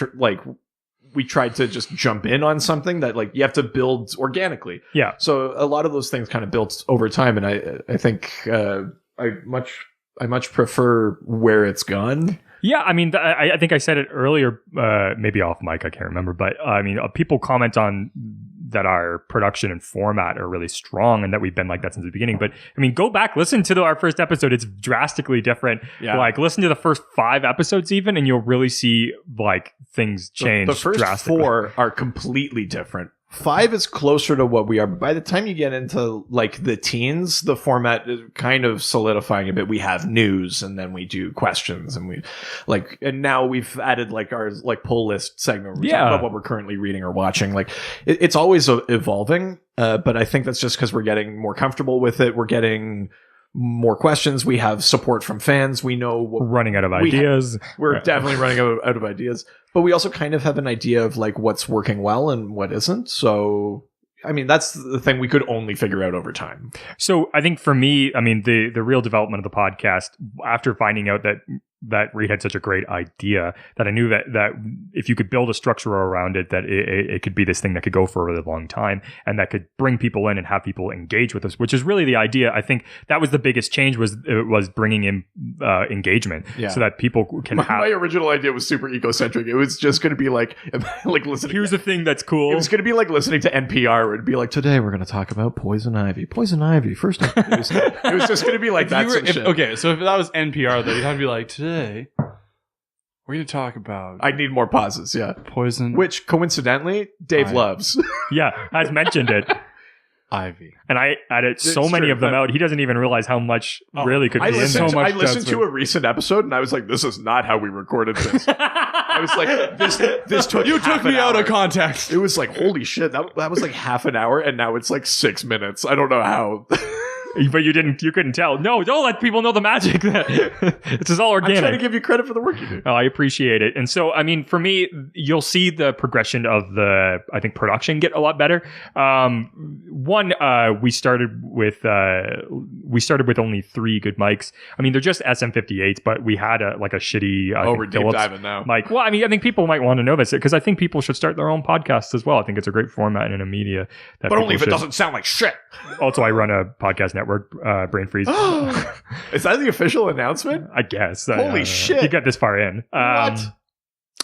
Speaker 3: we tried to just jump in on something that like you have to build organically.
Speaker 2: Yeah.
Speaker 3: So a lot of those things kind of built over time. And I think I much prefer where it's gone.
Speaker 2: Yeah, I mean, I think I said it earlier, maybe off mic, I can't remember, but I mean, people comment on that our production and format are really strong and that we've been like that since the beginning. But I mean, go back, listen to our first episode. It's drastically different.
Speaker 3: Yeah.
Speaker 2: Like, listen to the first 5 episodes even, and you'll really see like things change.
Speaker 3: The first
Speaker 2: drastically.
Speaker 3: 4 are completely different. 5 is closer to what we are. But by the time you get into like the teens, the format is kind of solidifying a bit. We have news, and then we do questions, and and now we've added like our like pull list segment. Where we talk about what we're currently reading or watching. Like it's always evolving. But I think that's just because we're getting more comfortable with it. We're getting more questions. We have support from fans. We know
Speaker 2: we're running out of ideas.
Speaker 3: We're definitely running out of ideas. But we also kind of have an idea of like what's working well and what isn't. So, I mean, that's the thing we could only figure out over time.
Speaker 2: So I think for me, I mean, the real development of the podcast, after finding out that Reed had such a great idea, that I knew that if you could build a structure around it, that it could be this thing that could go for a really long time and that could bring people in and have people engage with us, which is really the idea. I think that was the biggest change was bringing in engagement so that people can have.
Speaker 3: My original idea was super egocentric. It was just going to be like listening.
Speaker 2: Here's the thing that's cool.
Speaker 3: It was going to be like listening to NPR, where it'd be like, today we're going to talk about poison ivy. Poison ivy. First, it was just going to be like that.
Speaker 9: Okay, so if that was NPR, though, you'd have to be like, today we're going to talk about.
Speaker 3: I need more pauses. Yeah,
Speaker 9: poison,
Speaker 3: which coincidentally Dave loves.
Speaker 2: Yeah, has mentioned it.
Speaker 9: Ivy.
Speaker 2: And I added so many of them out. He doesn't even realize how much really could be in there.
Speaker 3: I listened to a recent episode and I was like, this is not how we recorded this. I was like, this took
Speaker 9: You took me out of context.
Speaker 3: It was like, holy shit, that was like half an hour and now it's like 6 minutes. I don't know how.
Speaker 2: But you couldn't tell. No, don't let people know the magic. This is all organic.
Speaker 3: I'm trying to give you credit for the work you do.
Speaker 2: Oh, I appreciate it. And so, I mean, for me, you'll see the progression of I think production get a lot better. We started with only 3 good mics. I mean, they're just SM58s, but we had a shitty
Speaker 3: we're deep diving now.
Speaker 2: mic. Well, I mean, I think people might want to know this because I think people should start their own podcasts as well. I think it's a great format in a media.
Speaker 3: But only if it doesn't sound like shit.
Speaker 2: Also, I run a podcast network, Brain Freeze.
Speaker 3: Is that the official announcement?
Speaker 2: I guess.
Speaker 3: Holy shit.
Speaker 2: You got this far in.
Speaker 3: What?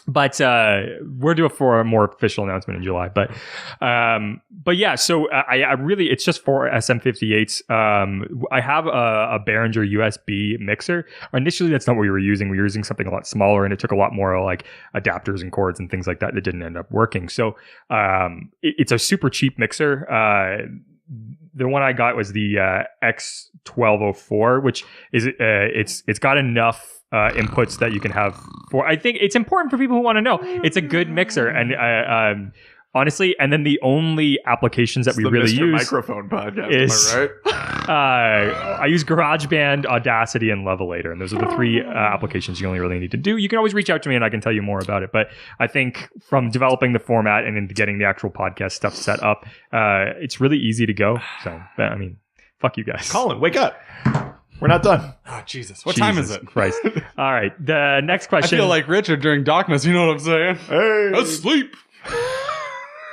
Speaker 2: But we're due for a more official announcement in July. But yeah, so I really, it's just for SM58s. I have a Behringer USB mixer. Initially, that's not what we were using. We were using something a lot smaller, and it took a lot more like adapters and cords and things like that didn't end up working. So it's a super cheap mixer. The one I got was the X1204, which is it's got enough inputs that you can have for. I think it's important for people who want to know. It's a good mixer, and honestly, and then the only applications that we really use
Speaker 3: microphone podcast.
Speaker 2: Is,
Speaker 3: am I right?
Speaker 2: I use GarageBand, Audacity, and Levelator, and those are the 3 applications you only really need to do. You can always reach out to me, and I can tell you more about it. But I think from developing the format and into getting the actual podcast stuff set up, it's really easy to go. So, I mean, fuck you guys.
Speaker 3: Colin, wake up. We're not done.
Speaker 9: Oh, Jesus. What time is it?
Speaker 2: Christ. All right. The next question.
Speaker 9: I feel like Richard during Docmas. You know what I'm saying?
Speaker 3: Hey.
Speaker 9: Asleep.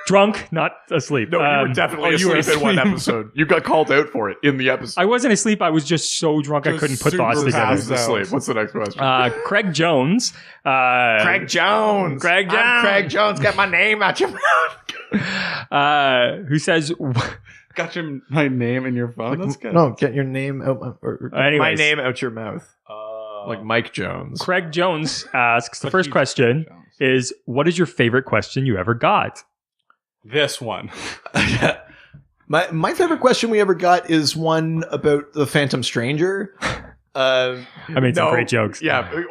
Speaker 2: Drunk, not asleep.
Speaker 4: No, you were definitely asleep in one episode. You got called out for it in the episode.
Speaker 2: I wasn't asleep. I was just so drunk I couldn't put thoughts together.
Speaker 4: Asleep. What's the next question?
Speaker 2: Craig Jones.
Speaker 4: Craig Jones.
Speaker 2: Craig Jones.
Speaker 4: I'm Craig Jones. Get my name out your mouth.
Speaker 2: Who says...
Speaker 9: Got my name in your phone? That's good.
Speaker 4: No, get your name out. My
Speaker 2: Anyways.
Speaker 4: name out your mouth. Like Mike Jones.
Speaker 2: Craig Jones asks, the first question is, what is your favorite question you ever got?
Speaker 9: This one.
Speaker 4: My favorite question we ever got is one about the Phantom Stranger.
Speaker 2: I made some great jokes.
Speaker 4: Yeah.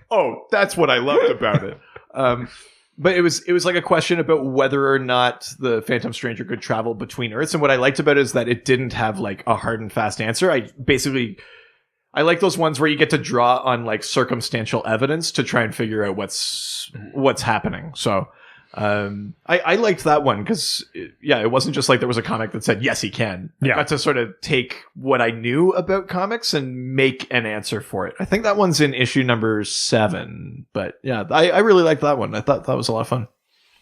Speaker 4: Oh, that's what I loved about it. But it was like a question about whether or not the Phantom Stranger could travel between Earths. And what I liked about it is that it didn't have like a hard and fast answer. I like those ones where you get to draw on like circumstantial evidence to try and figure out what's happening. So I liked that one because it wasn't just like there was a comic that said yes he can. I got to sort of take what I knew about comics and make an answer for it. I think that one's in issue number 7, but yeah, I really liked that one. I thought that was a lot of fun.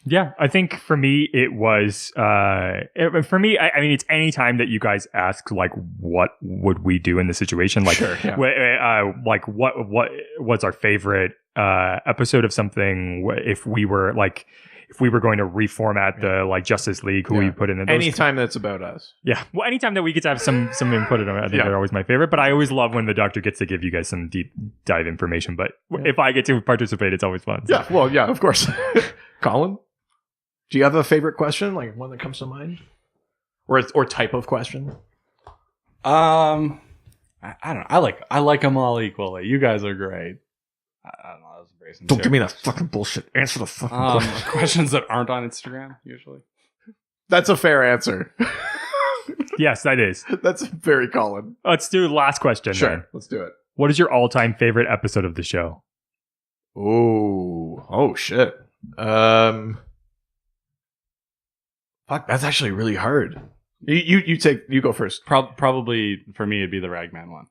Speaker 2: Yeah, I think for me it was I mean it's any time that you guys ask like what would we do in this situation, like like what's our favorite episode of something if we were going to reformat the like Justice League, who we put in those
Speaker 4: anytime that's about us.
Speaker 2: Yeah, well, anytime that we get to have some input in it, I think they're always my favorite. But I always love when the Doctor gets to give you guys some deep dive information. But if I get to participate, it's always fun. So.
Speaker 4: Yeah, well, yeah, of course. Colin, do you have a favorite question, like one that comes to mind, or type of question?
Speaker 9: I don't know. I like them all equally. You guys are great. I don't know. That was very sincere.
Speaker 4: Don't give me that fucking bullshit. Answer the fucking question.
Speaker 9: Questions that aren't on Instagram usually.
Speaker 4: That's a fair answer.
Speaker 2: Yes, that is.
Speaker 4: That's very Colin.
Speaker 2: Let's do the last question.
Speaker 4: Sure,
Speaker 2: then.
Speaker 4: let's do it.
Speaker 2: What is your all-time favorite episode of the show?
Speaker 4: Oh shit. Fuck, that's actually really hard. You go first.
Speaker 9: Probably for me it'd be the Ragman one.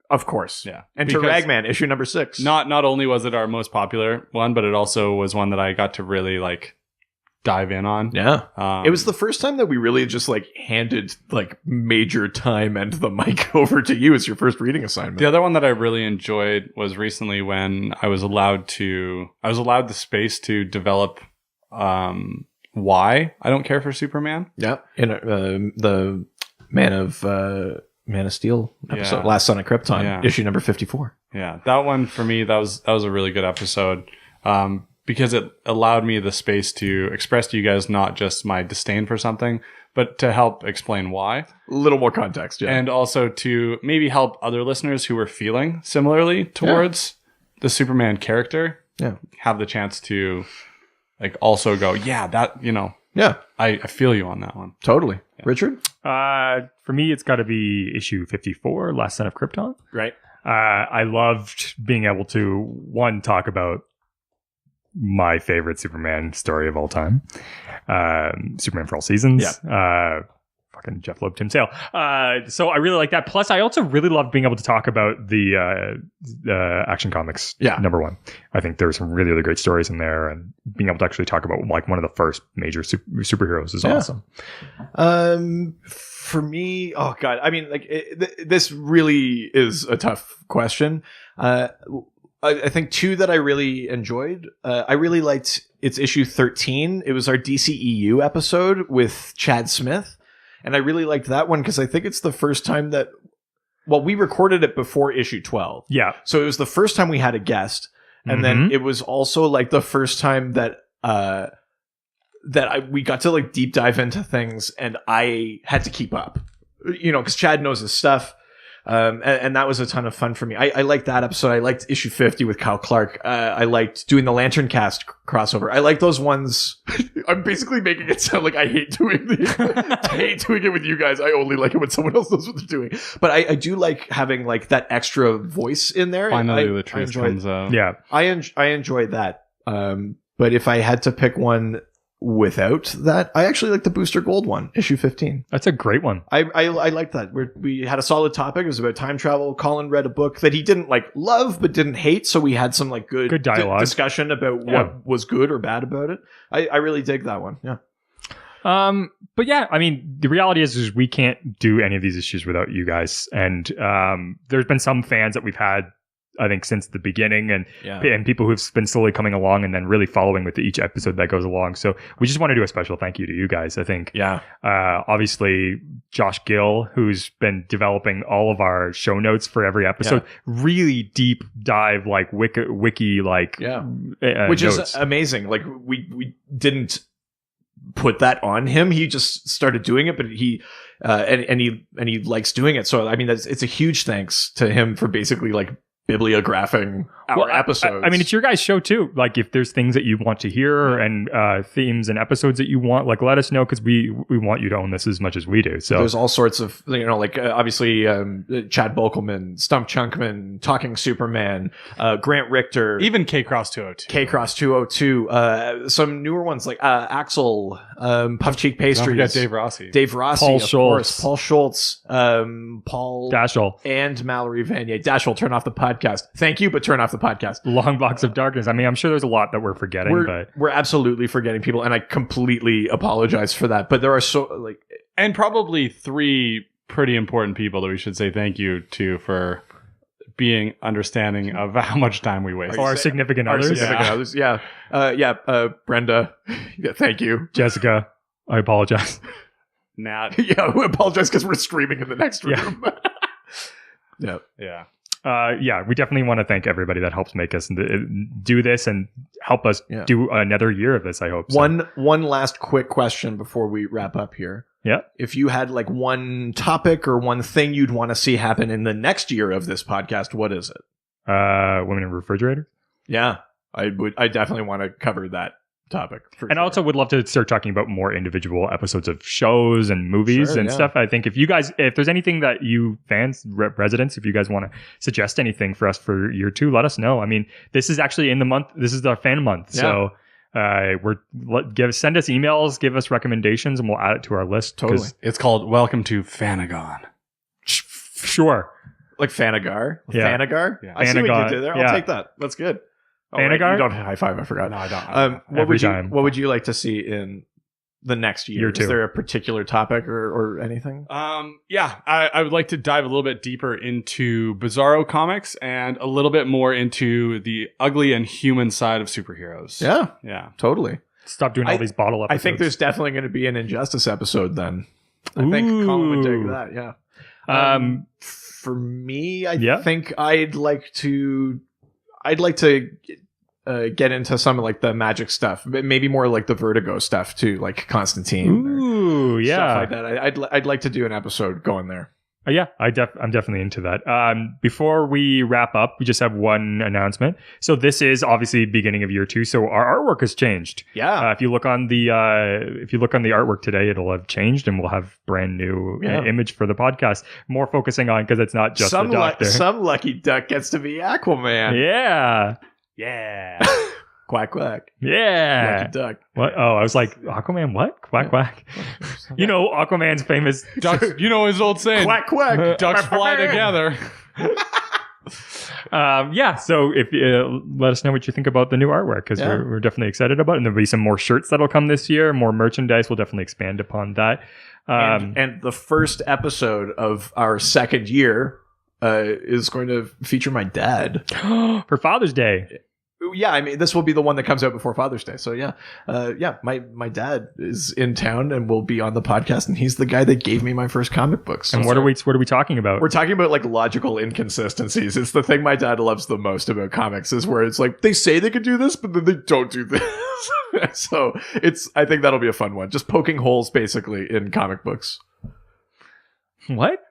Speaker 4: Of course.
Speaker 9: Yeah.
Speaker 4: Enter Ragman, issue number 6.
Speaker 9: Not only was it our most popular one, but it also was one that I got to really like dive in on.
Speaker 4: Yeah. It was the first time that we really just like handed like major time and the mic over to you as your first reading assignment.
Speaker 9: The other one that I really enjoyed was recently when I was allowed the space to develop why I don't care for Superman.
Speaker 4: Yeah. In the Man of Steel episode, Last Son of Krypton, issue number 54.
Speaker 9: Yeah, that one for me, that was a really good episode because it allowed me the space to express to you guys not just my disdain for something, but to help explain why.
Speaker 4: A little more context, yeah.
Speaker 9: And also to maybe help other listeners who were feeling similarly towards the Superman character have the chance to like also go, I feel you on that one.
Speaker 4: Totally. Yeah. Richard?
Speaker 2: For me, it's got to be issue 54, Last Son of Krypton.
Speaker 4: Right.
Speaker 2: I loved being able to, talk about my favorite Superman story of all time. Superman for All Seasons. Yeah. Fucking Jeff Loeb, Tim Sale. So I really like that. Plus, I also really love being able to talk about the Action Comics number 1. I think there's some really, really great stories in there, and being able to actually talk about like one of the first major superheroes is awesome.
Speaker 4: For me, oh god, I mean, like this really is a tough question. I think 2 that I really enjoyed. I really liked it's issue 13. It was our DCEU episode with Chad Smith. And I really liked that one because I think it's the first time that, we recorded it before issue 12.
Speaker 2: Yeah.
Speaker 4: So it was the first time we had a guest. And then it was also like the first time that we got to like deep dive into things and I had to keep up, because Chad knows his stuff. And that was a ton of fun for me. I liked that episode. I liked issue 50 with Kyle Clark. I liked doing the LanternCast crossover. I like those ones. I'm basically making it sound like I hate doing it with you guys. I only like it when someone else knows what they're doing. But I do like having like that extra voice in there.
Speaker 9: Finally, the truth comes out.
Speaker 2: Yeah.
Speaker 4: I enjoyed that. But if I had to pick one without that, I actually like the Booster Gold one, issue 15.
Speaker 2: That's a great one.
Speaker 4: I like that. We had a solid topic. It was about time travel. Colin read a book that he didn't like love but didn't hate, so we had some like good
Speaker 2: dialogue
Speaker 4: discussion about what was good or bad about it. I really dig that one. Yeah.
Speaker 2: But yeah, I mean, the reality is we can't do any of these issues without you guys. And there's been some fans that we've had, I think, since the beginning, and people who've been slowly coming along and then really following with each episode that goes along. So we just want to do a special thank you to you guys. I think, obviously, Josh Gill, who's been developing all of our show notes for every episode, really deep dive, like wiki which
Speaker 3: notes. Is amazing. Like we didn't put that on him. He just started doing it, but he likes doing it. So I mean, it's a huge thanks to him for basically like bibliographing our episodes.
Speaker 2: I mean, it's your guys' show too. Like, if there's things that you want to hear and themes and episodes that you want, like, let us know, because we want you to own this as much as we do. So
Speaker 3: there's all sorts of, like obviously Chad Bokelman, Stump Chunkman, Talking Superman, Grant Richter,
Speaker 9: even K-Cross 202.
Speaker 3: K-Cross 202. Some newer ones like Axel, Puff Cheek Pastries.
Speaker 9: Don't forget
Speaker 3: Dave Rossi,
Speaker 2: Paul
Speaker 3: of
Speaker 2: Schultz.
Speaker 3: course, Paul Schultz, Paul
Speaker 2: Dashel,
Speaker 3: and Mallory Vanier. Dashel, turn off the podcast. Thank you, but turn off the podcast.
Speaker 2: Long Box of Darkness. I mean, I'm sure there's a lot that we're forgetting, but
Speaker 3: we're absolutely forgetting people, and I completely apologize for that. But there are
Speaker 9: and probably 3 pretty important people that we should say thank you to for being understanding of how much time we waste.
Speaker 2: Our significant others.
Speaker 3: Brenda, thank you.
Speaker 2: Jessica, I apologize.
Speaker 9: Nat,
Speaker 3: we apologize because we're streaming in the next room.
Speaker 2: We definitely want to thank everybody that helps make us do this and help us do another year of this, I hope. So.
Speaker 3: One last quick question before we wrap up here.
Speaker 2: Yeah.
Speaker 3: If you had like one topic or one thing you'd want to see happen in the next year of this podcast, what is it?
Speaker 2: Women in refrigerators?
Speaker 3: Yeah. I definitely want to cover that topic.
Speaker 2: And also would love to start talking about more individual episodes of shows and movies and stuff. I think if there's anything that you fans, residents, if you guys want to suggest anything for us for year 2, let us know. I mean, this is actually in the month. This is our fan month. So send us emails, give us recommendations, and we'll add it to our list.
Speaker 3: Totally.
Speaker 9: It's called Welcome to Fanagon.
Speaker 2: Sure.
Speaker 3: Like Fanagar?
Speaker 2: Yeah.
Speaker 3: Fanagar?
Speaker 2: Yeah.
Speaker 3: I see what you
Speaker 2: Fanagon.
Speaker 3: did there. I'll take that. That's good.
Speaker 2: Fanagar?
Speaker 3: You don't high five. I forgot.
Speaker 9: No, I don't.
Speaker 3: What would you like to see in the next year?
Speaker 2: Year 2.
Speaker 3: Is there a particular topic or anything?
Speaker 9: I would like to dive a little bit deeper into Bizarro comics and a little bit more into the ugly and human side of superheroes.
Speaker 3: Yeah, totally.
Speaker 2: Stop doing all these bottle episodes.
Speaker 3: I think there's definitely going to be an Injustice episode then. I think Colin would dig that. Yeah. For me, I think I'd like to get into some of like the magic stuff, maybe more like the Vertigo stuff too, like Constantine.
Speaker 2: Ooh, yeah,
Speaker 3: stuff like that. I'd like to do an episode going there.
Speaker 2: Yeah, I'm definitely into that. Before we wrap up, we just have one announcement. So this is obviously beginning of year 2. So our artwork has changed.
Speaker 3: Yeah.
Speaker 2: If you look on the artwork today, it'll have changed, and we'll have brand new image for the podcast. More focusing on, because it's not just the Doctor.
Speaker 3: Some lucky duck gets to be Aquaman.
Speaker 2: Yeah.
Speaker 3: Yeah. Quack quack.
Speaker 2: Yeah.
Speaker 3: Lucky duck.
Speaker 2: What? Oh, I was like, Aquaman what? Quack quack. You know Aquaman's famous
Speaker 9: ducks, you know his old saying.
Speaker 3: Quack quack.
Speaker 9: Ducks fly together.
Speaker 2: So if let us know what you think about the new artwork, because we're definitely excited about it. And there'll be some more shirts that'll come this year, more merchandise. We'll definitely expand upon that.
Speaker 3: And the first episode of our second year is going to feature my dad.
Speaker 2: For Father's Day.
Speaker 3: Yeah, I mean, this will be the one that comes out before Father's Day. So my dad is in town and will be on the podcast, and he's the guy that gave me my first comic books.
Speaker 2: And what are we talking about?
Speaker 3: We're talking about like logical inconsistencies. It's the thing my dad loves the most about comics, is where it's like they say they could do this, but then they don't do this. So I think that'll be a fun one. Just poking holes basically in comic books.
Speaker 2: What?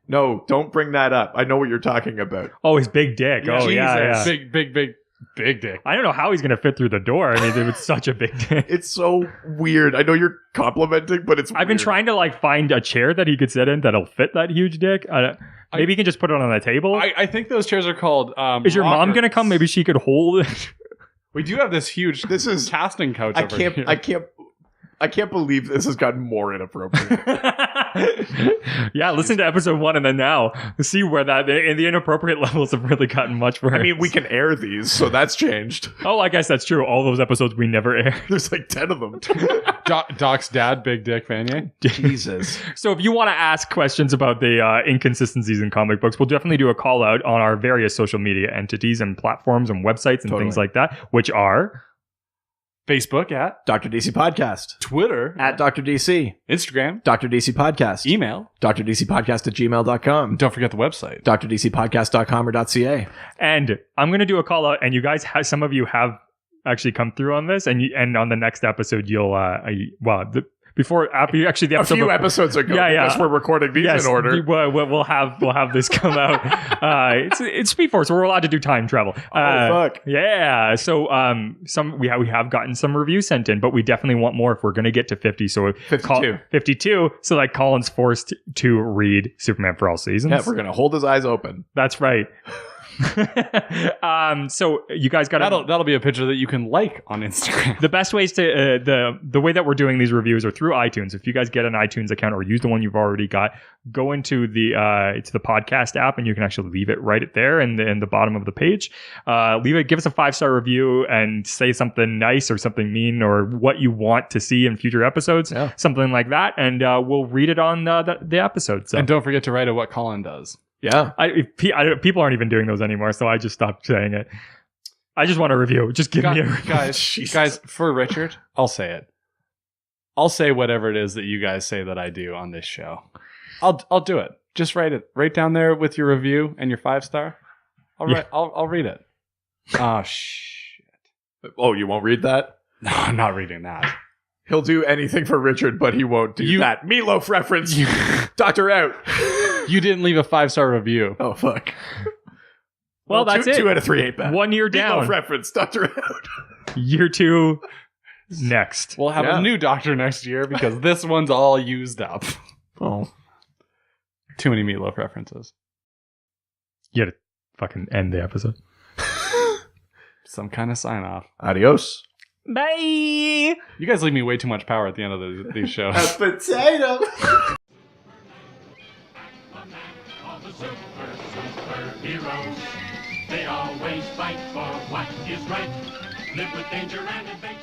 Speaker 3: No, don't bring that up. I know what you're talking about.
Speaker 2: Oh, his big dick. Oh, yeah.
Speaker 9: Big dick.
Speaker 2: I don't know how he's going to fit through the door. I mean, it's such a big dick.
Speaker 3: It's so weird. I know you're complimenting, but it's
Speaker 2: I've been trying to like find a chair that he could sit in that'll fit that huge dick. Maybe he can just put it on the table.
Speaker 9: I think those chairs are called
Speaker 2: Is your mom going to come? Maybe she could hold it.
Speaker 9: We do have this casting couch over here.
Speaker 3: I can't
Speaker 4: I can't believe this has gotten more inappropriate.
Speaker 2: Yeah, listen to episode 1 and then now see where the inappropriate levels have really gotten much worse.
Speaker 4: I mean, we can air these, so that's changed.
Speaker 2: Oh, I guess that's true. All those episodes we never aired.
Speaker 4: There's like 10 of them.
Speaker 9: Doc's dad, Big Dick Vanier.
Speaker 4: Jesus.
Speaker 2: So if you want to ask questions about the inconsistencies in comic books, we'll definitely do a call out on our various social media entities and platforms and websites and things like that, which are
Speaker 9: Facebook at
Speaker 4: Dr. DC Podcast.
Speaker 9: Twitter
Speaker 4: at Dr. DC.
Speaker 9: Instagram
Speaker 4: Dr. DC Podcast.
Speaker 9: Email
Speaker 4: drdcpodcast@gmail.com.
Speaker 9: Don't forget the website
Speaker 4: drdcpodcast.com or .ca.
Speaker 2: And I'm going to do a call out, and you guys have, some of you have actually come through on this, and on the next episode you'll after actually the episode
Speaker 4: a few episodes ago.
Speaker 2: Yeah.
Speaker 4: Because we're recording these in order.
Speaker 2: We'll have this come out. It's Speed Force, so we're allowed to do time travel.
Speaker 4: Fuck.
Speaker 2: Yeah. So we have gotten some reviews sent in, but we definitely want more if we're going to get to 50. So 52. So like Colin's forced to read Superman for All Seasons.
Speaker 4: Yeah, we're going to hold his eyes open.
Speaker 2: That's right. So you guys got
Speaker 9: that'll be a picture that you can like on Instagram.
Speaker 2: The best ways to the way that we're doing these reviews are through iTunes. If you guys get an iTunes account or use the one you've already got, go into the podcast app and you can actually leave it right there in the bottom of the page. Give us a 5-star review and say something nice or something mean or what you want to see in future episodes, something like that, and we'll read it on the episode. So.
Speaker 9: And don't forget to write what Colin does.
Speaker 4: Yeah,
Speaker 2: people aren't even doing those anymore, so I just stopped saying it. I just want a review. Just give me a review.
Speaker 9: Guys, for Richard, I'll say it. I'll say whatever it is that you guys say that I do on this show. I'll do it. Just write it right down there with your review and your 5-star. I'll read it. Oh shit!
Speaker 4: Oh, you won't read that?
Speaker 9: No, I'm not reading that.
Speaker 4: He'll do anything for Richard, but he won't do that. Meatloaf reference. Doctor out.
Speaker 9: You didn't leave a 5-star review.
Speaker 4: Oh, fuck.
Speaker 2: Well, that's it.
Speaker 4: 2 out of 3 ain't bad.
Speaker 2: 1 year down.
Speaker 4: Meatloaf reference. Doctor out.
Speaker 2: Year 2 next.
Speaker 9: We'll have a new doctor next year because this one's all used up.
Speaker 4: Oh.
Speaker 9: Too many Meatloaf references.
Speaker 2: You had to fucking end the episode.
Speaker 9: Some kind of sign off.
Speaker 4: Adios.
Speaker 2: Bye.
Speaker 9: You guys leave me way too much power at the end of these shows.
Speaker 4: A potato.
Speaker 19: Superheroes, they always fight for what is right. Live with danger and adventure.